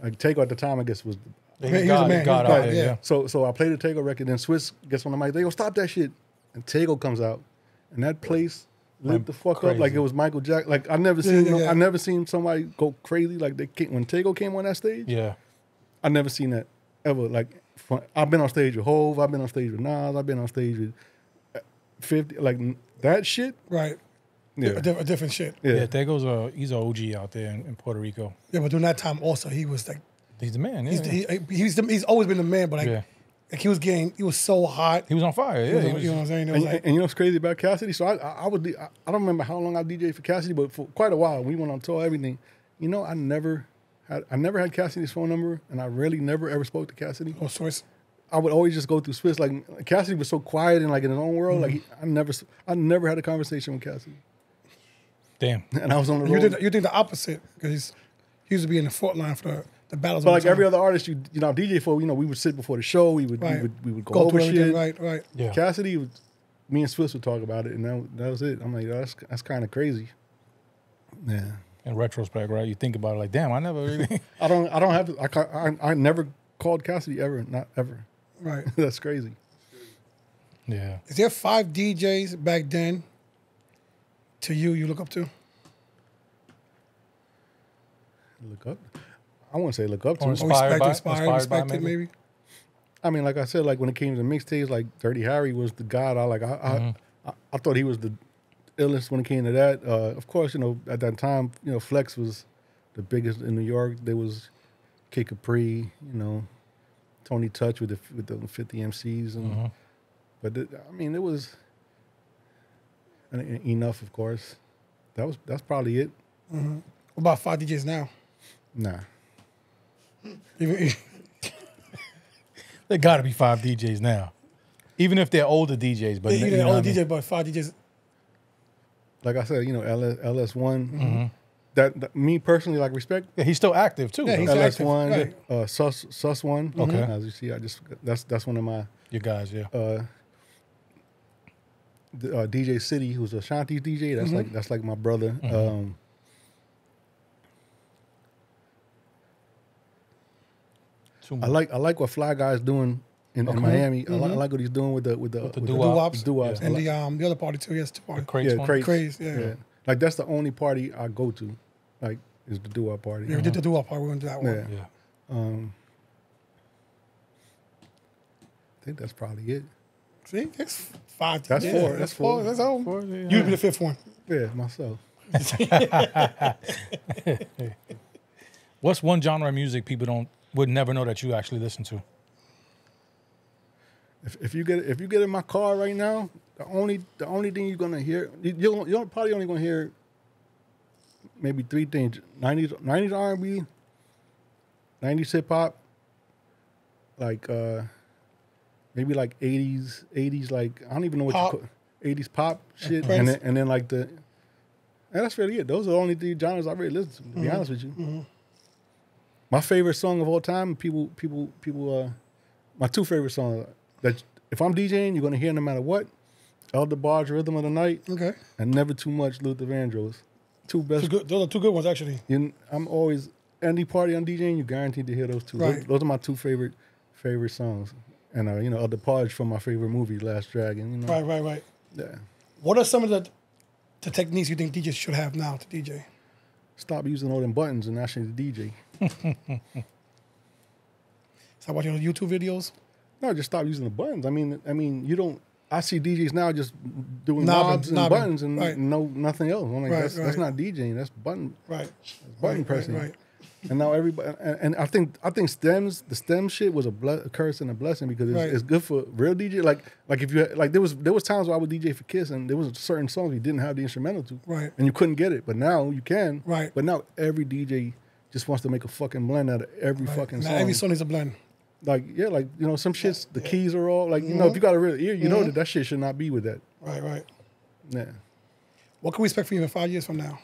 Like Tego at the time, I guess was. He was a got man. out Right, there, yeah. yeah. So I played the Tego record, then Swiss gets on the mic. They go, stop that shit. And Tego comes out, and that place lit the fuck up like it was Michael Jackson. Like I never seen somebody go crazy like when Tego came on that stage. Yeah. I never seen that ever. Like I've been on stage with Hove, I've been on stage with Nas, I've been on stage with 50. Like that shit. Right. Yeah. A different shit. Yeah, Tego's he's an OG out there in Puerto Rico. Yeah, but during that time also he was like He's the man. Yeah. he's always been the man, but like, Yeah. like he was so hot. He was on fire. Yeah, You know what I'm saying? It was like, And you know what's crazy about Cassidy? So I don't remember how long I DJed for Cassidy, but for quite a while we went on tour, everything. You know, I never had Cassidy's phone number, and I really never ever spoke to Cassidy. oh, Swiss. I would always just go through Swiss. Like Cassidy was so quiet and like in his own world. Like I never had a conversation with Cassidy. Damn. And I was on the road. You think the opposite because he used to be in the front line for the battles. But all like the time. every other artist, you know, DJ for, we would sit before the show. We would go over through everything, shit. Right. Yeah. Cassidy, me and Swiss would talk about it, and that was it. I'm like, that's kind of crazy. Yeah. In retrospect, right? You think about it like, damn, I never really. I don't have to. I never called Cassidy ever, not ever. Right. That's crazy. Yeah. Is there 5 DJs back then to you look up to? Look up. I wouldn't say look up to. Or him. Inspired Respected, by, maybe? I mean, like I said, like when it came to mixtapes, like Dirty Harry was the god. I thought he was the illest when it came to that. Of course, you know, at that time, you know, Flex was the biggest in New York. There was Kid Capri, you know, Tony Touch with the 50 MCs, and but I mean, it was and Enough, of course. That's probably it. What about 5 DJs now? Nah. Even, There got to be 5 DJs now, even if they're older DJs. But even you know older what I mean? DJ, but 5 DJs. Like I said, you know, LS1. That me personally, like respect. Yeah, he's still active too. Yeah, though. he's LS1, active, Sus One. Okay. As you see, that's one of my You guys, yeah. DJ City, who's Ashanti's DJ. That's like my brother. I like what Fly Guy's doing in Miami. I like what he's doing with the Doo-wops. doo-wops. And the other party too, yes, the party. Crates one? Crates. Craze, yeah. Like that's the only party I go to. Like is the doo-wop party. Yeah, we did the doo-wop part, we went to that one. Yeah. Yeah. I think that's probably it. See, it's 5. That's yeah, four. That's four. That's all. Four, yeah. You'd be the 5th one. Yeah, myself. What's one genre of music people would never know that you actually listen to? If you get in my car right now, the only thing you're gonna hear, you're probably only gonna hear maybe 3 things: 90s R&B, 90s hip hop, like maybe like 80s like I don't even know what Pop. you call 80s pop shit, Prince. and then like and that's really it. Those are the only 3 genres I really listen to be honest with you. My favorite song of all time, people, my 2 favorite songs that if I'm DJing, you're gonna hear no matter what. Elder Barge, Rhythm of the Night, Okay. and Never Too Much, Luther Vandross. 2 best. Those are 2 good ones, actually. I'm always any party I'm DJing, you're guaranteed to hear those 2. Right. Those are my 2 favorite songs. And Elder Barge from my favorite movie, Last Dragon. Right. Yeah. What are some of the techniques you think DJs should have now to DJ? Stop using all them buttons and actually DJ. Start watching those YouTube videos? No, just stop using the buttons. I mean, you don't. I see DJs now just doing Knobbing, knobs and knobbing. buttons and Right. nothing else. I'm like, Right, that's right. not DJing. That's button Right. pressing. Right. And now everybody, and I think the stem shit was a curse and a blessing because Right. it's good for real DJ. Like if you there was times where I would DJ for Kiss and there was certain songs you didn't have the instrumental to, Right. and you couldn't get it, but now you can, Right. But now every DJ just wants to make a fucking blend out of every fucking Now song. every song is a blend. Like some shits, the keys are all like if you got a real ear, you know that shit should not be with that. Right. Yeah. What can we expect from you in 5 years from now?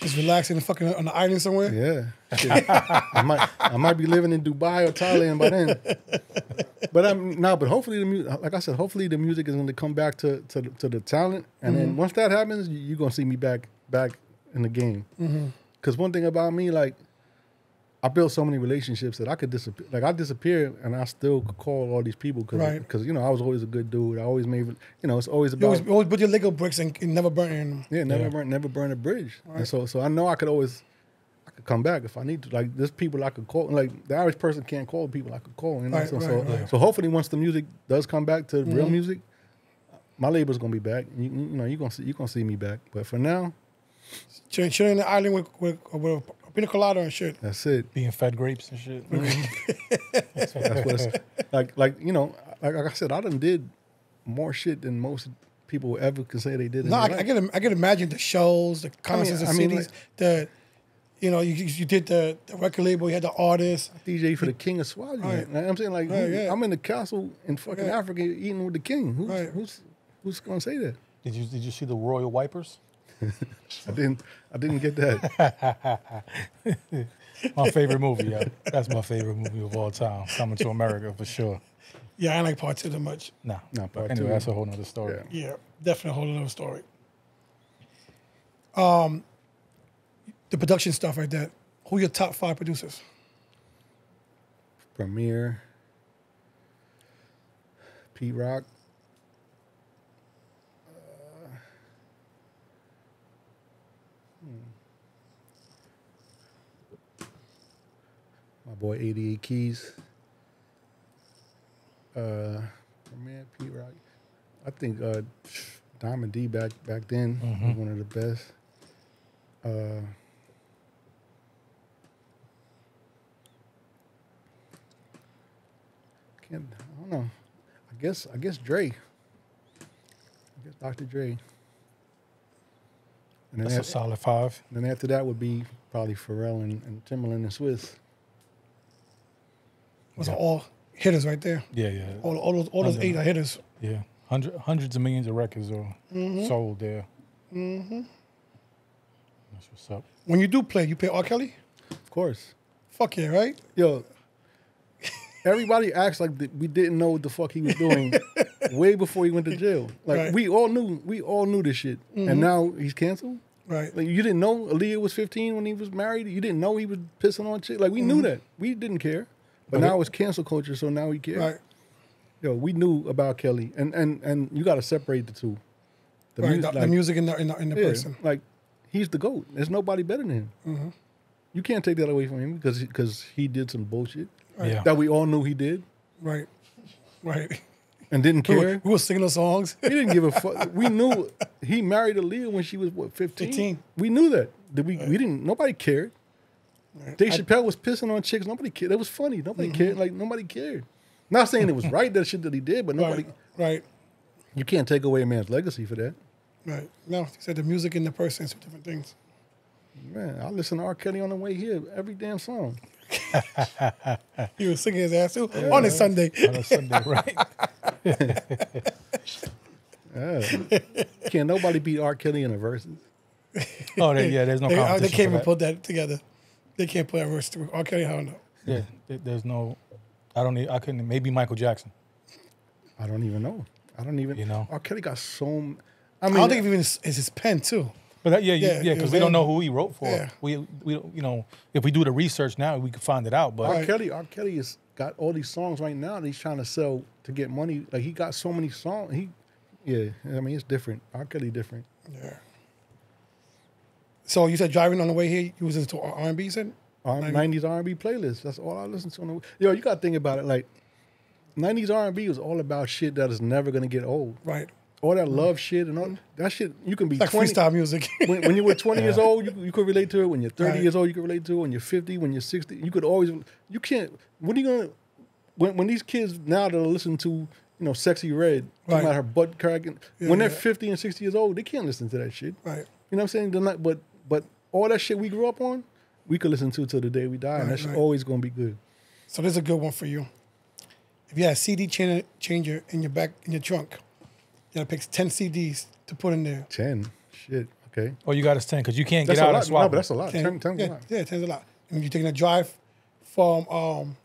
Just relaxing and fucking on the island somewhere? Yeah, shit. I might be living in Dubai or Thailand by then. But hopefully the music, like I said, hopefully the music is going to come back to the talent, and then once that happens, you're going to see me back in the game. Because one thing about me, like I built so many relationships that I could disappear. Like I disappear and I still could call all these people because Right. I was always a good dude. I always made it's always You about always put your Lego bricks and never burn them. yeah, never burn a bridge. And so I know I could come back if I need to. Like there's people I could call. Like the average person can't call people I could call. Right, right. So hopefully once the music does come back to real music, my label's gonna be back. You're gonna see me back. But for now, Chilling in the island with a pina colada and shit. that's it. Being fed grapes and shit. That's what it's like I said, I done did more shit than most people ever can say they did. In No, their I life. can imagine the shows, the concerts, the cities, you did the record label, you had the artists. DJ for the king of Swaziland. Right. Like, I'm saying like Right, yeah. I'm in the castle in fucking Yeah. Africa eating with the king. Right. Who's gonna say that? Did you see the Royal Wipers? I didn't get that. My favorite movie, yo. That's my favorite movie of all time. Coming to America for sure. Yeah, I don't like part 2 that much. Nah. Nah, part Anyway, two. that's a whole nother story. Yeah. Yeah, definitely a whole other story. The production stuff like that. Who are your top 5 producers? Premier, Pete Rock, my boy 88 Keys, Premier, Pete Rock. I think Diamond D back then was one of the best. I don't know. I guess Dre. I guess Dr. Dre. And That's a solid 5. then after that would be probably Pharrell and Timbaland and Swiss. Those are all hitters right there. Yeah. All those 8 are hitters. Yeah. Hundreds of millions of records are sold there. That's what's up. When you do play, you play R. Kelly? Of course. Fuck yeah, right? Yo, everybody acts like we didn't know what the fuck he was doing way before he went to jail. Like Right. we all knew this shit. And now he's canceled? Right. Like you didn't know Aaliyah was 15 when he was married? You didn't know he was pissing on shit? Like we knew that. We didn't care. But now it's cancel culture, so now we care. Right. Yo, we knew about Kelly. And you gotta separate the two. Right. music, The music and the yeah, person. like he's the GOAT. There's nobody better than him. You can't take that away from him because he did some bullshit Yeah. that we all knew he did. Right. and didn't care. We were singing those songs. He didn't give a fuck. We knew he married Aaliyah when she was what 15. 15. We knew that. We didn't. Nobody cared. Dave Chappelle was pissing on chicks. Nobody cared. It was funny. Nobody cared. Like nobody cared. Not saying it was right that shit that he did, but nobody. Right. You can't take away a man's legacy for that. Right. No, he said the music and the person, two different things. Man, I listen to R. Kelly on the way here every damn song. He was singing his ass too on a Sunday. On a Sunday, right? Yeah. Can't nobody beat R. Kelly in a verses. Oh, there's no competition. They can't even for that. put that together. They can't put that verse through. Okay, I don't know. Yeah, there's no. I couldn't. Maybe Michael Jackson. I don't even know. You know. R. Kelly got so. I don't think even it's his pen too. But because we don't know who he wrote for. Yeah. We if we do the research now, we can find it out. But R. Kelly has got all these songs right now that he's trying to sell to get money. Like he got so many songs. I mean it's different. R. Kelly different. Yeah. So you said driving on the way here, you was into R&B, you said? 90s R&B playlist. That's all I listen to on the way. Yo, you got to think about it. Like 90s R&B was all about shit that is never gonna get old. Right. All that love shit and all that shit. You can be Like 20, freestyle music. when you were 20 years old, you could relate to it. When you're 30 years old, you could relate to it. When you're 50, when you're 60, you could always. You can't. What are you gonna? When these kids now that are listening to Sexy Red, talking about her butt cracking. When they're 50 and 60 years old, they can't listen to that shit. Right. You know what I'm saying? They're not, but all that shit we grew up on, we could listen to till the day we die, and that's always gonna be good. So there's a good one for you. If you had a CD changer in your trunk, you gotta pick 10 CDs to put in there. 10, shit, okay. Or you got us 10 because you can't That's get a out lot. and swap. No, but that's a lot. 10 yeah, a lot. Yeah, 10's a lot. And you're taking a drive from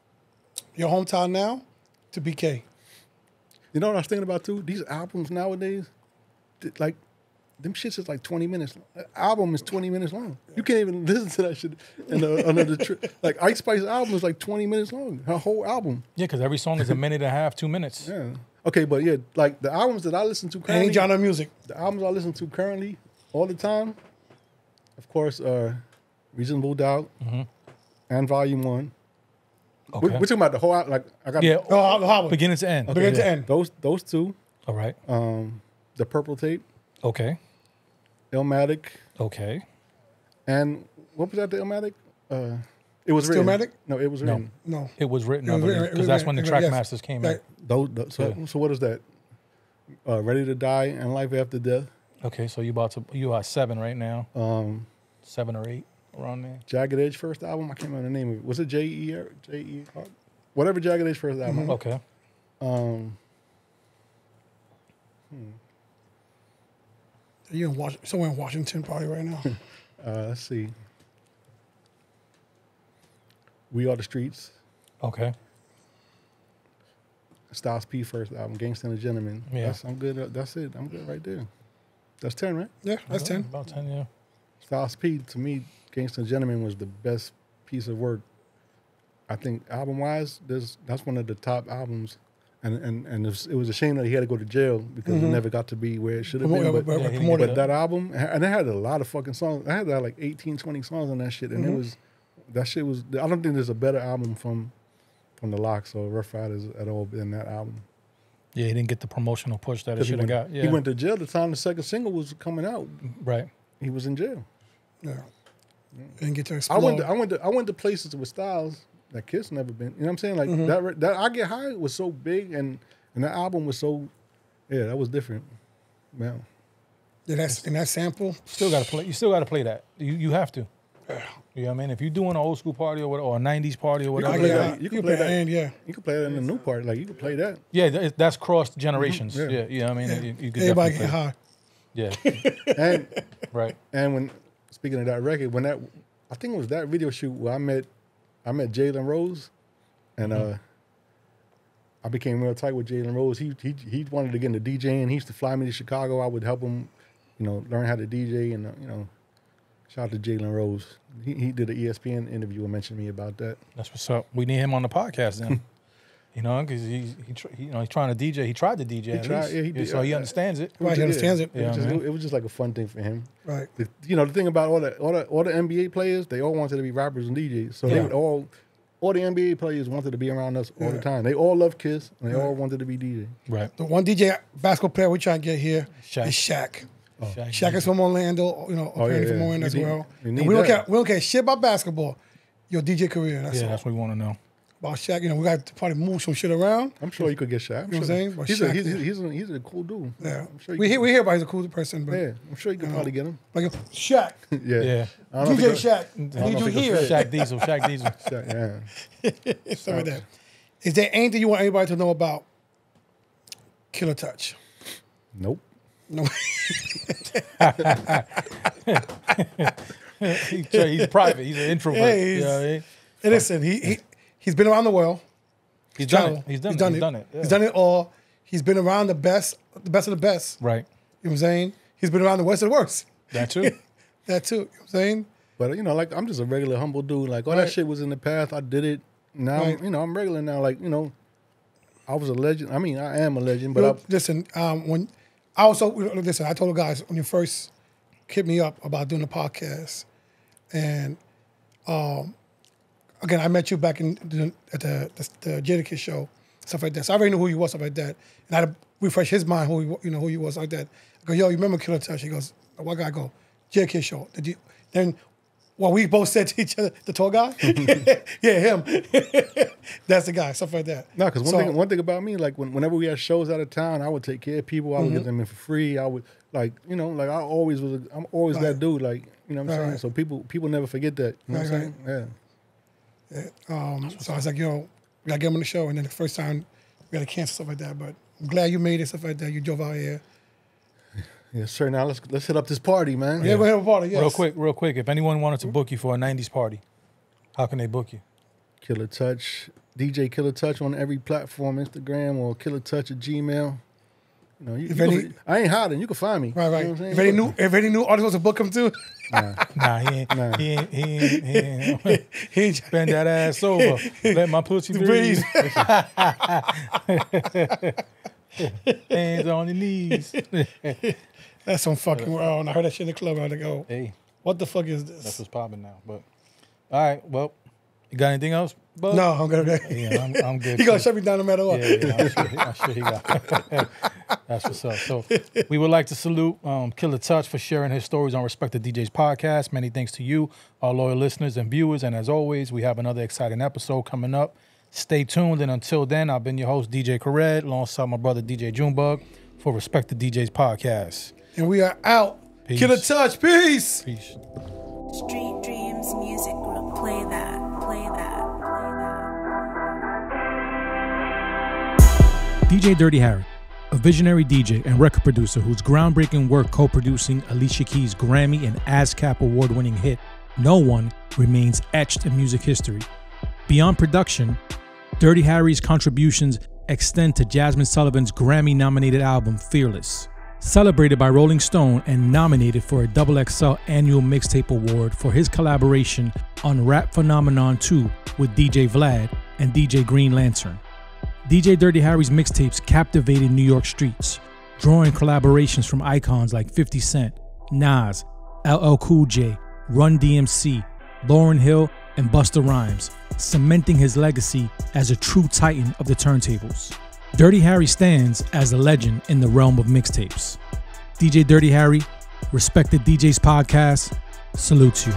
your hometown now to BK. You know what I was thinking about too? These albums nowadays, like, them shits is like 20 minutes. An album is 20 minutes long. You can't even listen to that shit under the trip. Like Ice Spice album is like 20 minutes long. Her whole album. Yeah, because every song is a minute and a half, 2 minutes. Yeah. Okay, but yeah, like the albums that I listen to currently. Any genre of music. The albums I listen to currently, all the time, of course, Reasonable Doubt and Volume 1. Okay. We're talking about the whole album. Like, I got the album. Beginning to end. Beginning to end. those two. All right. The Purple Tape, Okay. Illmatic, Okay. and what was that? The Illmatic? It was written. Stillmatic? No, it was written. No. It was written, It was written, because that's when the track yes. masters came Right. in. So what is that? Ready to Die and Life After Death. Okay, so you are 7 right now. 7 or 8 around there. Jagged Edge first album. I can't remember the name of it. Was it J.E. Whatever Jagged Edge first album. Okay. You're somewhere in Washington probably right now. Let's see. We Are the Streets. Okay. Styles P first album. Gangsta and a Gentleman. Yeah. I'm good. That's it. I'm good right there. That's 10, right? Yeah, that's 10. About 10, yeah. Styles P, to me, Gangsta and a Gentleman was the best piece of work. I think album-wise, that's one of the top albums. And it was a shame that he had to go to jail because it never got to be where it should have been. But that album, and it had a lot of fucking songs. I had like 18, 20 songs on that shit. And that shit was, I don't think there's a better album from the LOX or Rough Riders at all than that album. Yeah, he didn't get the promotional push that it should have got. Yeah. He went to jail the time the second single was coming out. Right. He was in jail. Yeah. Didn't get to explode. I went to places with Styles that Kiss never been. You know what I'm saying? Like that I Get High was so big and that album was so, yeah, that was different. Man. Yeah, and that sample. You still got to play that. You have to. You know what I mean? If you're doing an old school party or a 90s party or whatever. You can play that. And, yeah. You can play that in the new part. Like, you can play that. Yeah, that's crossed generations. Yeah. Yeah, you know what I mean? You could Everybody definitely get play. high. Yeah, And right. and when, speaking of that record, I think it was that video shoot where I met Jalen Rose, and I became real tight with Jalen Rose. He wanted to get into DJing. He used to fly me to Chicago. I would help him, learn how to DJ, and shout out to Jalen Rose. He did an ESPN interview and mentioned me about that. That's what's up. We need him on the podcast then. Because he's trying to DJ. He tried to DJ. He did. So he understands it. Right, he understands it. It was just like a fun thing for him. Right. The thing about all the NBA players, they all wanted to be rappers and DJs. So they would all all the NBA players wanted to be around us all the time. They all love Kiss, and they all wanted to be DJ. Right. The one DJ basketball player we try to get here is Shaq. Shaq is from Orlando, apparently from Orlando as well. And we don't care shit about basketball. Your DJ career, that's all. That's what we want to know. About Shaq, we got to probably move some shit around. I'm sure you could get Shaq. You know what I'm saying? But He's a cool dude. Yeah. I'm sure we hear about he's a cool person, but I'm sure you could probably get him. like Shaq. Yeah. DJ Shaq. I need you here. Shaq Diesel. Yeah. Something like that. Is there anything you want everybody to know about Killa Touch? Nope. No. He's private. He's an introvert. Hey, listen, he's been around the world. He's done it. He's done it. Yeah. He's done it all. He's been around the best of the best. Right. You know what I'm saying? He's been around the worst of the worst. That too. That too. You know what I'm saying? But like I'm just a regular humble dude. Like all that shit was in the past. I did it. Now I'm regular now. Like I was a legend. I mean, I am a legend. But listen, when I also listen, I told the guys when you first hit me up about doing the podcast, and again, I met you back at the Jadakiss show, stuff like that. So I already knew who you was, stuff like that, and I had to refresh his mind who you was like that. I go, yo, you remember Killa Touch? He goes, what guy? I go, Jadakiss show. Then we both said to each other, the tall guy? Yeah, him. That's the guy, stuff like that. No, because one thing about me, like whenever we had shows out of town, I would take care of people. I would get them in for free. I would I'm always that dude. Like, you know what I'm saying? So people never forget that. You know what I'm saying? Yeah. So I was like, we gotta get him on the show, and then the first time we gotta cancel stuff like that. But I'm glad you made it, stuff like that. You drove out here. Yes, sir. Now let's hit up this party, man. Yeah, we'll hit up a party. Yes. Real quick. If anyone wanted to book you for a '90s party, how can they book you? Killa Touch, DJ Killa Touch on every platform, Instagram or KillaTouch@gmail. I ain't hiding. You can find me. Right. You know what I'm saying? If any new artists wants to book him too. Nah, he ain't bend that ass over. Let my pussy breathe. Hands on your knees. That's some fucking world. I heard that shit in the club. I was like, oh, hey, what the fuck is this? That's what's popping now. But all right, well, you got anything else, bud? No, I'm good. Yeah, I'm good. He gonna shut me down no matter what. Yeah, I'm sure he got. That's what's up. So we would like to salute Killa Touch for sharing his stories on Respect the DJ's podcast. Many thanks to you, our loyal listeners and viewers. And as always, we have another exciting episode coming up. Stay tuned. And until then, I've been your host, DJ Khaled, alongside my brother, DJ Junebug, for Respect the DJ's podcast. And we are out. Peace. Killa Touch. Peace. Peace. Street Dreams Music Group. Play that. DJ Dirty Harry, a visionary DJ and record producer whose groundbreaking work co-producing Alicia Keys' Grammy and ASCAP award-winning hit, No One, remains etched in music history. Beyond production, Dirty Harry's contributions extend to Jasmine Sullivan's Grammy-nominated album, Fearless. Celebrated by Rolling Stone and nominated for a XXL Annual Mixtape Award for his collaboration on Rap Phenomenon 2 with DJ Vlad and DJ Green Lantern. DJ Dirty Harry's mixtapes captivated New York streets, drawing collaborations from icons like 50 Cent, Nas, LL Cool J, Run DMC, Lauryn Hill, and Busta Rhymes, cementing his legacy as a true titan of the turntables. Dirty Harry stands as a legend in the realm of mixtapes. DJ Dirty Harry, Respect the DJ's podcast, salutes you.